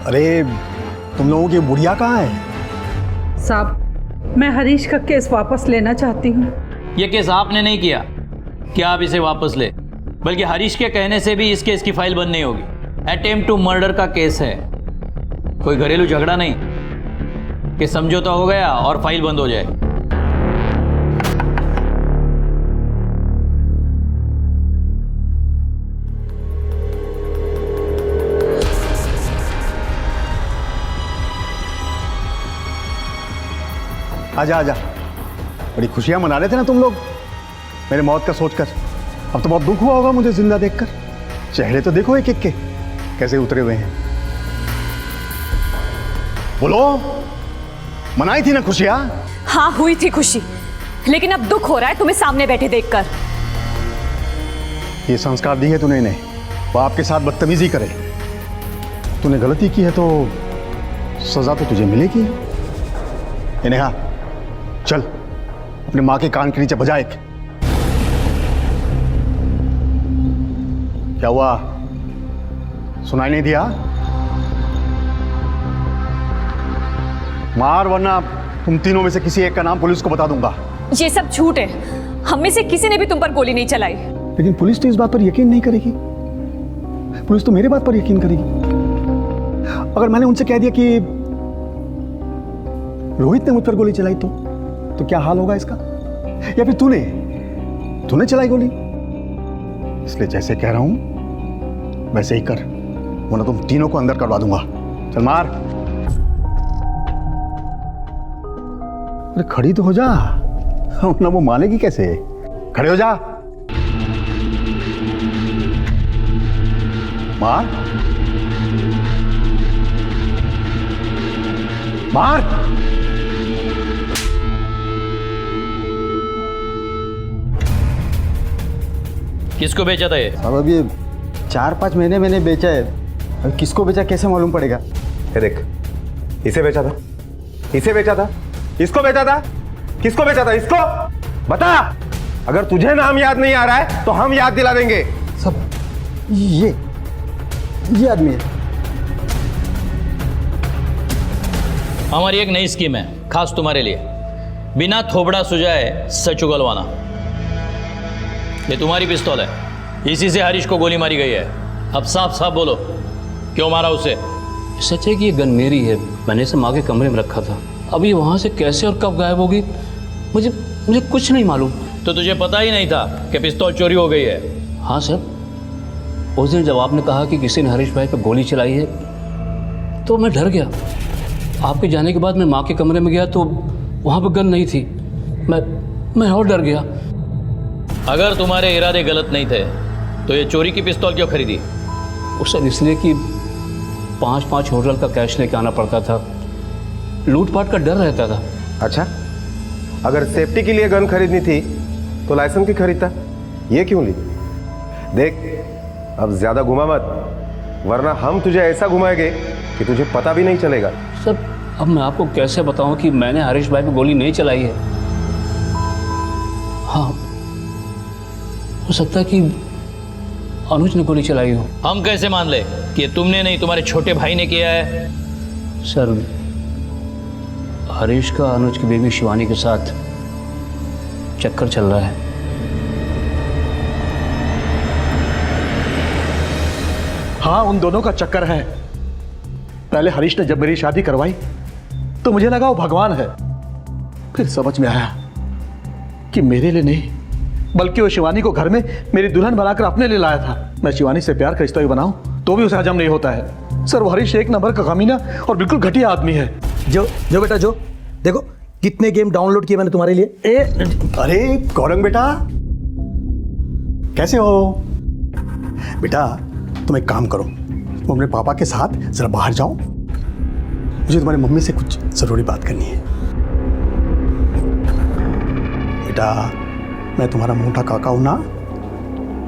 अरे तुम लोगों की बुढ़िया कहाँ है? साहब, मैं हरीश का केस वापस लेना चाहती हूँ। ये केस आपने नहीं किया कि आप इसे वापस ले, बल्कि हरीश के कहने से भी इस केस की फाइल बंद नहीं होगी। अटेम्प्ट टू मर्डर का केस है, कोई घरेलू झगड़ा नहीं कि समझौता हो गया और फाइल बंद हो जाए। आजा आजा, बड़ी खुशियां मना रहे थे ना तुम लोग मेरे मौत का सोचकर। अब तो बहुत दुख हुआ होगा मुझे जिंदा देखकर। चेहरे तो देखो एक एक के कैसे उतरे हुए हैं। बोलो, मनाई थी ना खुशियां? हाँ हुई थी खुशी, लेकिन अब दुख हो रहा है तुम्हें सामने बैठे देखकर। ये संस्कार दी है तूने इन्हें, वो आपके साथ बदतमीजी करे। तूने गलती की है तो सजा तो तुझे मिलेगी। इन्हें हाँ, चल अपने माँ के कान के नीचे बजा एक। क्या हुआ, सुनाई नहीं दिया? मार, वरना तुम तीनों में से किसी एक का नाम पुलिस को बता दूंगा। ये सब झूठ है, हम में से किसी ने भी तुम पर गोली नहीं चलाई। लेकिन पुलिस तो इस बात पर यकीन नहीं करेगी। पुलिस तो मेरे बात पर यकीन करेगी। अगर मैंने उनसे कह दिया कि रोहित ने मुझ पर गोली चलाई तो क्या हाल होगा इसका? या फिर तूने चलाई गोली? इसलिए जैसे कह रहा हूं वैसे ही कर, वरना तुम तीनों को अंदर करवा दूंगा। चल मार। अरे खड़ी तो हो जा, वरना वो मानेगी कैसे? खड़े हो जा, मार मार। किसको बेचा था ये? साहब अब ये 4-5 महीने मैंने बेचा है। अब किसको बेचा कैसे मालूम पड़ेगा? ये देख, इसे बेचा था, इसे बेचा था, इसको बेचा था, किसको बेचा था? इसको बता। अगर तुझे नाम याद नहीं आ रहा है तो हम याद दिला देंगे। सब ये आदमी है। हमारी एक नई स्कीम है खास तुम्हारे लिए, बिना थोबड़ा सुझाए सच उगलवाना। ये तुम्हारी पिस्तौल है, इसी से हरीश को गोली मारी गई है। अब साफ साफ बोलो, क्यों मारा उसे? सच है कि ये गन मेरी है, मैंने इसे माँ के कमरे में रखा था। अब ये वहाँ से कैसे और कब गायब होगी मुझे कुछ नहीं मालूम। तो तुझे पता ही नहीं था कि पिस्तौल चोरी हो गई है? हाँ सर, उस दिन जब आपने कहा कि किसी ने हरीश भाई पर गोली चलाई है तो मैं डर गया। आपके जाने के बाद मैं माँ के कमरे में गया तो वहाँ पर गन नहीं थी। मैं और डर गया। अगर तुम्हारे इरादे गलत नहीं थे तो ये चोरी की पिस्तौल क्यों खरीदी? उस सर इसलिए कि 5-5 होटल का कैश लेके आना पड़ता था, लूटपाट का डर रहता था। अच्छा, अगर सेफ्टी के लिए गन खरीदनी थी तो लाइसेंस की खरीदता, ये क्यों ली? देख, अब ज्यादा घुमा मत, वरना हम तुझे ऐसा घुमाएंगे कि तुझे पता भी नहीं चलेगा। सर, अब मैं आपको कैसे बताऊं कि मैंने हरीश भाई पे गोली नहीं चलाई है? हाँ, हो सकता है कि अनुज ने गोली चलाई हो। हम कैसे मान ले कि तुमने नहीं, तुम्हारे छोटे भाई ने किया है? सर, हरीश का अनुज की बेबी शिवानी के साथ चक्कर चल रहा है। हाँ, उन दोनों का चक्कर है। पहले हरीश ने जब मेरी शादी करवाई तो मुझे लगा वो भगवान है। फिर समझ में आया कि मेरे लिए नहीं, बल्कि वो शिवानी को घर में मेरी दुल्हन बनाकर अपने लिए लाया था। मैं शिवानी से प्यार का रिश्ता भी बनाऊं तो भी उसे हजम नहीं होता है। सर वो हरीश एक नंबर का कमीना और बिल्कुल घटिया आदमी है। जो जो बेटा जो देखो कितने गेम डाउनलोड किए मैंने तुम्हारे लिए। अरे गौरंग बेटा कैसे हो बेटा? तुम एक काम करो, तुम अपने पापा के साथ जरा बाहर जाओ, मुझे तुम्हारी मम्मी से कुछ जरूरी बात करनी है। बेटा मैं तुम्हारा मोटा काका हूं ना,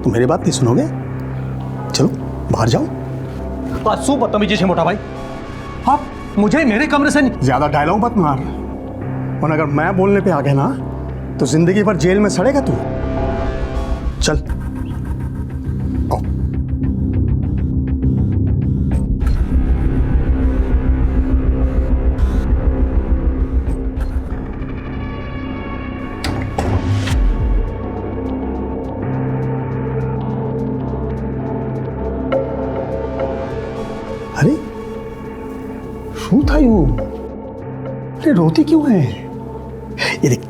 तुम मेरी बात नहीं सुनोगे? चलो बाहर जाओ। सो बदतमीजी से मोटा भाई, आप मुझे मेरे कमरे से नहीं। ज्यादा डायलॉग मत मार, और अगर मैं बोलने पे आ गया ना तो जिंदगी भर जेल में सड़ेगा तू। चल आओ। अरे શું થયું? अरे रोती क्यों है? ये देख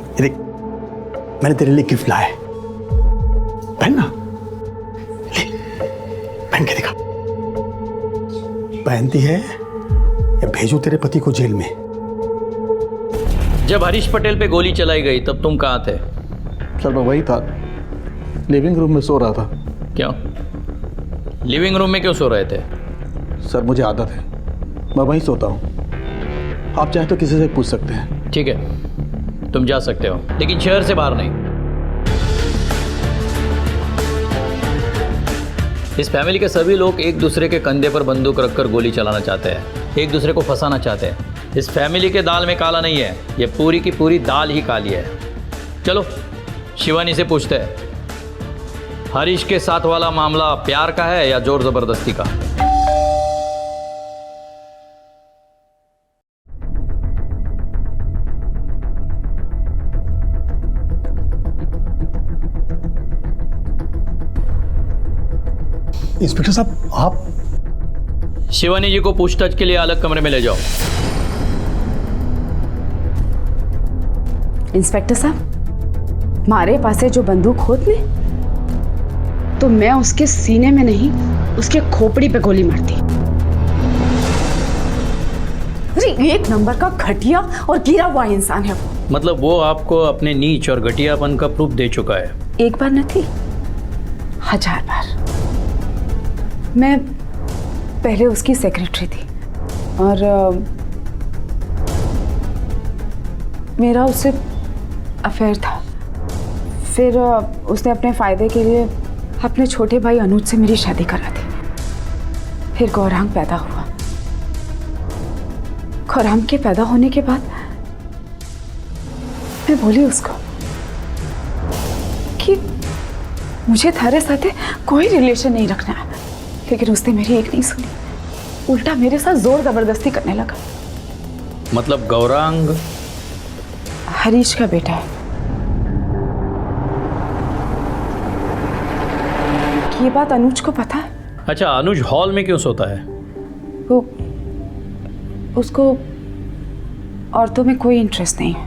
मैंने तेरे लिए गिफ्ट लाया है, पहन ना। ले पहन के दिखा। पहनती है या भेजूं तेरे पति को जेल में? जब हरीश पटेल पे गोली चलाई गई तब तुम कहाँ थे? सर मैं वही था, लिविंग रूम में सो रहा था। क्यों लिविंग रूम में क्यों सो रहे थे? सर मुझे आदत है, मैं वहीं सोता हूँ। आप चाहे तो किसी से पूछ सकते हैं। ठीक है तुम जा सकते हो, लेकिन शहर से बाहर नहीं। इस फैमिली के सभी लोग एक दूसरे के कंधे पर बंदूक रखकर गोली चलाना चाहते हैं, एक दूसरे को फंसाना चाहते हैं। इस फैमिली के दाल में काला नहीं है, ये पूरी की पूरी दाल ही काली है। चलो शिवानी से पूछते हैं, हरीश के साथ वाला मामला प्यार का है या जोर जबरदस्ती का? इंस्पेक्टर साहब आप शिवानी जी को पूछताछ के लिए अलग कमरे में ले जाओ। इंस्पेक्टर साहब मारे पासे जो बंदूक होत ने तो मैं उसके सीने में नहीं उसके खोपड़ी पे गोली मारती। अरे एक नंबर का घटिया और गिरा हुआ इंसान है वो। मतलब वो आपको अपने नीच और घटियापन का प्रूफ दे चुका है। एक बार न थी 1000 बार। मैं पहले उसकी सेक्रेटरी थी और मेरा उससे अफेयर था। फिर उसने अपने फ़ायदे के लिए अपने छोटे भाई अनुज से मेरी शादी करा दी। फिर गौरांग पैदा हुआ। गौरांग के पैदा होने के बाद मैं बोली उसको कि मुझे थारे साथे कोई रिलेशन नहीं रखना है, लेकिन उसने मेरी एक नहीं सुनी, उल्टा मेरे साथ जोर जबरदस्ती करने लगा। मतलब गौरांग हरीश का बेटा है। ये बात अनुज को पता है। अच्छा अनुज हॉल में क्यों सोता है? वो उसको औरतों में कोई इंटरेस्ट नहीं है।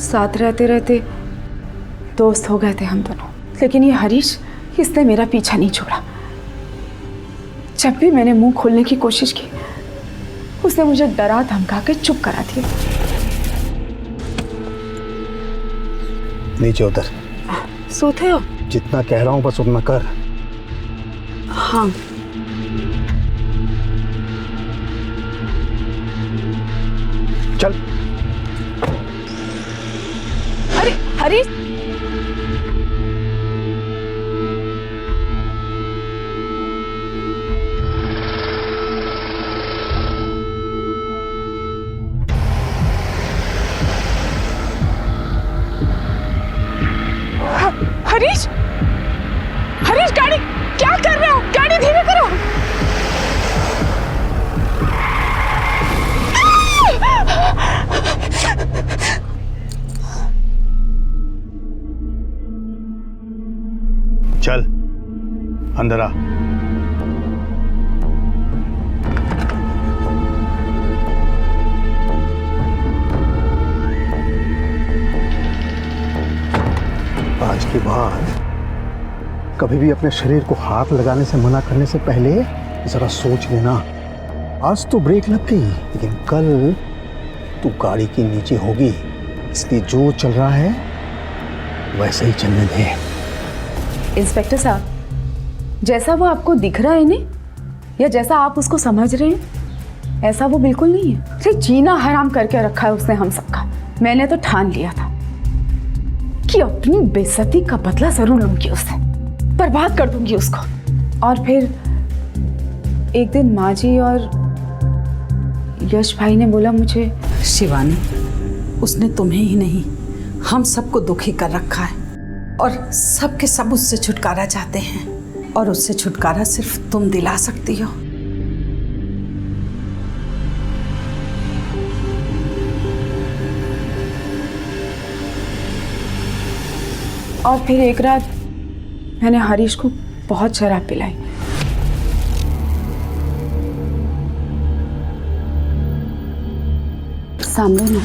साथ रहते रहते दोस्त हो गए थे हम दोनों, लेकिन ये हरीश इसने मेरा पीछा नहीं छोड़ा। जब भी मैंने मुंह खोलने की कोशिश की उसने मुझे डरा धमका के चुप करा दिया। नीचे उतर। सोते हो? जितना कह रहा हूं बस उतना कर। हाँ। चल। अरे हरीश हरीश हरीश गाड़ी क्या कर रहे हो? गाड़ी धीरे करो। चल अंदर आ। के बाद कभी भी अपने शरीर को हाथ लगाने से मना करने से पहले जरा सोच लेना। आज तो ब्रेक लग गई, लेकिन कल तू गाड़ी के नीचे होगी, इसलिए जो चल रहा है वैसे ही चलने दे। इंस्पेक्टर साहब, जैसा वो आपको दिख रहा है ना, या जैसा आप उसको समझ रहे हैं, ऐसा वो बिल्कुल नहीं है। अरे जीना हराम करके रखा है उसने हम सबका। मैंने तो ठान लिया था कि अपनी बेइज्जती का बदला जरूर लूंगी उससे, बर्बाद कर दूंगी उसको। और फिर एक दिन माँ जी और यश भाई ने बोला मुझे, शिवानी, उसने तुम्हें ही नहीं हम सबको दुखी कर रखा है और सबके सब उससे छुटकारा चाहते हैं, और उससे छुटकारा सिर्फ तुम दिला सकती हो। और फिर एक रात मैंने हरीश को बहुत शराब पिलाई। सामने ना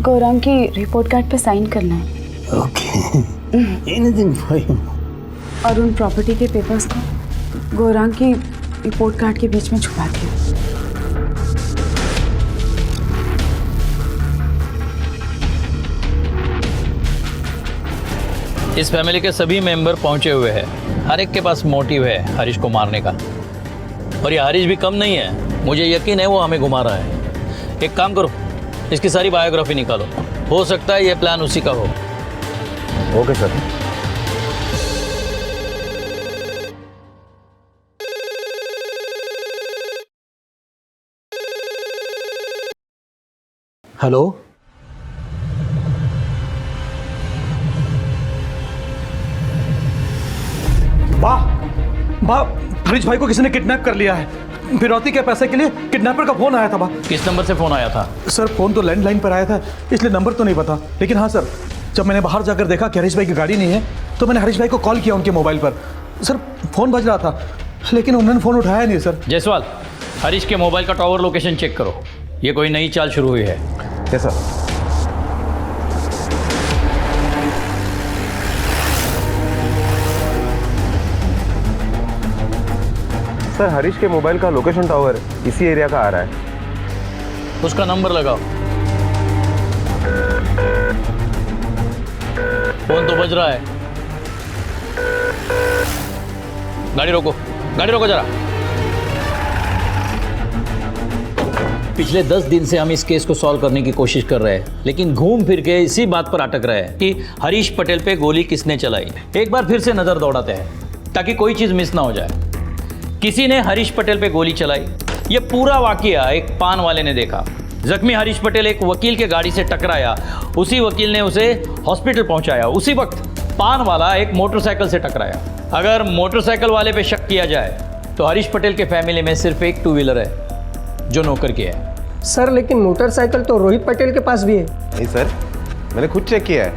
गौरांग की रिपोर्ट कार्ड पे साइन करना है। Okay, anything for you. और उन प्रॉपर्टी के पेपर्स को गौरांग की रिपोर्ट कार्ड के बीच में छुपा दिया। इस फैमिली के सभी मेंबर पहुंचे हुए हैं। हर एक के पास मोटिव है हरीश को मारने का, और ये हरीश भी कम नहीं है। मुझे यकीन है वो हमें घुमा रहा है। एक काम करो, इसकी सारी बायोग्राफी निकालो, हो सकता है ये प्लान उसी का हो। Okay sir. हेलो, वाह, हरीश भाई को किसी ने किडनैप कर लिया है। फिरौती के पैसे के लिए किडनैपर का फोन आया था। बा किस नंबर से फोन आया था? सर फोन तो लैंडलाइन पर आया था, इसलिए नंबर तो नहीं पता। लेकिन हाँ सर, जब मैंने बाहर जाकर देखा कि हरीश भाई की गाड़ी नहीं है, तो मैंने हरीश भाई को कॉल किया उनके मोबाइल पर। सर फोन बज रहा था, लेकिन उन्होंने फोन उठाया नहीं। सर जायसवाल, हरीश के मोबाइल का टावर लोकेशन चेक करो। ये कोई नई चाल शुरू हुई है। Yes sir. सर हरीश के मोबाइल का लोकेशन टावर इसी एरिया का आ रहा है। उसका नंबर लगाओ। फोन तो बज रहा है। गाड़ी रोको, गाड़ी रोको जरा। पिछले 10 दिन से हम इस केस को सॉल्व करने की कोशिश कर रहे हैं, लेकिन घूम फिर के इसी बात पर अटक रहे हैं कि हरीश पटेल पे गोली किसने चलाई। एक बार फिर से नजर दौड़ाते हैं ताकि कोई चीज मिस ना हो जाए। किसी ने हरीश पटेल पे गोली चलाई। ये पूरा वाकया एक पान वाले ने देखा। जख्मी हरीश पटेल एक वकील के गाड़ी से टकराया, उसी वकील ने उसे हॉस्पिटल पहुंचाया। उसी वक्त पान वाला एक मोटरसाइकिल से टकराया। अगर मोटरसाइकिल वाले पे शक किया जाए तो हरीश पटेल के फैमिली में सिर्फ एक 2 व्हीलर है जो नौकर की है। सर लेकिन मोटरसाइकिल तो रोहित पटेल के पास भी है। नहीं सर, मैंने खुद चेक किया है,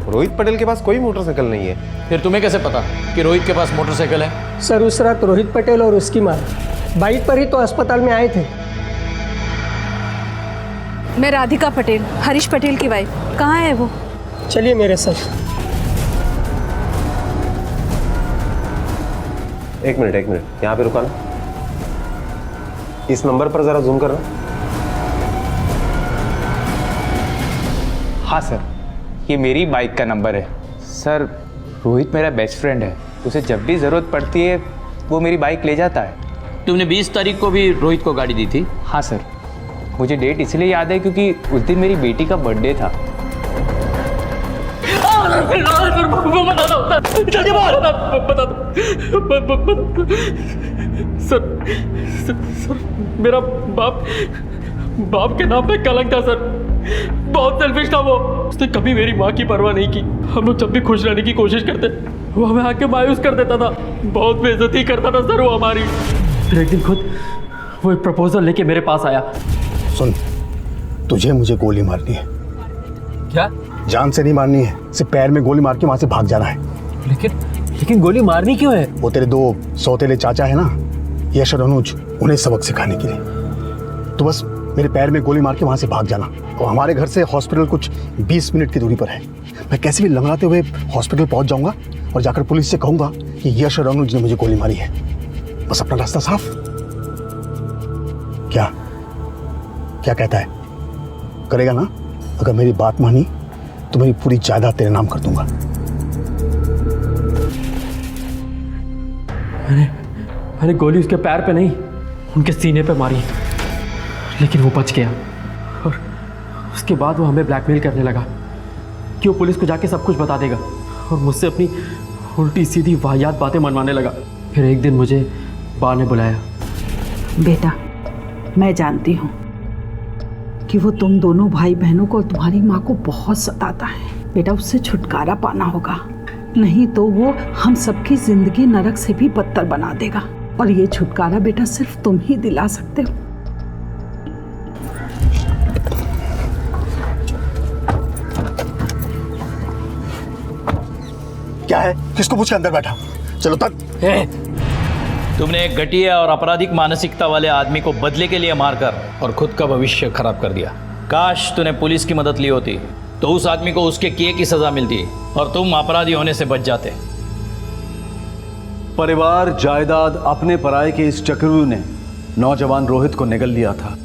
रोहित पटेल के पास कोई मोटरसाइकिल नहीं है। फिर तुम्हें कैसे पता कि रोहित के पास मोटरसाइकिल है? सर उस रात रोहित पटेल और उसकी माँ बाइक पर ही तो अस्पताल में आए थे। मैं राधिका पटेल, हरीश पटेल की वाइफ। कहाँ है वो? चलिए मेरे साथ। एक मिनट, यहाँ पे रुका ना। इस नंबर पर जरा जूम करना। हाँ सर, ये मेरी बाइक का नंबर है। सर रोहित मेरा बेस्ट फ्रेंड है, उसे जब भी ज़रूरत पड़ती है वो मेरी बाइक ले जाता है। तुमने 20 तारीख को भी रोहित को गाड़ी दी थी? हाँ सर, मुझे डेट इसलिए याद है क्योंकि उस दिन मेरी बेटी का बर्थडे था। जल्दी बोल, बता दो। सर मेरा बाप के नाम पे कलंक था सर। बहुत सेल्फिश था वो। उसने कभी मेरी माँ की परवाह नहीं की। हम लोग जब भी खुश रहने की कोशिश करते वो हमें आके मायूस कर देता था। बहुत बेइज्जती करता था सर वो हमारी। फिर एक दिन खुद वो एक प्रपोजल लेके मेरे पास आया। सुन, तुझे मुझे गोली मारनी है। क्या? जान से नहीं मारनी है, सिर्फ पैर में गोली मार के वहां से भाग जाना है। लेकिन गोली मारनी क्यों है? वो तेरे 2 सौतेले चाचा है ना, यश और अनुज, उन्हें सबक सिखाने के लिए। तो बस मेरे पैर में गोली मार के वहाँ से भाग जाना। और हमारे घर से हॉस्पिटल कुछ 20 मिनट की दूरी पर है। मैं कैसे भी लंगड़ाते हुए हॉस्पिटल पहुँच जाऊँगा और जाकर पुलिस से कहूँगा कि यश और अनुज ने मुझे गोली मारी है। बस अपना रास्ता साफ। क्या क्या कहता है, करेगा ना? अगर मेरी बात मानी तो मेरी पूरी जायदाद तेरे नाम कर दूंगा। मैंने गोली उसके पैर पे नहीं, उनके सीने पे मारी, लेकिन वो बच गया। और उसके बाद वो हमें ब्लैकमेल करने लगा कि वो पुलिस को जाके सब कुछ बता देगा और मुझसे अपनी उल्टी सीधी वाहियात बातें मनवाने लगा। फिर एक दिन मुझे बा ने बुलाया। बेटा, मैं जानती हूँ कि वो तुम दोनों भाई बहनों को और तुम्हारी माँ को बहुत सताता है। बेटा, उससे छुटकारा पाना होगा, नहीं तो वो हम सबकी जिंदगी नरक से भी बदतर बना देगा। और ये छुटकारा बेटा सिर्फ तुम ही दिला सकते हो। क्या है? किसको पूछ के अंदर बैठा? चलो तक। तुमने एक घटिया और आपराधिक मानसिकता वाले आदमी को बदले के लिए मारकर और खुद का भविष्य खराब कर दिया। काश तूने पुलिस की मदद ली होती तो उस आदमी को उसके किए की सजा मिलती और तुम अपराधी होने से बच जाते। परिवार, जायदाद, अपने पराये के इस चक्रव्यूह ने नौजवान रोहित को निगल लिया था।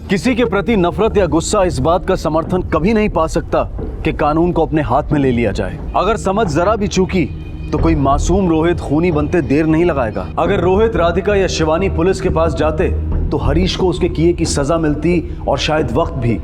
किसी के प्रति नफरत या गुस्सा इस बात का समर्थन कभी नहीं पा सकता कि कानून को अपने हाथ में ले लिया जाए। अगर समझ जरा भी चूकी तो कोई मासूम रोहित खूनी बनते देर नहीं लगाएगा। अगर रोहित, राधिका या शिवानी पुलिस के पास जाते तो हरीश को उसके किए की सजा मिलती और शायद वक्त भी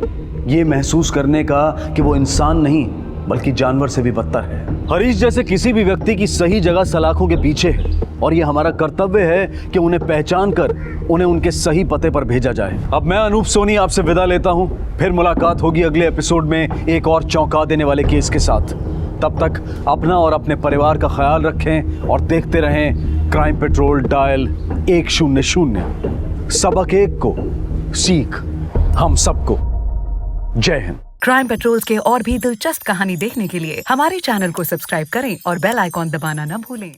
ये महसूस करने का कि वो इंसान नहीं बल्कि जानवर से भी बदतर है। हरीश जैसे किसी भी व्यक्ति की सही जगह सलाखों के पीछे है और ये हमारा कर्तव्य है कि उन्हें पहचान कर उन्हें उनके सही पते पर भेजा जाए। अब मैं अनूप सोनी आपसे विदा लेता हूँ। फिर मुलाकात होगी अगले एपिसोड में एक और चौंका देने वाले केस के साथ। तब तक अपना और अपने परिवार का ख्याल रखें और देखते रहें क्राइम पेट्रोल डायल 100। सबक एक को, सीख हम सबको। जय हिंद। क्राइम पेट्रोल के और भी दिलचस्प कहानी देखने के लिए हमारे चैनल को सब्सक्राइब करें और बेल आइकॉन दबाना न भूलें।